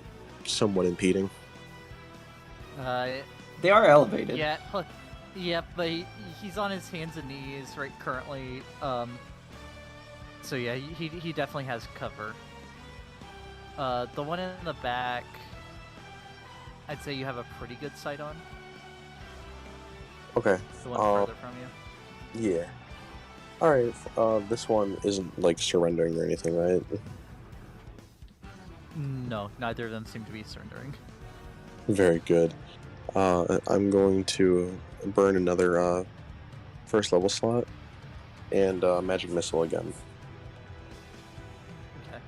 somewhat impeding. They are elevated. Yeah, Yep, but he's on his hands and knees right currently. So yeah, he definitely has cover. The one in the back, I'd say you have a pretty good sight on. Okay. It's the one further from you. Yeah. All right. This one isn't like surrendering or anything, right? No, neither of them seem to be surrendering. Very good. I'm going to burn another first level slot and magic missile again. Okay.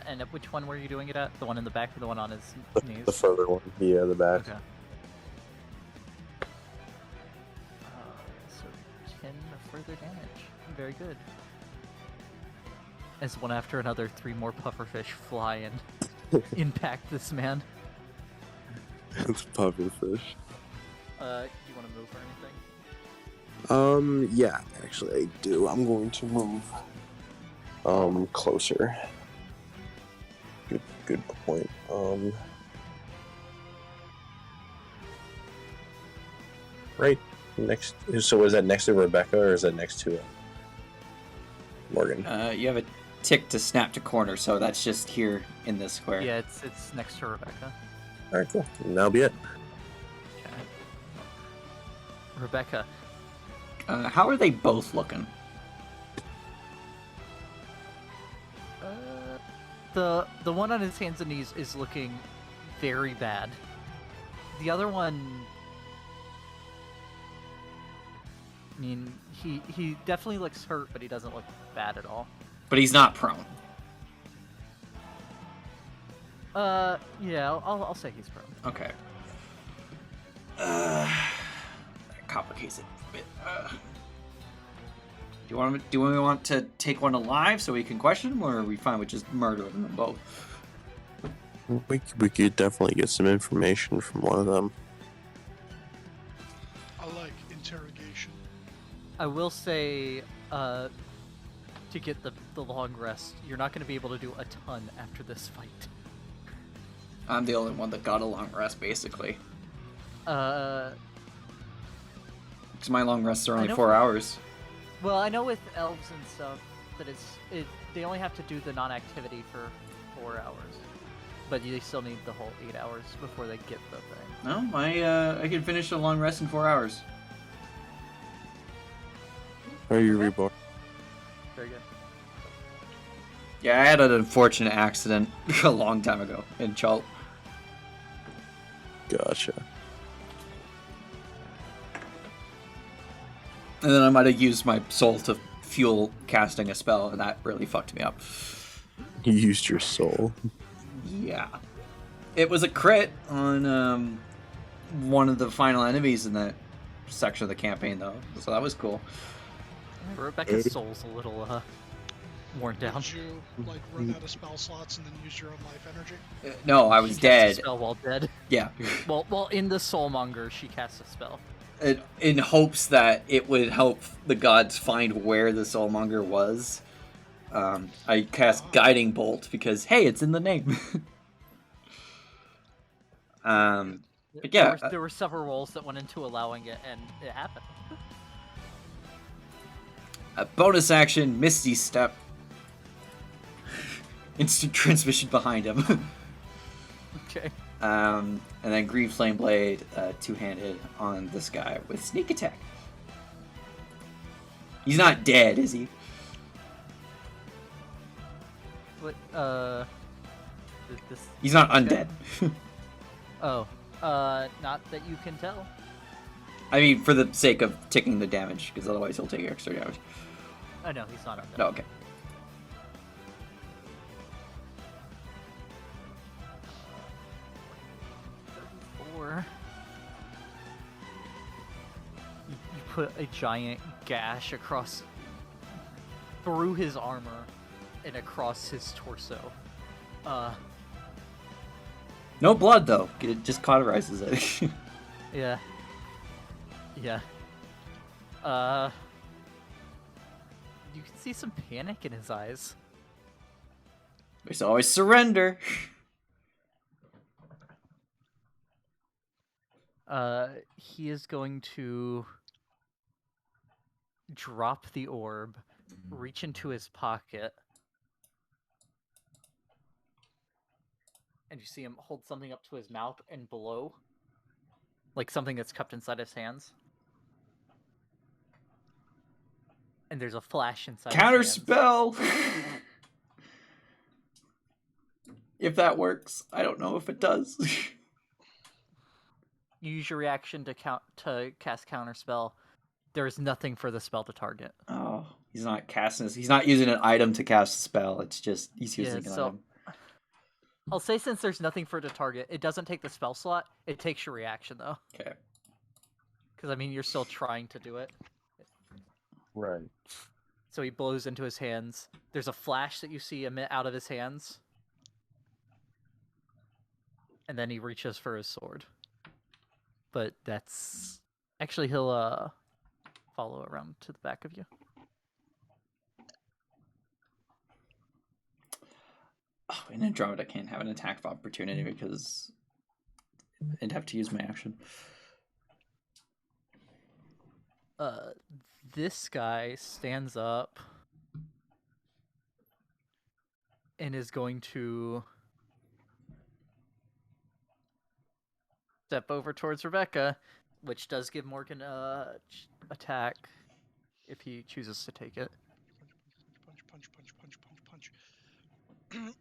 And at which one were you doing it at? The one in the back or the one on his knees? The further one, yeah, the back. Okay. So 10 further damage. Very good. As one after another, 3 more pufferfish fly and impact this man. It's pufferfish. Do you want to move or anything? Yeah, actually I do. I'm going to move closer. Good point. Right next. So is that next to Rebecca or is that next to Morgan? You have a tick to snap to corner, so that's just here in this square. Yeah, it's next to Rebecca. All right, cool. And that'll be it. Okay. Rebecca. How are they both looking? The one on his hands and knees is looking very bad. The other one, I mean, he definitely looks hurt, but he doesn't look bad at all. But he's not prone. Yeah, I'll say he's prone. Okay. That complicates it a bit. Do we want to take one alive so we can question him, or are we fine with just murdering them both? We could definitely get some information from one of them. I like interrogation. I will say, to get the long rest, you're not going to be able to do a ton after this fight. I'm the only one that got a long rest, basically. Because my long rests are only 4 hours. Well, I know with elves and stuff that they only have to do the non-activity for 4 hours, but you still need the whole 8 hours before they get the thing. No, I can finish a long rest in 4 hours. Are you reborn? Very good. Yeah, I had an unfortunate accident a long time ago in Chult. Gotcha. And then I might have used my soul to fuel casting a spell, and that really fucked me up. You used your soul. Yeah. It was a crit on one of the final enemies in that section of the campaign, though. So that was cool. Rebecca's soul's a little worn down. Did you like run out of spell slots and then use your own life energy? No, I was She cast a dead. spell while dead. Yeah. Well, in the Soulmonger, she casts a spell. In hopes that it would help the gods find where the Soulmonger was. I cast Guiding Bolt because, hey, it's in the name. But yeah. There were several rolls that went into allowing it, and it happened. A bonus action, Misty Step. Instant transmission behind him. Okay. And then Green Flame Blade, two-handed on this guy with Sneak Attack. He's not dead, is he? What? This. He's not undead. Oh. Not that you can tell. I mean, for the sake of taking the damage, because otherwise he'll take extra damage. Oh no, he's not undead. No, okay. Or you put a giant gash through his armor and across his torso. No blood, though. It just cauterizes it. Yeah. Yeah. You can see some panic in his eyes. There's always surrender. He is going to drop the orb, reach into his pocket, and you see him hold something up to his mouth and blow, like something that's cupped inside his hands. And there's a flash inside Counter his hands. spell. If that works, I don't know if it does. You use your reaction to cast counterspell. There is nothing for the spell to target. Oh, he's not casting this. He's not using an item to cast a spell. It's just he's Yeah, using an so item. I'll say since there's nothing for it to target, it doesn't take the spell slot. It takes your reaction though, Okay. because I mean you're still trying to do it. Right. So he blows into his hands. There's a flash that you see emit out of his hands, and then he reaches for his sword. But that's actually he'll follow around to the back of you. Oh, in Andromeda, I can't have an attack of opportunity because I'd have to use my action. This guy stands up and is going to step over towards Rebecca, which does give Morgan a attack if he chooses to take it. Punch.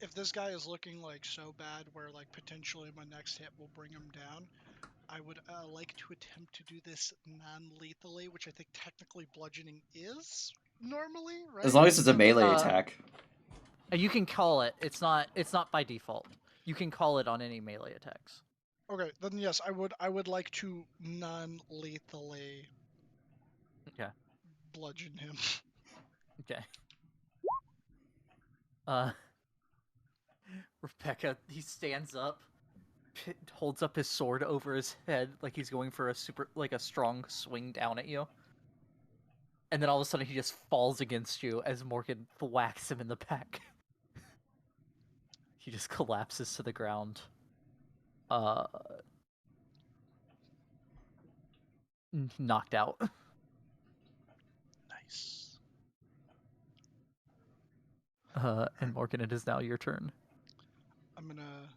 If this guy is looking like so bad where like potentially my next hit will bring him down, I would like to attempt to do this non-lethally, which I think technically bludgeoning is normally, right? As long as it's a melee Uh, attack. You can call it. It's not by default. You can call it on any melee attacks. Okay, then yes, I would like to non-lethally Okay. bludgeon him. Okay. Rebecca, he stands up, holds up his sword over his head like he's going for a strong swing down at you. And then all of a sudden he just falls against you as Morgan whacks him in the back. He just collapses to the ground. Knocked out. Nice. And Morgan, it is now your turn. I'm gonna.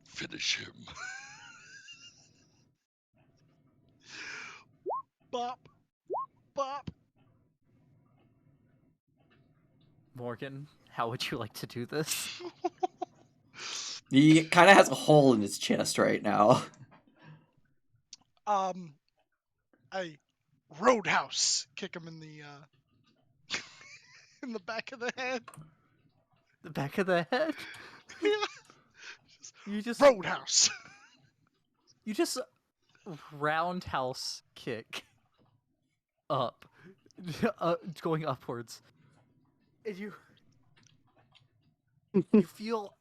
Finish him. Bop. Bop. Morgan, how would you like to do this? He kind of has a hole in his chest right now. I roadhouse kick him in the in the back of the head. The back of the head? Yeah. You just Roadhouse. You just roundhouse kick up, going upwards, and you feel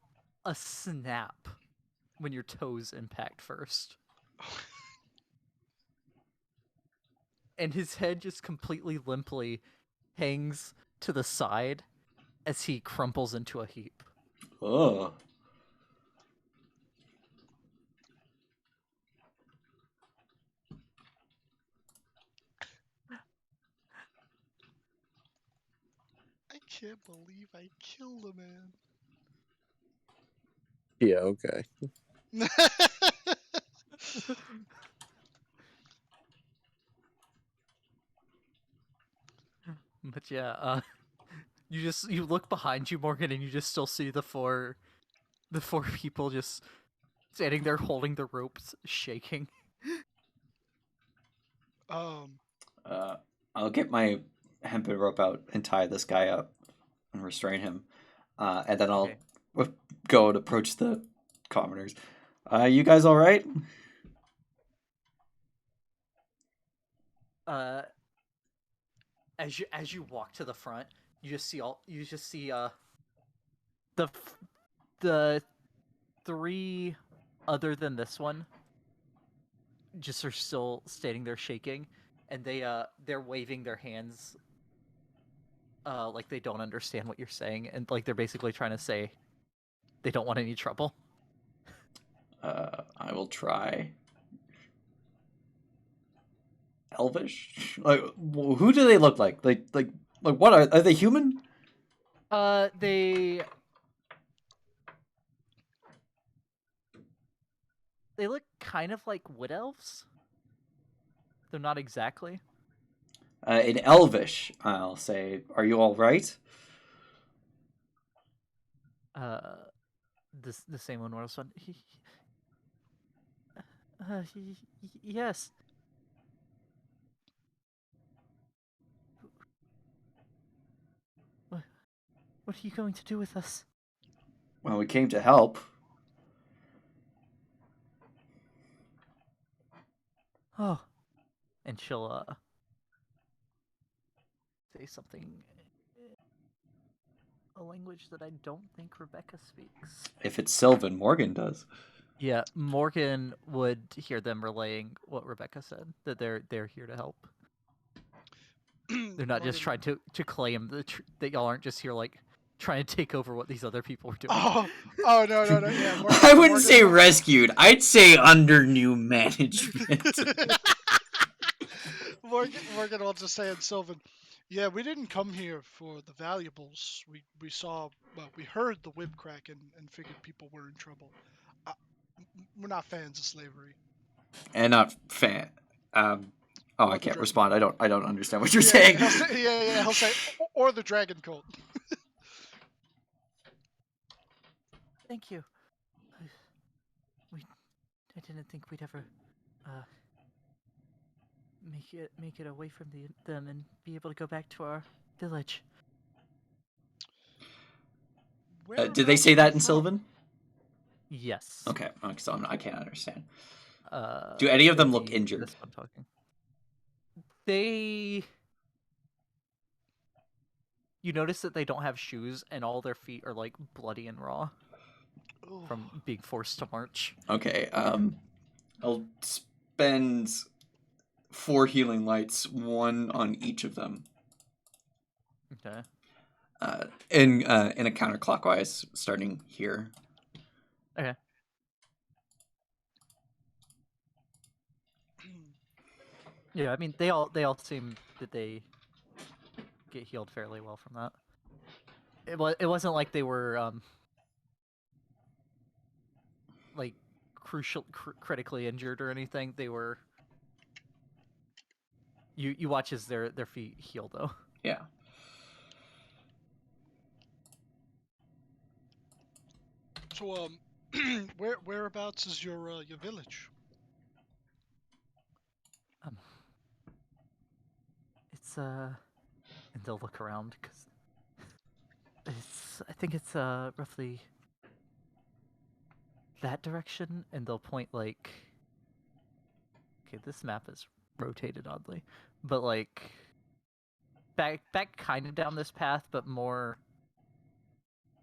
a snap when your toes impact first, and his head just completely limply hangs to the side as he crumples into a heap. Oh. I can't believe I killed a man. Yeah, okay. But yeah, you look behind you, Morgan, and you just still see the four people just standing there holding the ropes, shaking. I'll get my hempen rope out and tie this guy up and restrain him. And then I'll go and approach the commoners. You guys all right? As you walk to the front, you just see the three other than this one just are still standing there shaking, and they're waving their hands like they don't understand what you're saying, and like they're basically trying to say they don't want any trouble. I will try. Elvish? Like, who do they look like? Like what are they human? They look kind of like wood elves. They're not exactly. In Elvish, I'll say, are you all right? The same one was one. Yes. What are you going to do with us? Well, we came to help. Oh, and she'll say something, a language that I don't think Rebecca speaks. If it's Sylvan, Morgan does. Yeah, Morgan would hear them relaying what Rebecca said, that they're here to help. They're not just trying to claim that y'all aren't just here like trying to take over what these other people were doing. Oh no. Yeah, I wouldn't say rescued. I'd say under new management. Morgan will just say in Sylvan, yeah, we didn't come here for the valuables. We saw, well, we heard the whip crack and figured people were in trouble. We're not fans of slavery. And not fan. Oh, I can't respond. I don't understand what you're Yeah, saying. He'll say, or the dragon cult. Thank you. I didn't think we'd ever make it away from them and be able to go back to our village. Did they say that in Sylvan? Yes. Okay, so I can't understand. Do any of them look injured? This one talking. They. You notice that they don't have shoes, and all their feet are like bloody and raw from being forced to march. Okay, I'll spend 4 healing lights, 1 on each of them. Okay. In a counterclockwise, starting here. Okay. Yeah, I mean they all seem that they get healed fairly well from that. It wasn't like they were like critically injured or anything. They were. You watch as their feet heal though. Yeah. So whereabouts is your village? It's and they'll look around because I think it's roughly that direction, and they'll point like. Okay, this map is rotated oddly, but like back kind of down this path, but more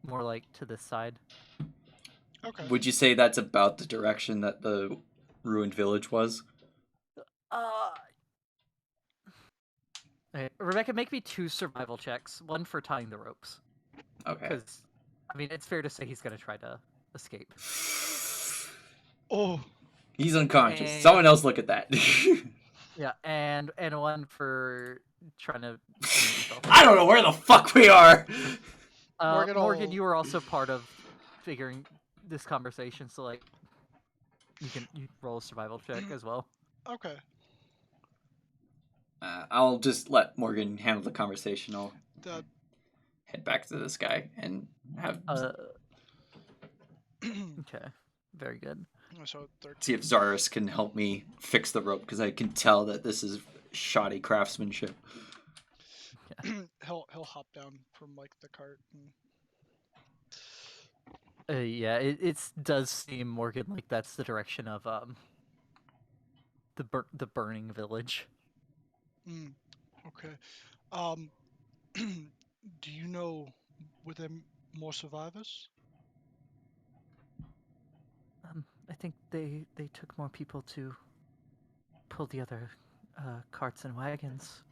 like to this side. Okay. Would you say that's about the direction that the ruined village was? Okay, Rebecca, make me 2 survival checks. 1 for tying the ropes. Okay. Because, I mean, it's fair to say he's going to try to escape. Oh. He's unconscious. And- Someone else look at that. Yeah, and 1 for trying to... I don't know where the fuck we are! Morgan, you were also part of figuring this conversation, so, like, you roll a survival check as well. Okay. I'll just let Morgan handle the conversation. I'll That. head back to this guy and have Okay, very good. So 13. see if Zaris can help me fix the rope, because I can tell that this is shoddy craftsmanship. he'll hop down from like the cart. And... Yeah, it does seem, Morgan, like that's the direction of the burning village. Okay. Do you know, were there more survivors? I think they took more people to pull the other carts and wagons,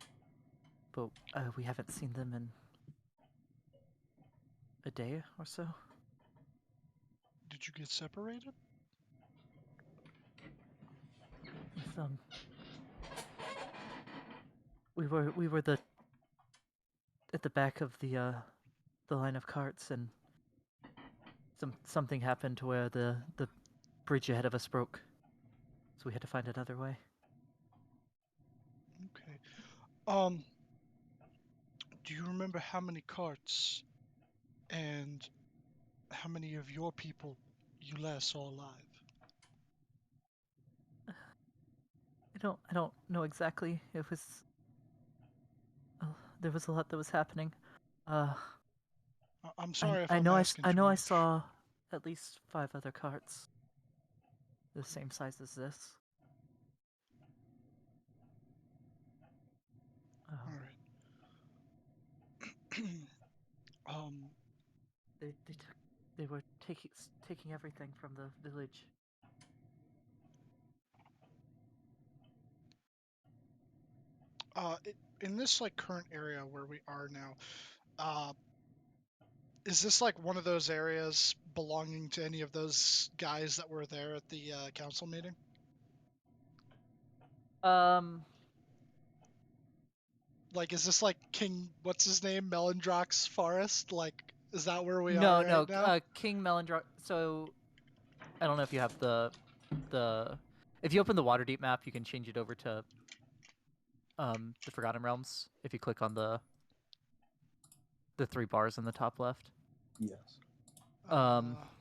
but we haven't seen them in a day or so. Did you get separated? With, we were at the back of the line of carts, and something happened to where the bridge ahead of us broke, so we had to find another way. Okay. Do you remember how many carts and how many of your people you last saw alive? I don't know exactly. It was there was a lot that was happening. I'm sorry if I I'm know asking I too know I much. saw at least 5 other carts the same size as this. All right. They were taking everything from the village. In this like current area where we are now, is this like one of those areas belonging to any of those guys that were there at the council meeting? Like, is this like King, what's his name, Melendrox Forest? Like, is that where we are right now? King Melendrox. So, I don't know if you have the if you open the Waterdeep map, you can change it over to the Forgotten Realms if you click on the 3 bars in the top left. Yes. Interactive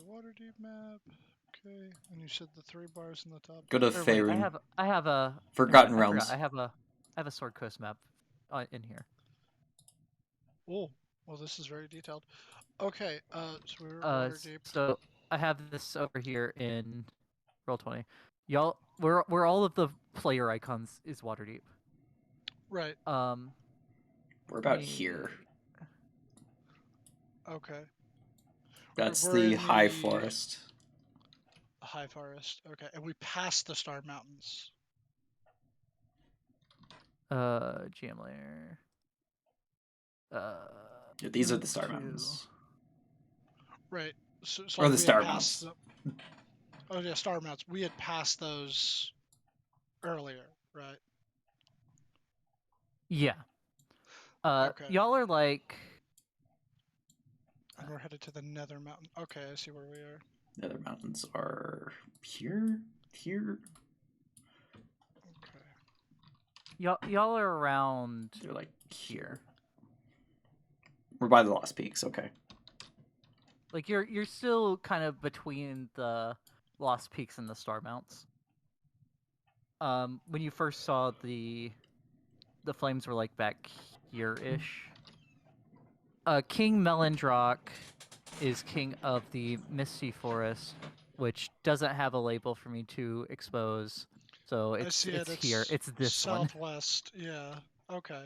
Waterdeep map. Okay, and you said the 3 bars in the top. Go to Or wait, Faerun. I have a Forgotten I forgot, Realms. I have a Sword Coast map in here. Oh, well, this is very detailed. Okay, so we're Waterdeep. So I have this over here in Roll20. Y'all, where all of the player icons is Waterdeep. Right. We're about here. Okay. That's We're the in High the Forest. High Forest. Okay, and we passed the Star Mountains. GM layer. Yeah, these are the Star Mountains. Right. So Or like the we Star had passed Mountains. Oh yeah, Star Mountains. We had passed those earlier, right? Yeah. Okay. Y'all are like. And we're headed to the Nether Mountain. Okay, I see where we are. Nether Mountains are here? Here? Okay. Y'all are around. They're like here. We're by the Lost Peaks, okay. Like you're still kind of between the Lost Peaks and the Star Mounts. When you first saw the flames were like back here-ish. King Melendrock is king of the Misty Forest, which doesn't have a label for me to expose. So it's here. It's this southwest. Yeah. Okay.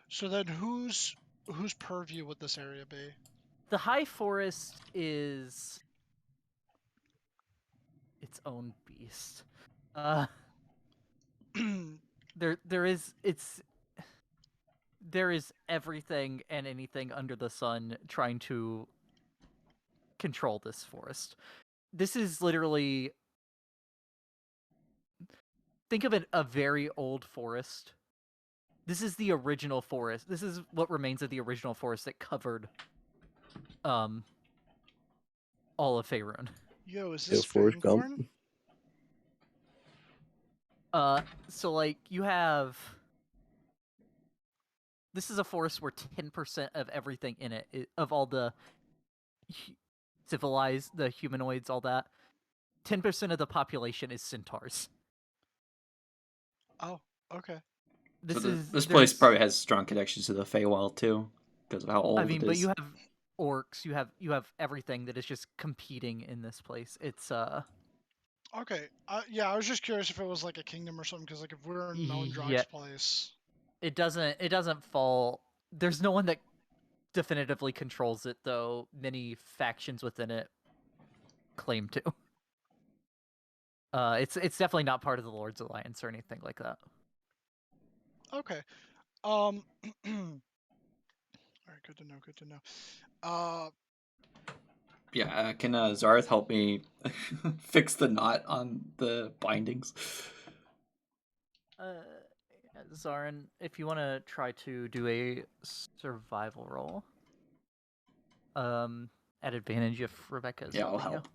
So then whose purview would this area be? The High Forest is its own beast. There is everything and anything under the sun trying to control this forest. This is literally, think of it, a very old forest. This is the original forest. This is what remains of the original forest that covered all of Faerun. Yo, is this Forrest Gump? So like you have, this is a forest where 10% of everything in it, of all the civilized, the humanoids, all that, 10% of the population is centaurs. Oh, okay. This place probably has strong connections to the Feywild too, because of how old it is. But you have orcs, you have everything that is just competing in this place. It's Okay. Yeah, I was just curious if it was like a kingdom or something, because like if we're in Melendrock's place, it doesn't fall. There's no one that definitively controls it, though many factions within it claim to. It's definitely not part of the Lord's Alliance or anything like that. Okay. All right, good to know. Good to know. Yeah, can Zareth help me fix the knot on the bindings? Zarin, if you want to try to do a survival roll, at advantage if Rebecca is Yeah, I'll helping you. help.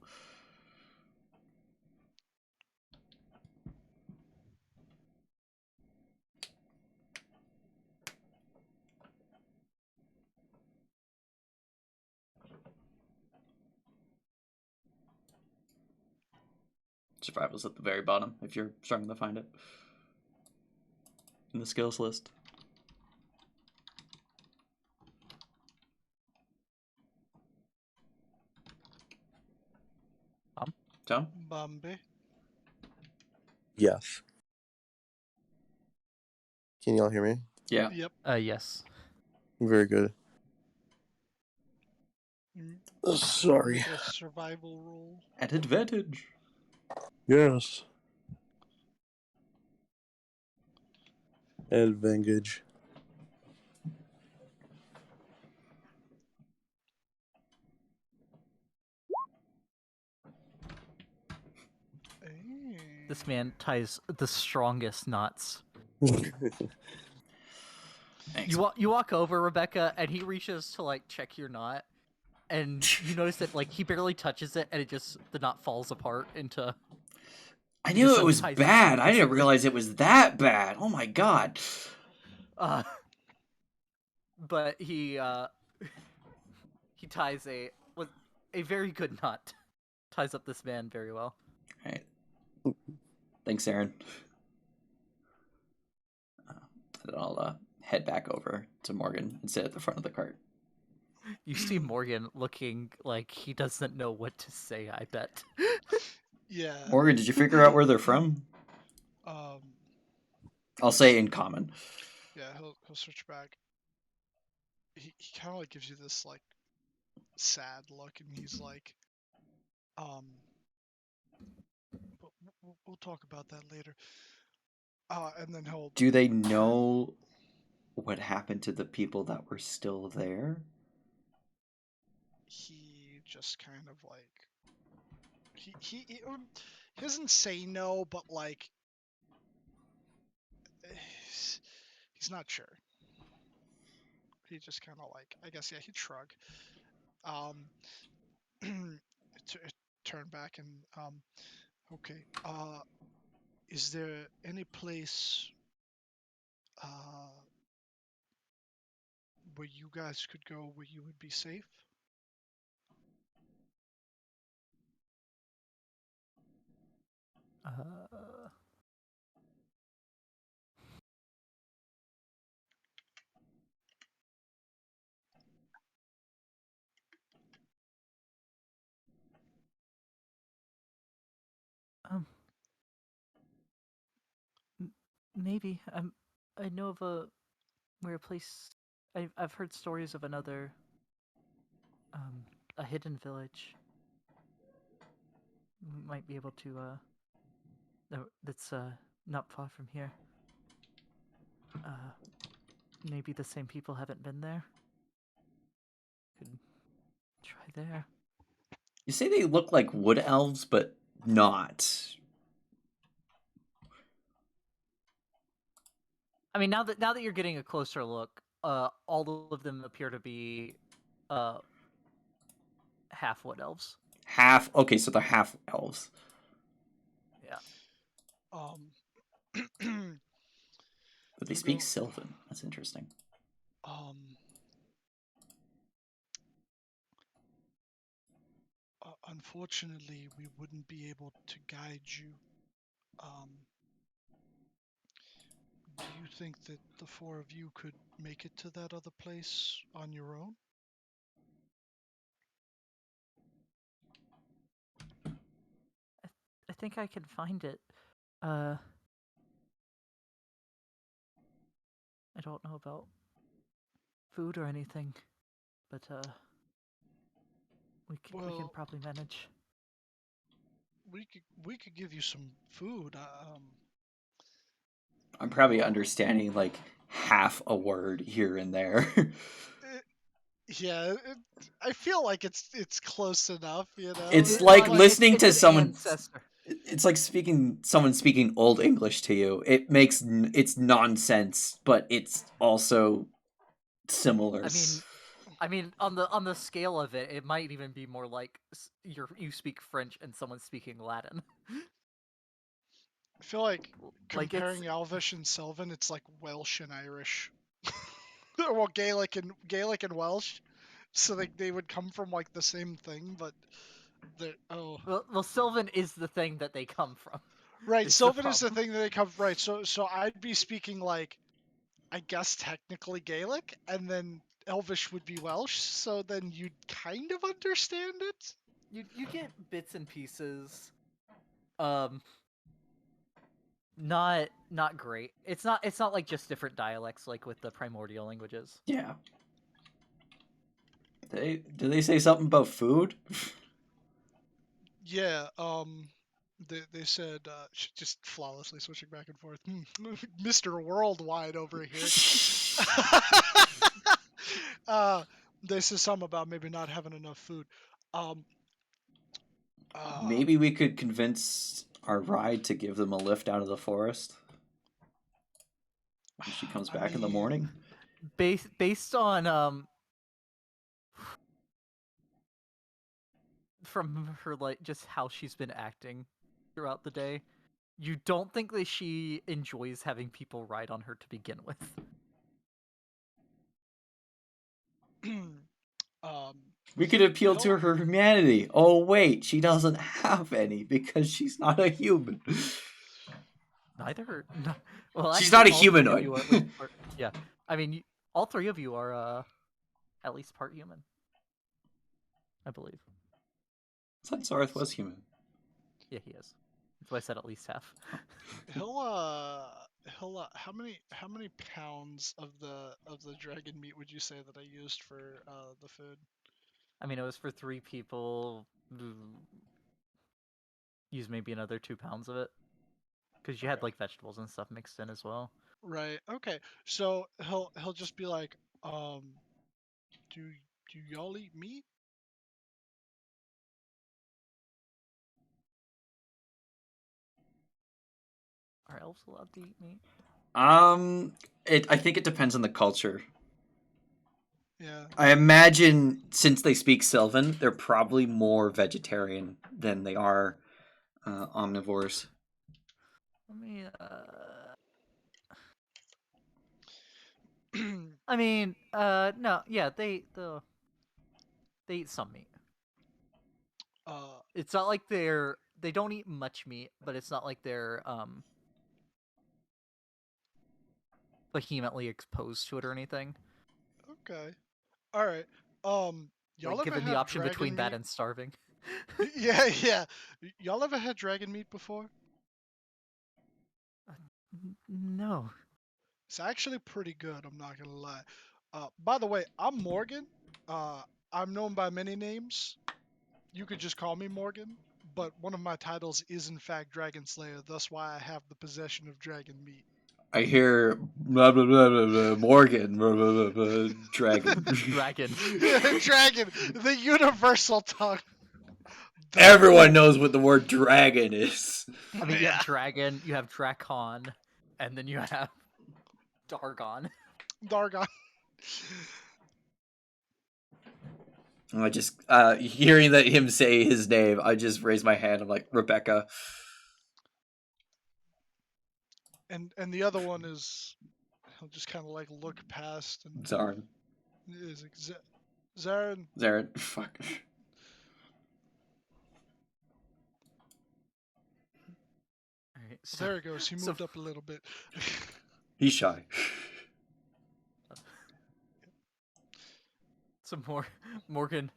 Survival's at the very bottom if you're struggling to find it in the skills list. Tom? Bambi. Yes. Can y'all hear me? Yeah. Yep. Yes. Very good. Sorry. Make a survival roll. At advantage. Yes. Advantage. This man ties the strongest knots. Thanks. You walk over, Rebecca, and he reaches to like check your knot, and you notice that like he barely touches it, and the knot falls apart into. I he knew just it was unties it bad. I didn't instantly. realize it was that bad. Oh my god. But he ties a very good knot. Ties up this man very well. All right. Thanks, Aaron. And I'll head back over to Morgan and sit at the front of the cart. You see Morgan looking like he doesn't know what to say, I bet. Yeah. Morgan, did you figure out where they're from? I'll say in common. Yeah, he'll switch back. He kind of like gives you this like sad look, and he's like, but we'll talk about that later. And then he'll. Do they know what happened to the people that were still there? He just kind of like he doesn't say no, but like he's not sure. He just kind of like, I guess, yeah, he'd shrug. Turn back and okay. Is there any place where you guys could go where you would be safe? Maybe I know of a place. I've heard stories of another a hidden village. Might be able to that's not far from here. Maybe the same people haven't been there. Could try there. You say they look like wood elves, but not. I mean, now that you're getting a closer look, all of them appear to be half wood elves. Half. Okay, so they're half elves. Yeah. But they speak Sylvan. That's interesting. Unfortunately, we wouldn't be able to guide you. Do you think that the four of you could make it to that other place on your own? I think I can find it. I don't know about food or anything, but we can probably manage. We could give you some food. I'm probably understanding like half a word here and there. Yeah, I feel like it's close enough, you know. It's Well, like I mean, listening it's to an someone. ancestor. It's like someone speaking Old English to you. It makes it's nonsense, but it's also similar. I mean, on the scale of it, it might even be more like you speak French and someone's speaking Latin. I feel like Like it's comparing Elvish and Sylvan, it's like Welsh and Irish. Well, Gaelic and Welsh, so they would come from like the same thing, but they're well, Sylvan is the thing that they come from. right. Is the Sylvan is the problem. thing that they come right. So I'd be speaking like, I guess technically Gaelic, and then Elvish would be Welsh. So then you'd kind of understand it. You get bits and pieces. Not great. It's not like just different dialects like with the primordial languages. Yeah. Do they say something about food? Yeah. They said just flawlessly switching back and forth. Mr. Worldwide over here. They said something about maybe not having enough food. Maybe we could convince our ride to give them a lift out of the forest when she comes I back in the mean, morning. Based on from her like just how she's been acting throughout the day, you don't think that she enjoys having people ride on her to begin with. We could appeal to Hill- her humanity. Oh wait, she doesn't have any because she's not a human. Neither. No, well, She's actually, not a all three of humanoid. you are at least part, yeah, I mean, all three of you are at least part human, I believe. Sunsarth was human. Yeah, he is. That's why I said at least half. how many pounds of the dragon meat would you say that I used for the food? I mean, it was for 3 people. Use maybe another 2 pounds of it. Because you had Okay. like vegetables and stuff mixed in as well. Right. Okay. So he'll just be like, do y'all eat meat? Are elves allowed to eat meat? I think it depends on the culture. Yeah. I imagine since they speak Sylvan, they're probably more vegetarian than they are omnivores. Let me. I mean, no, yeah, they eat some meat. It's not like they don't eat much meat, but it's not like they're vehemently exposed to it or anything. Okay. All right. Y'all Like ever given the had option dragon between that meat? and starving. Yeah, yeah. Y'all ever had dragon meat before? No. It's actually pretty good, I'm not gonna lie. By the way, I'm Morgan. I'm known by many names. You could just call me Morgan, but one of my titles is in fact Dragon Slayer, thus why I have the possession of dragon meat. I hear blah blah blah blah, blah Morgan blah, blah, blah, blah, dragon. Dragon. Dragon, the universal tongue. Everyone knows what the word dragon is. I mean, you have Yeah. dragon, you have Drakon, and then you have Dargon. Dargon. I just hearing that him say his name, I just raise my hand. I'm like Rebecca. And the other one is, he'll just kind of like look past and Zarn. is like, Zarin. Zarin. Fuck. Alright, so, There he goes. He so- moved up a little bit. He's shy. Some more Morgan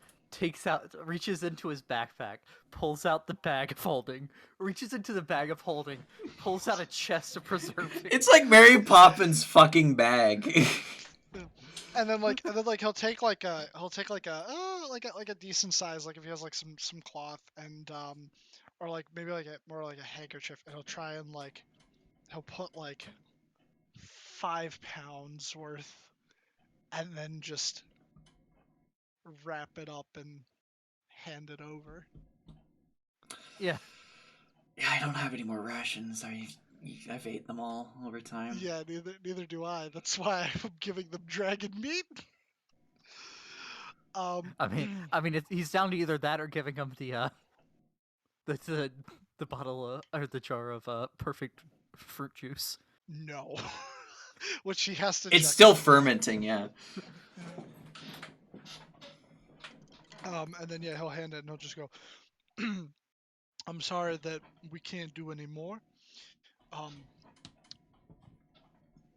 reaches into his backpack, pulls out the bag of holding, reaches into the bag of holding, pulls out a chest of preserving. It's like Mary Poppins' fucking bag. And then like he'll take like a like a decent size, like if he has like some cloth and or like maybe like a more like a handkerchief, and he'll try and like he'll put like 5 pounds worth, and then just wrap it up and hand it over. Yeah. Yeah, I don't have any more rations. I've ate them all over time. Yeah, neither do I. That's why I'm giving them dragon meat. I mean, he's down to either that or giving him the the bottle or the jar of perfect fruit juice. No. Which he has to It's check still on. fermenting, yeah. And then he'll hand it and he'll just go, I'm sorry that we can't do any more.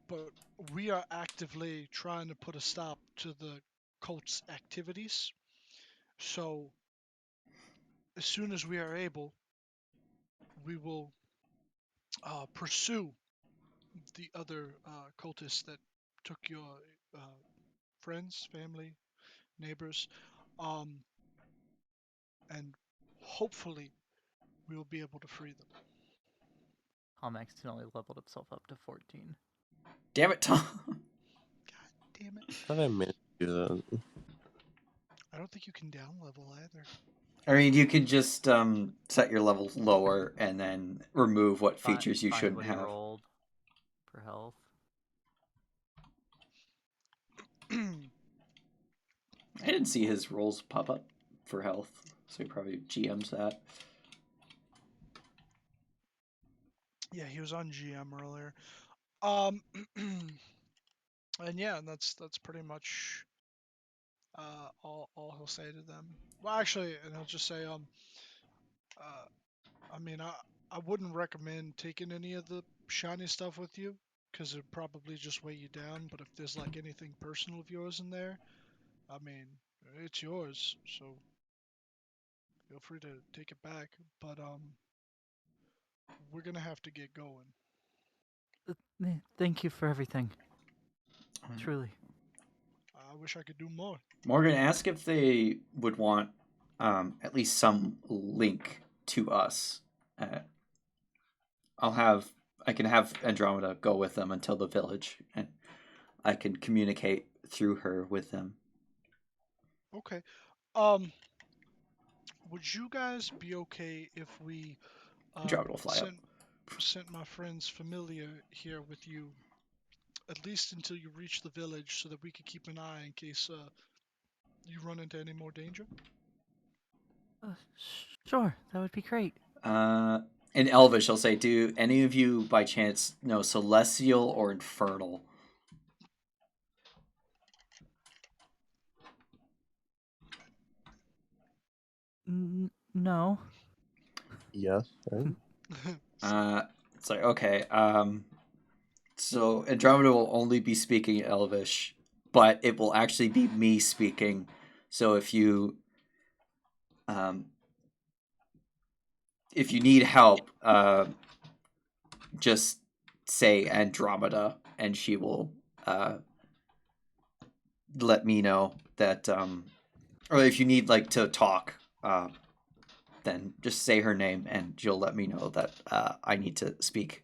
But we are actively trying to put a stop to the cult's activities. So as soon as we are able, we will pursue the other cultists that took your friends, family, neighbors, and hopefully we will be able to free them. Tom accidentally leveled himself up to 14. Damn it, Tom. God damn it. I thought I managed to do that. I don't think you can down level either. I mean, you could just set your levels lower and then remove what features you Find shouldn't what he have. rolled for health. I didn't see his rolls pop up for health, so he probably GMs that. Yeah, he was on GM earlier. And yeah, that's pretty much all he'll say to them. Well, actually, and he'll just say, I mean, I wouldn't recommend taking any of the shiny stuff with you, because it'd probably just weigh you down. But if there's like anything personal of yours in there, I mean, it's yours, so feel free to take it back. But we're gonna have to get going. Thank you for everything. Truly. I wish I could do more. Morgan, ask if they would want at least some link to us. I can have Andromeda go with them until the village, and I can communicate through her with them. Okay. Would you guys be okay if we Andromeda will fly up. sent my friend's familiar here with you, at least until you reach the village, so that we could keep an eye in case you run into any more danger? Sure, that would be great. In Elvish, I'll say, do any of you by chance know Celestial or Infernal? No. Yes, right? It's like, okay, so Andromeda will only be speaking Elvish, but it will actually be me speaking. So if you need help, just say Andromeda, and she will let me know that, or if you need like to talk, then just say her name, and she'll let me know that I need to speak.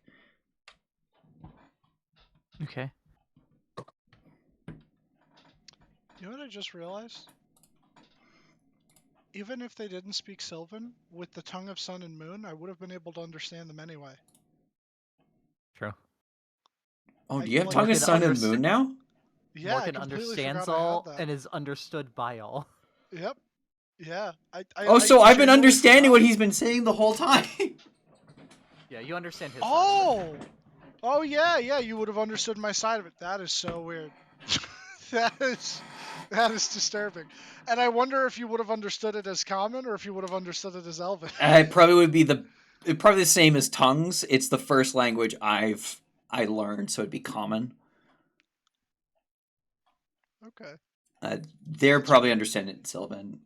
Okay. You know what I just realized? Even if they didn't speak Sylvan, with the tongue of sun and moon, I would have been able to understand them anyway. True. Oh, I do you have like- Tongue of Morgan Sun and understand- Moon now? Yeah, Morgan I completely understands forgot I had all that. and is understood by all. Yep. Yeah. Oh, so I've been genuinely understanding what forgot. he's been saying the whole time. Yeah, you understand his side of it. Oh yeah, you would have understood my side of it. That is so weird. that is disturbing. And I wonder if you would have understood it as common or if you would have understood it as Elven. It probably would be probably the same as tongues. It's the first language I learned, so it'd be common. Okay. They're probably understanding it Sylvan.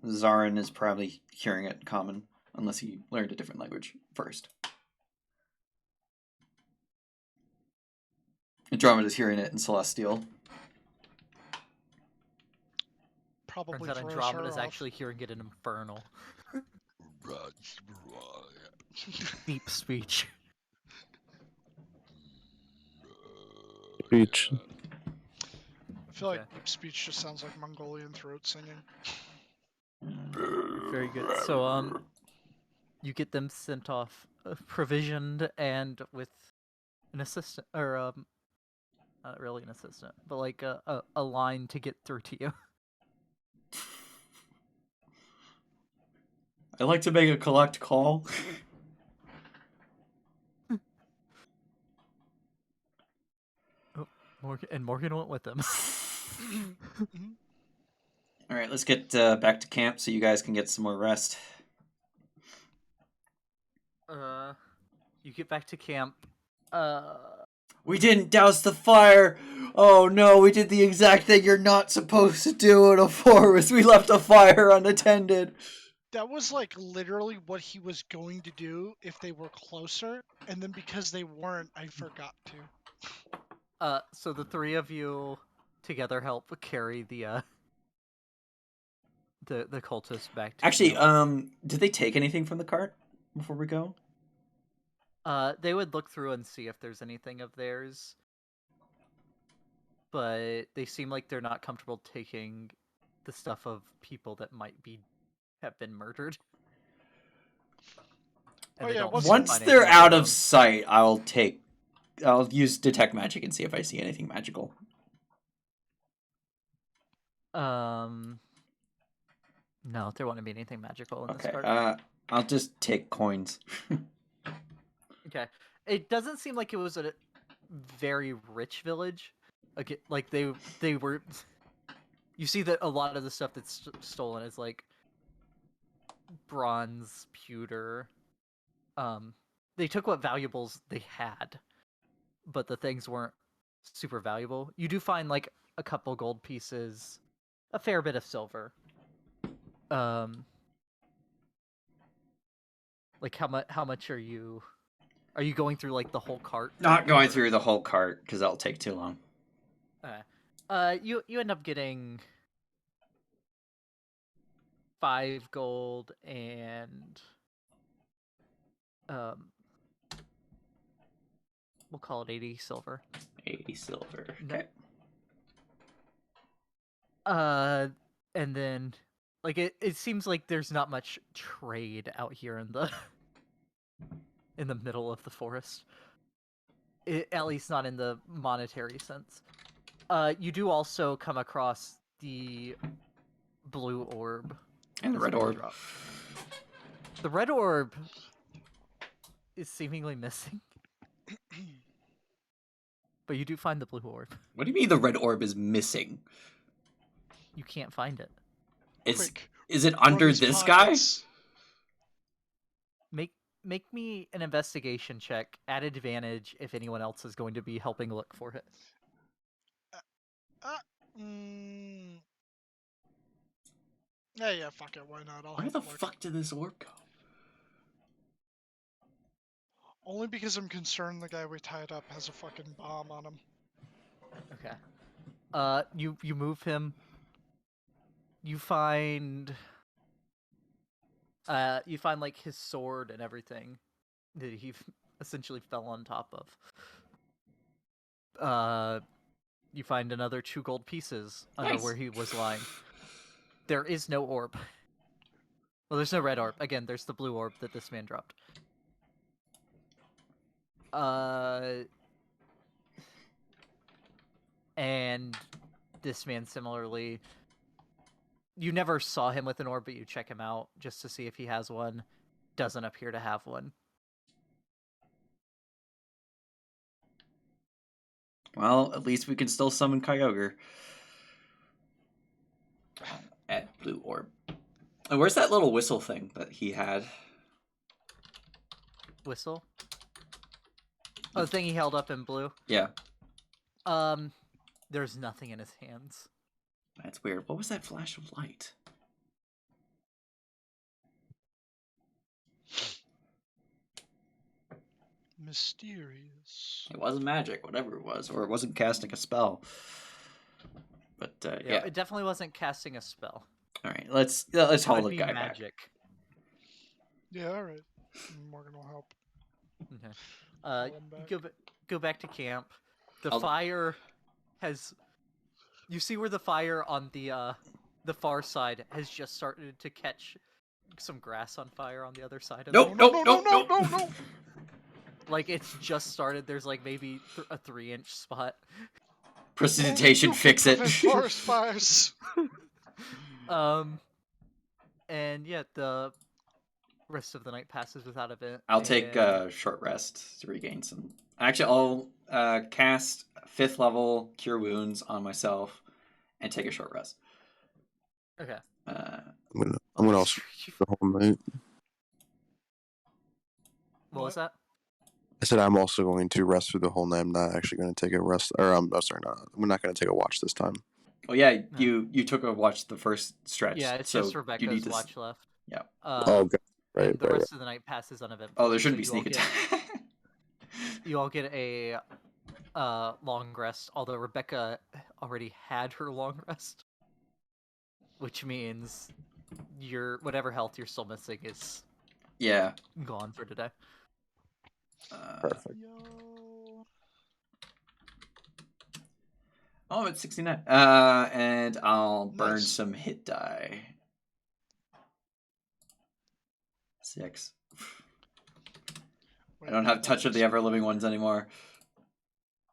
Zarin is probably hearing it common, unless he learned a different language first. Andromeda's hearing it in Celestial. Probably Turns out throws Andromeda's her off. actually hearing it in Infernal. Deep speech. speech. I feel like Okay. whip speech just sounds like Mongolian throat singing. Very good. So you get them sent off, provisioned, and with an assistant, or not really an assistant, but like a line to get through to you. I like to make a collect call. Morgan went with them. Mhm. All right, let's get back to camp so you guys can get some more rest. You get back to camp. We didn't douse the fire. Oh no, we did the exact thing you're not supposed to do in a forest. We left a fire unattended. That was like literally what he was going to do if they were closer, and then because they weren't, I forgot to. So the three of you together help carry the cultists back to Actually, camp. did they take anything from the cart before we go? They would look through and see if there's anything of theirs, but they seem like they're not comfortable taking the stuff of people that might have been murdered. And Oh, they yeah, don't once- seem to Once find they're anything out them. of sight, I'll use detect magic and see if I see anything magical. No, there won't be anything magical in this Okay. card. I'll just take coins. Okay. It doesn't seem like it was a very rich village. Like they were. You see that a lot of the stuff that's stolen is like bronze, pewter. They took what valuables they had, but the things weren't super valuable. You do find like a couple gold pieces, a fair bit of silver. Like how much are you? Are you going through like the whole cart? Not going through the whole cart because that'll take too long. You end up getting 5 gold and we'll call it 80 silver. 80 silver. No. Okay. And then like it seems like there's not much trade out here in the middle of the forest. At least not in the monetary sense. You do also come across the blue orb And the this red man orb. dropped. The red orb is seemingly missing, but you do find the blue orb. What do you mean the red orb is missing? You can't find it. Quick, Is it run under his this guy? pockets. Make me an investigation check at advantage if anyone else is going to be helping look for it. Mm. Yeah, fuck it, why not? I'll Where have the a look. fuck did this orb go? Only because I'm concerned the guy we tied up has a fucking bomb on him. Okay. You move him. You find like his sword and everything that he essentially fell on top of. You find another 2 gold pieces under Nice. where he was lying. There is no orb. Well, there's no red orb. Again, there's the blue orb that this man dropped. And this man similarly, you never saw him with an orb, but you check him out just to see if he has one. Doesn't appear to have one. Well, at least we can still summon Kyogre. At blue orb. And where's that little whistle thing that he had? Whistle? Oh, the thing he held up in blue? Yeah, There's nothing in his hands. that's weird. What was that flash of light? Mysterious. It wasn't magic, whatever it was, or it wasn't casting a spell. But yeah. It definitely wasn't casting a spell. All right, let's haul Could the be guy magic. Yeah, alright. Morgan will help. Okay. Haul him back. Go back to camp. The I'll- fire has. You see where the fire on the far side has just started to catch some grass on fire on the other side of Nope, it. nope, no, nope, no, nope. no, no, no. Like it's just started. There's like maybe a 3-inch spot. Precipitation, You can fix it. prevent forest fires. And yeah, the rest of the night passes without event. I'll take and- a short rest to regain some. Actually, I'll cast 5th level Cure Wounds on myself and take a short rest. Okay. I'm gonna also the whole night. What was that? I said I'm also going to rest through the whole night. I'm not actually going to take a rest, or we're not going to take a watch this time. Oh yeah, you took a watch the first stretch. Yeah, it's so just you need Rebecca's to watch left. Yeah. Oh, okay. Right, and the right, rest of the night passes uneventfully. Oh, there shouldn't be so you all sneak get- attack. You all get a long rest, although Rebecca already had her long rest, which means your whatever health you're still missing is Yeah. gone for today. Perfect. Yo. Oh, it's 69. And I'll burn Nice. some hit die. 6. I Wait, don't have that touch of the was- ever living ones anymore.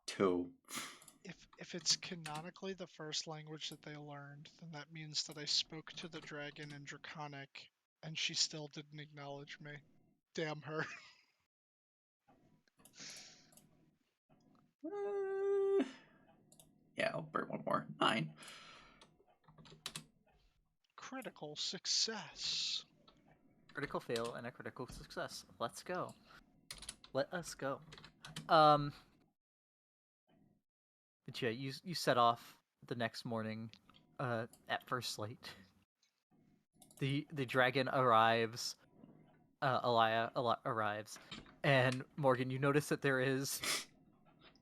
2. If it's canonically the first language that they learned, then that means that I spoke to the dragon in Draconic, and she still didn't acknowledge me. Damn her. Yeah, I'll burn one more. 9. Critical success. Critical fail and a critical success. Let's go. Let us go. But yeah, you set off the next morning, at first light. The dragon arrives. Elia arrives, and Morgan, you notice that there is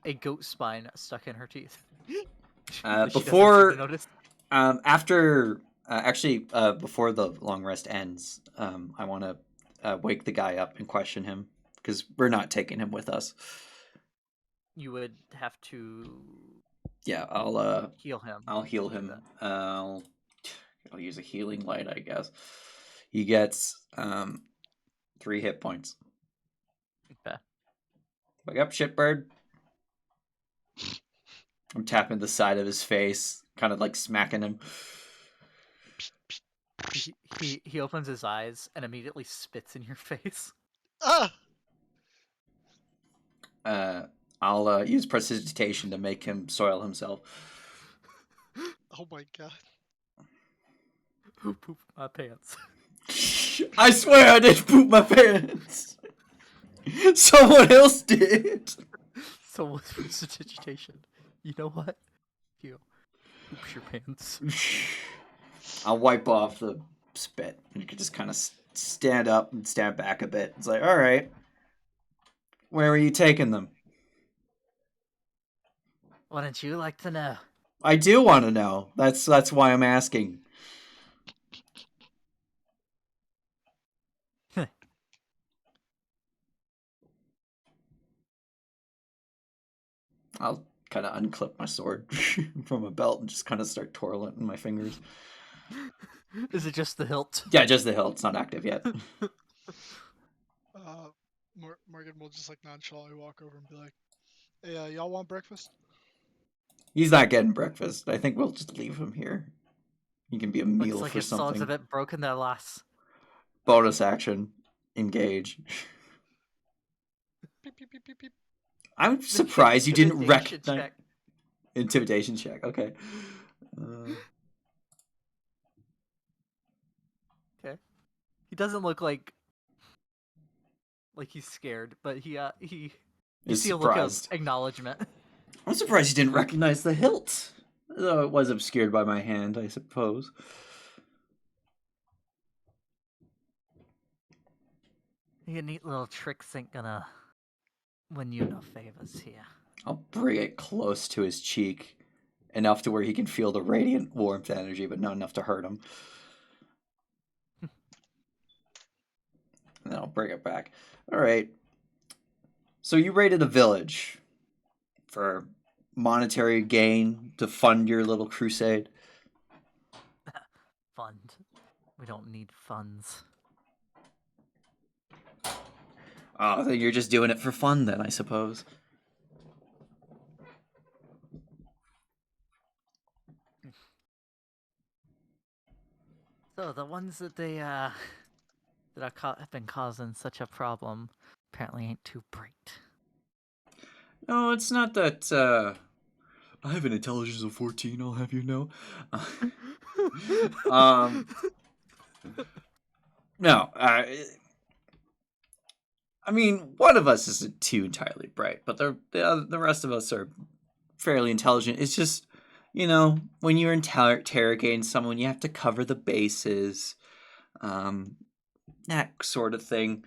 a goat spine stuck in her teeth. That she doesn't seem to Before, notice. after, before the long rest ends, I want to wake the guy up and question him because we're not taking him with us. You would have to Yeah, I'll heal him. heal to do him. that. I'll use a healing light, I guess. He gets 3 hit points. Okay. Wake up, shitbird. I'm tapping the side of his face, kind of like smacking him. He opens his eyes and immediately spits in your face. Ah! I'll use precipitation to make him soil himself. Oh my god. Who pooped my pants? I swear I didn't poop my pants. Someone else did. So with precipitation, you know what? You poops your pants. I'll wipe off the spit. And you can just kind of stand up and stand back a bit. It's like, all right, where are you taking them? Wouldn't you like to know? I do want to know. That's why I'm asking. I'll kind of unclip my sword from a belt and just kind of start twirling it in my fingers. Is it just the hilt? Yeah, just the hilt. It's not active yet. Morgan will just like nonchalantly walk over and be like, "Hey, y'all want breakfast?" He's not getting breakfast. I think we'll just leave him here. He can be a meal Looks like for his swords something. a bit broken their lass. Bonus action. Engage. Beep, beep, beep, beep, beep. I'm surprised you didn't Intimidation recognize. check. Intimidation check. Okay. Okay. He doesn't look like he's scared, but you Is see a look of surprised. acknowledgement. I'm surprised you didn't recognize the hilt. Though it was obscured by my hand, I suppose. Your neat little tricks ain't gonna win you no favors here. I'll bring it close to his cheek. Enough to where he can feel the radiant warmth energy, but not enough to hurt him. And then I'll bring it back. Alright. So you raided a village for monetary gain to fund your little crusade? Fund. We don't need funds. Oh, then you're just doing it for fun then, I suppose. So the ones that have been causing such a problem apparently ain't too bright. No, it's not that, I have an intelligence of 14, I'll have you know. No, I mean, one of us isn't too entirely bright, but the rest of us are fairly intelligent. It's just, when you're interrogating someone, you have to cover the bases, that sort of thing.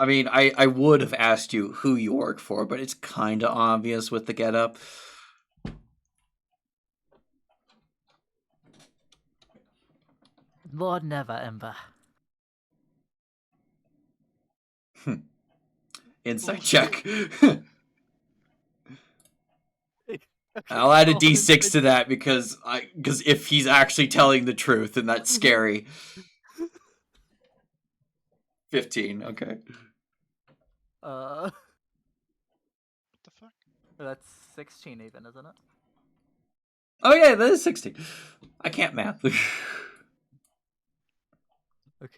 I mean, I would have asked you who you work for, but it's kind of obvious with the getup. Lord Neverember. Insight check. I'll add a D6 to that because if he's actually telling the truth, then that's scary. 15. Okay. What the fuck? That's 16 even, isn't it? Oh yeah, that is 16. I can't math. Okay,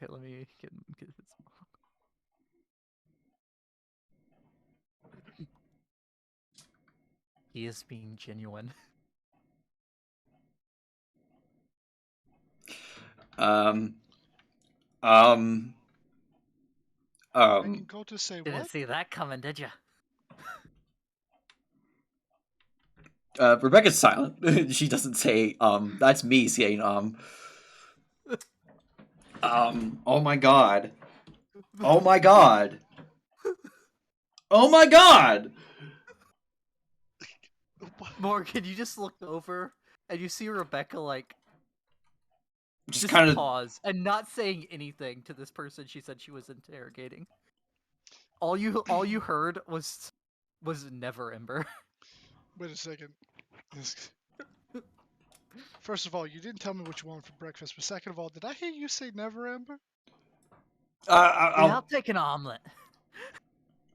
let me get this. He is being genuine. I can go to say Didn't what? see that coming, did you? Rebecca's silent. She doesn't say that's me saying oh my god. Oh my god. Oh my god. Morgan, you just look over and you see Rebecca like Just just kind of pause and not saying anything to this person she said she was interrogating. All you heard was Neverember. Wait a second. First of all, you didn't tell me what you want for breakfast. But second of all, did I hear you say Neverember? I'll take an omelet.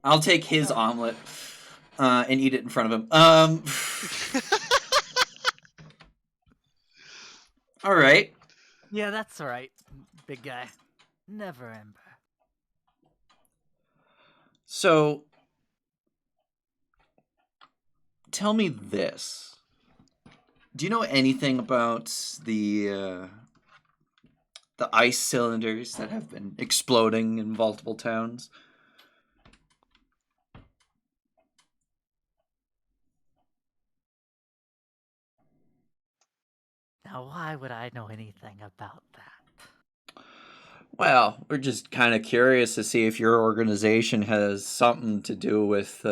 I'll take his omelet and eat it in front of him. All right. Yeah, that's right, big guy. Neverember. So, tell me this. Do you know anything about the ice cylinders that have been exploding in multiple towns? Now, why would I know anything about that? Well, we're just kind of curious to see if your organization has something to do with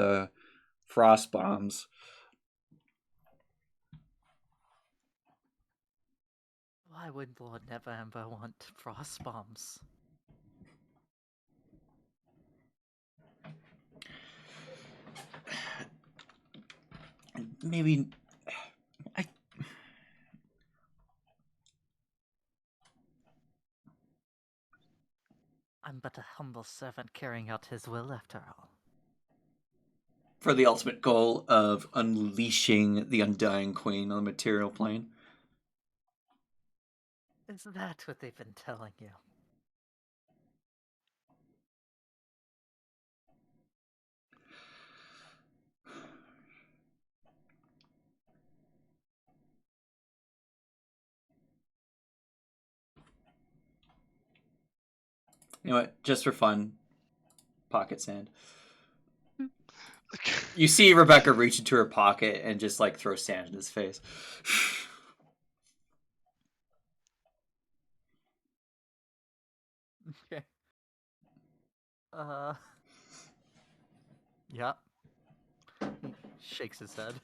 frost bombs. Why would Lord Neverember want frost bombs? Maybe I'm but a humble servant carrying out his will, after all. for the ultimate goal of unleashing the Undying Queen on the material plane. Is that what they've been telling you? You know what? Just for fun, pocket sand. You see Rebecca reach into her pocket and just like throw sand in his face. Okay. Yeah. He shakes his head.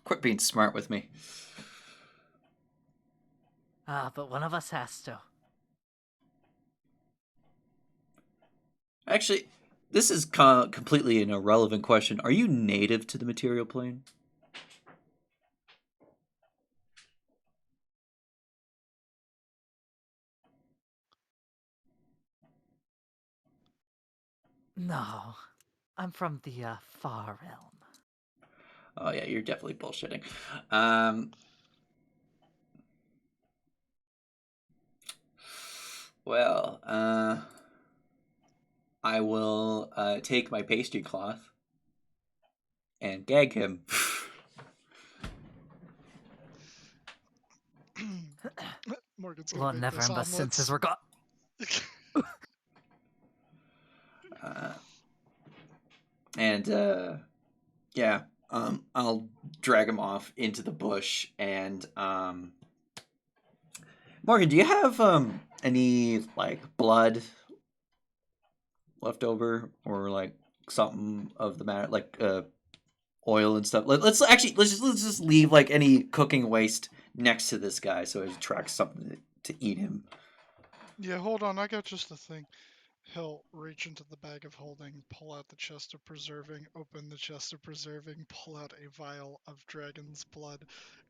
Quit being smart with me. But one of us has to. Actually, this is completely an irrelevant question. Are you native to the material plane? No, I'm from the far realm. Oh yeah, you're definitely bullshitting. Well, I will take my pastry cloth and gag him. Morgan's gonna Lord, make never this but senses were gone. And yeah, I'll drag him off into the bush. And Morgan, do you have any like blood left over, or like something of the matter, like oil and stuff? Let's just leave like any cooking waste next to this guy, so it attracts something to eat him. Yeah, hold on. I got just the thing. He'll reach into the bag of holding, pull out the chest of preserving, open the chest of preserving, pull out a vial of dragon's blood,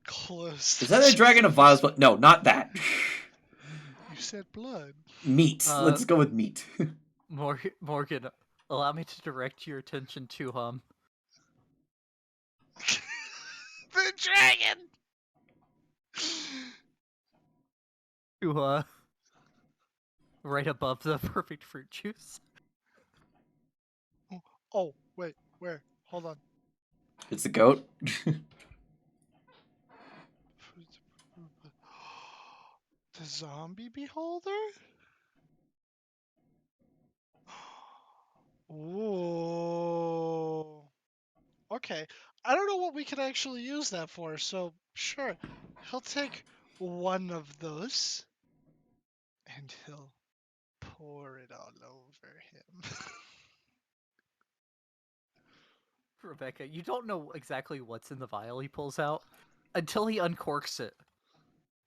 close. Is that a dragon of vials? But no, not that. You said blood. Meat. Let's go with meat. Morgan, allow me to direct your attention to The dragon. to right above the perfect fruit juice. Oh, wait, where? Hold on. It's the goat. The zombie beholder? Ooh. Okay. I don't know what we could actually use that for, so sure. He'll take one of those and he'll pour it all over him. Rebecca, you don't know exactly what's in the vial he pulls out until he uncorks it.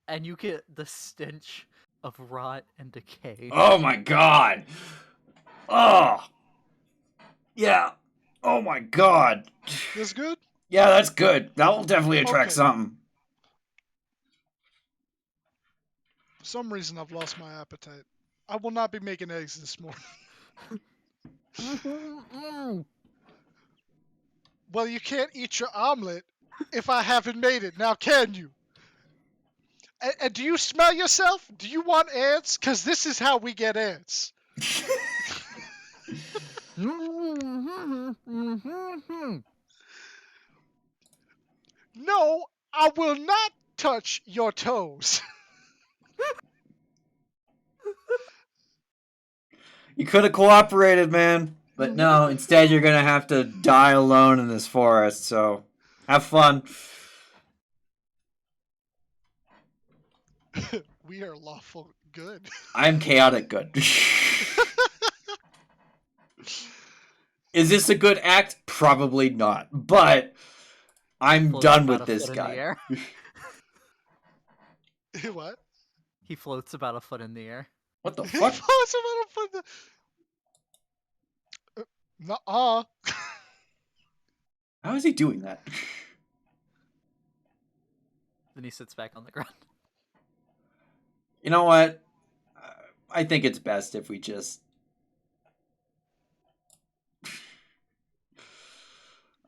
And you get the stench of rot and decay. Oh my god. Oh. Yeah. Oh my god. This good? Yeah, that's good. That will definitely attract Okay. something. For some reason, I've lost my appetite. I will not be making eggs this morning. Well, you can't eat your omelet if I haven't made it. Now, can you? And do you smell yourself? Do you want ants? Because this is how we get ants. No, I will not touch your toes. You could have cooperated, man. But no, instead you're gonna have to die alone in this forest, so have fun. We are lawful good. I'm chaotic good. Is this a good act? Probably not. But I'm Floats done about with a this foot in the guy. air. What? He floats about a foot in the air. What the He fuck? floats about a foot. Nuh-uh. How is he doing that? Then he sits back on the ground. You know what? I think it's best if we just...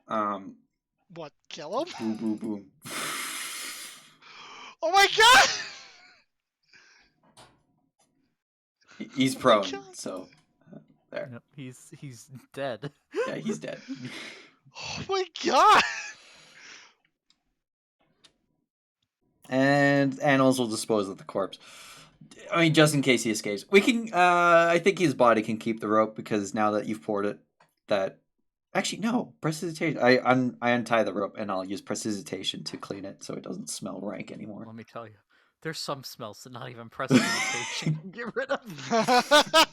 What, kill him? Boom, boom, boom. Oh my god! He's Oh my prone, God. so... there. Yep, he's dead. Yeah, he's dead. Oh my god! And animals will dispose of the corpse. I mean, just in case he escapes. We can, I think his body can keep the rope, because now that you've poured it, that... Actually, no. Precipitation. I untie the rope, and I'll use precipitation to clean it so it doesn't smell rank anymore. Let me tell you, there's some smells that not even precipitation can get rid of.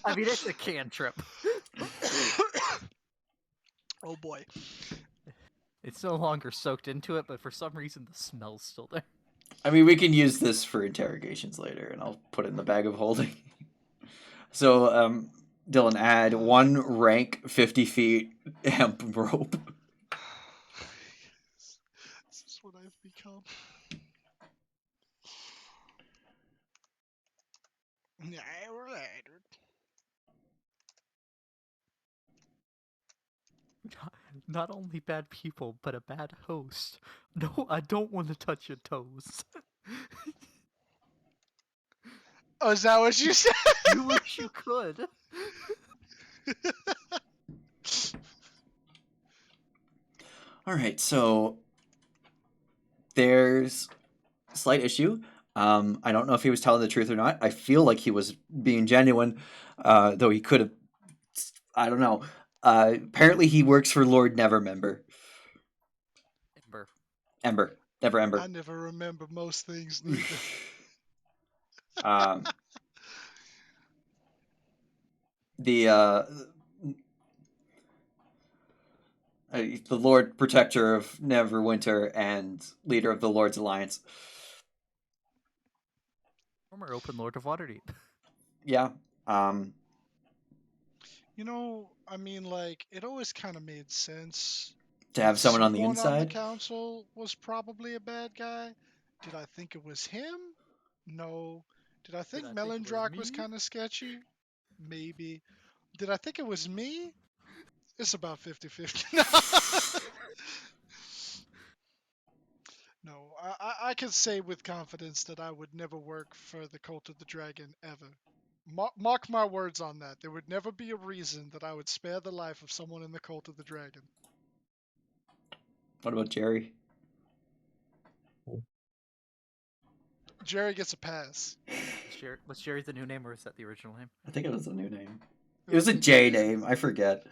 I mean, it's a cantrip. Oh boy. It's no longer soaked into it, but for some reason the smell's still there. I mean, we can use this for interrogations later, and I'll put it in the bag of holding. So, Dylan, add 1 rank 50 feet hemp rope. This is what I've become. Yeah, right. Not only bad people, but a bad host. No, I don't want to touch your toes. Oh, is that what you said? You wish you could. All right, so there's a slight issue. I don't know if he was telling the truth or not. I feel like he was being genuine, though he could have. I don't know. Apparently, he works for Lord Nevermember. Ember. Ember. Never I Ember. never remember most things neither. um, the Lord Protector of Neverwinter and leader of the Lord's Alliance. Former Open Lord of Waterdeep. Yeah. You know, I mean, like, it always kind of made sense. To have that someone on the someone on the inside. council was probably a bad guy. Did I think it was him? No. Did I think I think it was Melindrock was me? kind of sketchy? Maybe. Did I think it was me? It's about 50-50. No, I can say with confidence that I would never work for the Cult of the Dragon ever. Mark my words on that. There would never be a reason that I would spare the life of someone in the Cult of the Dragon. What about Jerry? Jerry gets a pass. Was Jerry the new name or is that the original name? I think it was a new name. It was a J name. I forget.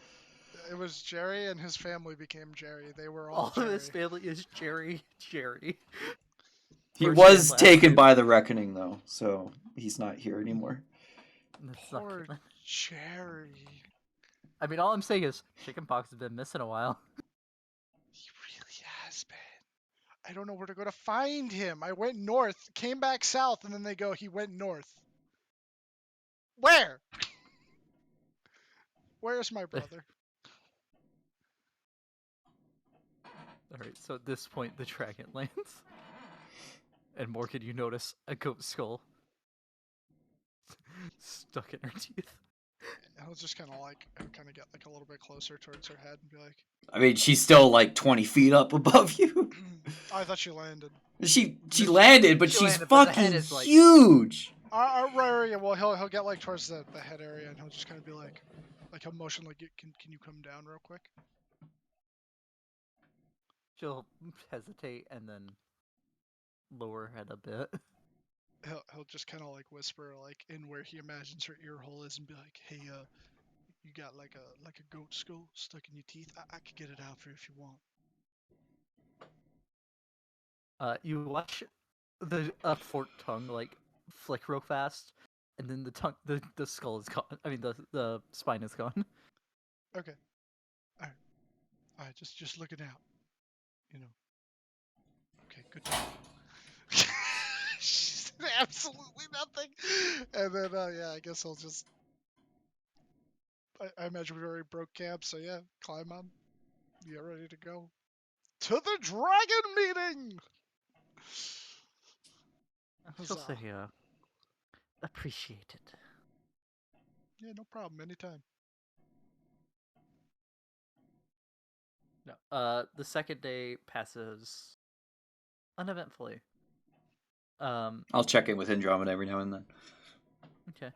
It was Jerry, and his family became Jerry. They were All all of his Jerry. family is Jerry. He First was name, last taken name. by the Reckoning, though, so he's not here anymore. That's not Poor good. Jerry. I mean, all I'm saying is chickenpox has been missing a while. He really has been. I don't know where to go to find him. I went north, came back south, and then they go, he went north. Where? Where's my brother? Alright, so at this point, the dragon lands. And Morgan, you notice a goat skull stuck in her teeth. I'll just kind of get like a little bit closer towards her head and be like, I mean, she's still like 20 feet up above you. I thought she landed. She landed, but She she's landed, but the head fucking is, like- huge. Right, yeah, well, he'll get like towards the head area, and he'll just kind of be like he'll motion like, can you come down real quick? She'll hesitate and then lower her head a bit. He'll just kind of like whisper like in where he imagines her ear hole is, and be like, hey, you got like a goat skull stuck in your teeth? I could get it out for you if you want. You watch the forked tongue like flick real fast, and then the skull is gone. I mean, the spine is gone. Okay. All right. Just look it out. You know. Okay. Good job. She said absolutely nothing. And then yeah, I guess I'll just. I imagine we already broke camp, so yeah, climb on. Get ready to go to the dragon meeting. She'll Huzzah. say, appreciate it. Yeah, no problem. Anytime. No. The second day passes uneventfully. I'll check in with Andromeda every now and then. Okay.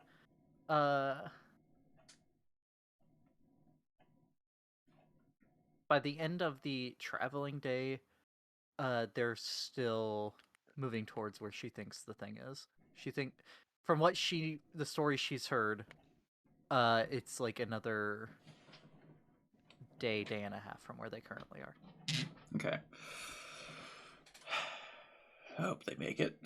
By the end of the traveling day, they're still moving towards where she thinks the thing is. From what the story she's heard, it's like another day and a half from where they currently are. Okay. I hope they make it.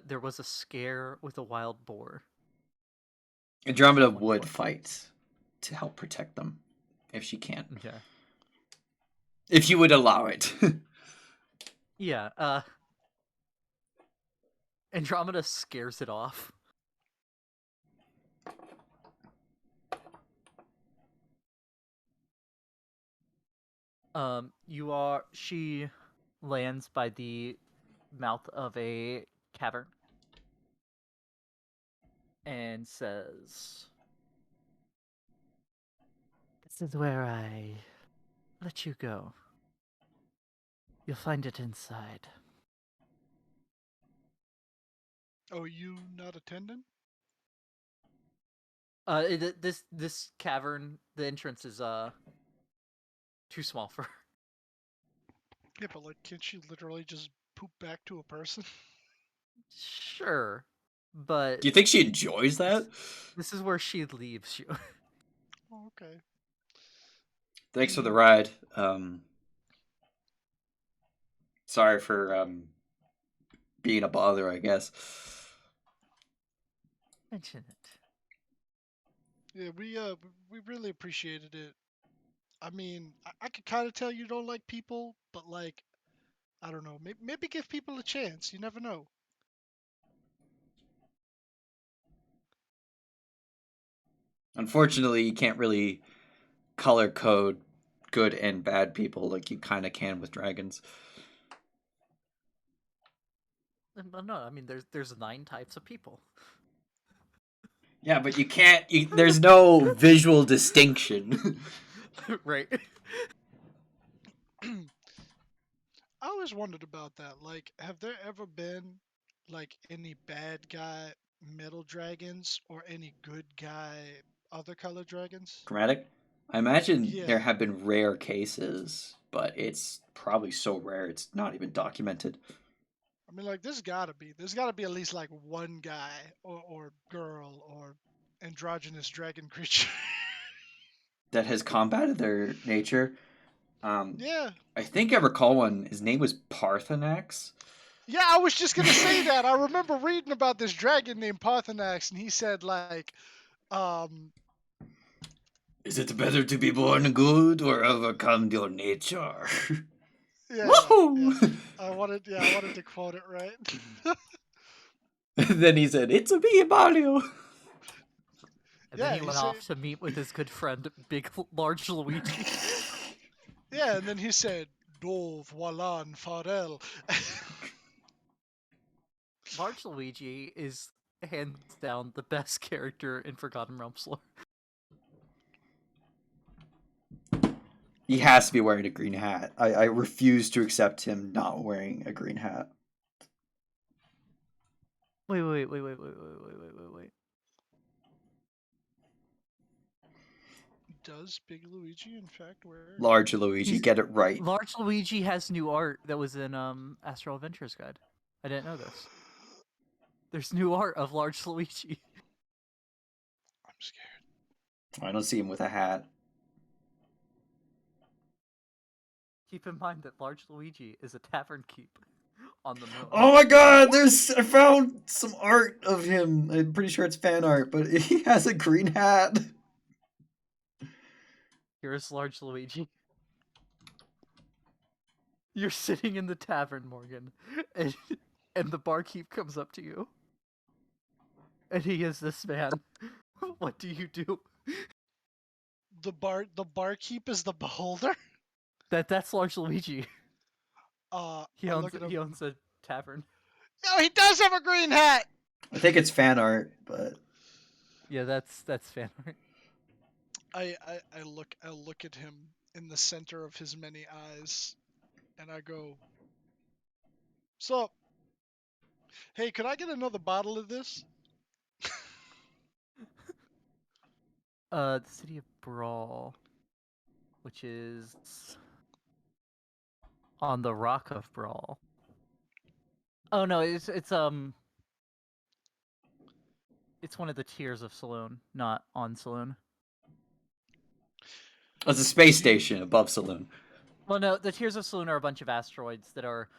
There was a scare with a wild boar. Andromeda would fight to help protect them if she can. Okay. If you would allow it. Yeah, Andromeda scares it off. She lands by the mouth of a cavern and says, "This is where I let you go. You'll find it inside." Oh, you not attending? This cavern, the entrance is too small for her. Yeah, but like, can't she literally just poop back to a person? Sure, but Do you think she enjoys that? this is where she leaves you. Oh, okay. Thanks for the ride. Sorry for being a bother, I guess. Mention it. Yeah, we really appreciated it. I mean, I could kind of tell you don't like people, but like, I don't know. Maybe give people a chance. You never know. Unfortunately, you can't really color code good and bad people like you kind of can with dragons. No, I mean there's 9 types of people. Yeah, but you can't. There's no visual distinction. Right. I always wondered about that. Like, have there ever been like any bad guy metal dragons or any good guy other color dragons? Chromatic. I imagine Yeah. there have been rare cases, but it's probably so rare it's not even documented. I mean, like, there's gotta be at least like one guy or girl or androgynous dragon creature. That has combated their nature. Yeah. I think I recall one. His name was Parthenax. Yeah, I was just gonna say that. I remember reading about this dragon named Parthenax, and he said like, um, Is it better to be born good or overcome your nature? yeah, yeah. Woohoo! I wanted to quote it right. Then he said, "It's a me, Mario." And then Yeah, he he went said, off to meet with his good friend, large Luigi. yeah, and then he said, Dove, Walan, Farel. Large Luigi is hands down the best character in Forgotten Realms lore. He has to be wearing a green hat. I refuse to accept him not wearing a green hat. Wait. Does Big Luigi, in fact, wear a Large green hat? Luigi, get it right. Large Luigi has new art that was in Astral Adventures Guide. I didn't know this. There's new art of Large Luigi. I'm scared. I don't see him with a hat. Keep in mind that Large Luigi is a tavern keep on the moon. Oh my god, I found some art of him. I'm pretty sure it's fan art, but he has a green hat. Here's Large Luigi. You're sitting in the tavern, Morgan, and the barkeep comes up to you. And he is this man. What do you do? The barkeep is the beholder. That's Large Luigi. He I owns look at him. he owns a tavern. Oh, he does have a green hat. I think it's fan art, but Yeah, that's fan art. I look at him in the center of his many eyes, and I go, "So, hey, could I get another bottle of this?" The city of Brawl, which is on the Rock of Brawl. Oh no, it's one of the tiers of Saloon, not on Saloon. it's a space station above Saloon. Well, no, the tiers of Saloon are a bunch of asteroids that are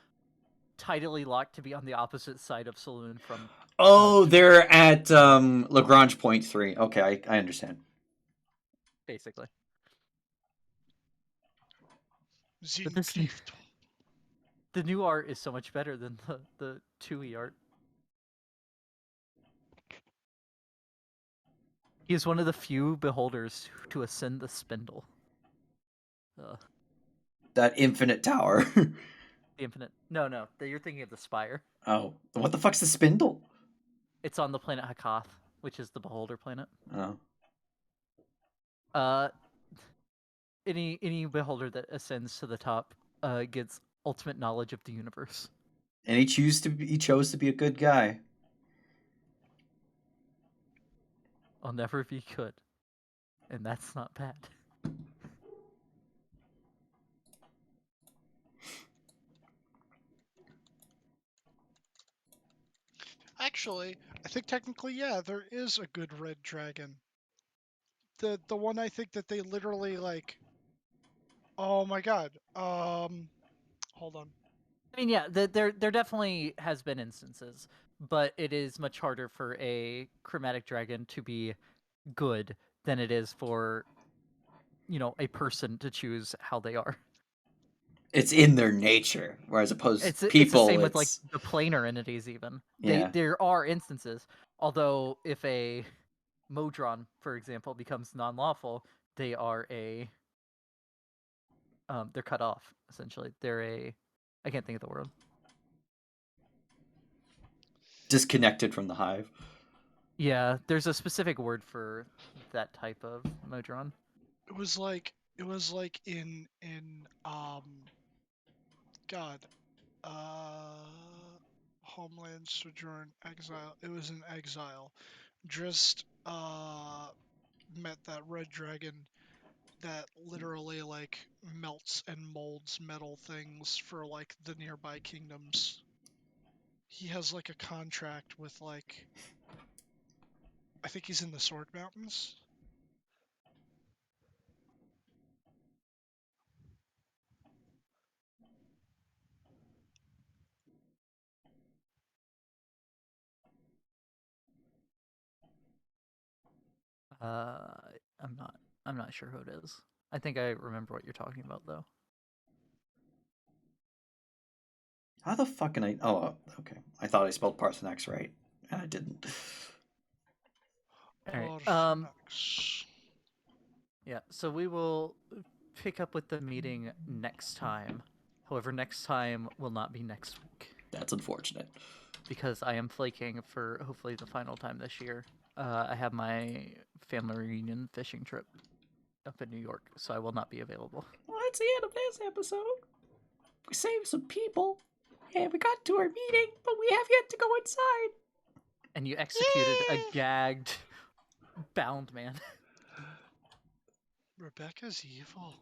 tidally locked to be on the opposite side of Saloon from. Oh, they're at Lagrange Point 3. Okay, I understand. Basically. Zin this- Clift. The new art is so much better than the 2E art. He is one of the few beholders to ascend the spindle. that infinite tower. The infinite. No, you're thinking of the spire. Oh, what the fuck's the spindle? It's on the planet Hakath, which is the Beholder planet. Oh. Any beholder that ascends to the top gets ultimate knowledge of the universe. And he chose to be a good guy. I'll never be good, and that's not bad. Actually, I think technically, yeah, there is a good red dragon. The one I think that they literally like. Oh my god. Hold on. I mean, yeah, there definitely has been instances, but it is much harder for a chromatic dragon to be good than it is for, a person to choose how they are. It's in their nature, whereas opposed It's to people, it's the same with like the planar entities even. Yeah. There are instances, although if a Modron, for example, becomes non-lawful, they are they're cut off essentially. I can't think of the word. disconnected from the hive. Yeah, there's a specific word for that type of Modron. It was like in God, Homeland Sojourn Exile. It was in Exile. Drizzt met that red dragon that literally like melts and molds metal things for like the nearby kingdoms. He has like a contract with like I think he's in the Sword Mountains. I'm not sure who it is. I think I remember what you're talking about though. How the fuck can I? Oh, okay. I thought I spelled Parthenax right, and I didn't. All right. Parthenax. Yeah. So we will pick up with the meeting next time. However, next time will not be next week That's unfortunate. because I am flaking for hopefully the final time this year. I have my family reunion fishing trip up in New York, so I will not be available. Well, that's the end of this episode. We saved some people, and we got to our meeting, but we have yet to go inside. And you executed a gagged, bound man. Rebecca's evil.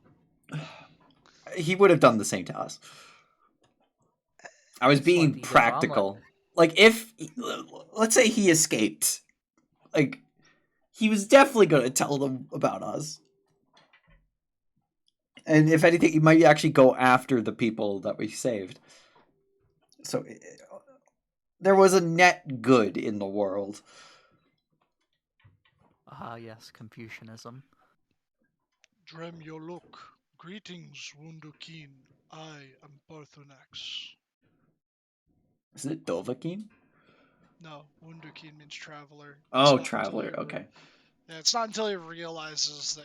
He would have done the same to us. I was being Slightly practical. Like, if, let's say he escaped, like, he was definitely going to tell them about us. And if anything, he might actually go after the people that we saved. So, there was a net good in the world. Ah, yes, Confucianism. Drem Yoluk. Greetings, Wundukin. I am Parthenax. Is it Dovahkiin? No, Wundukin means traveler. Oh, traveler, okay. Yeah, it's not until he realizes that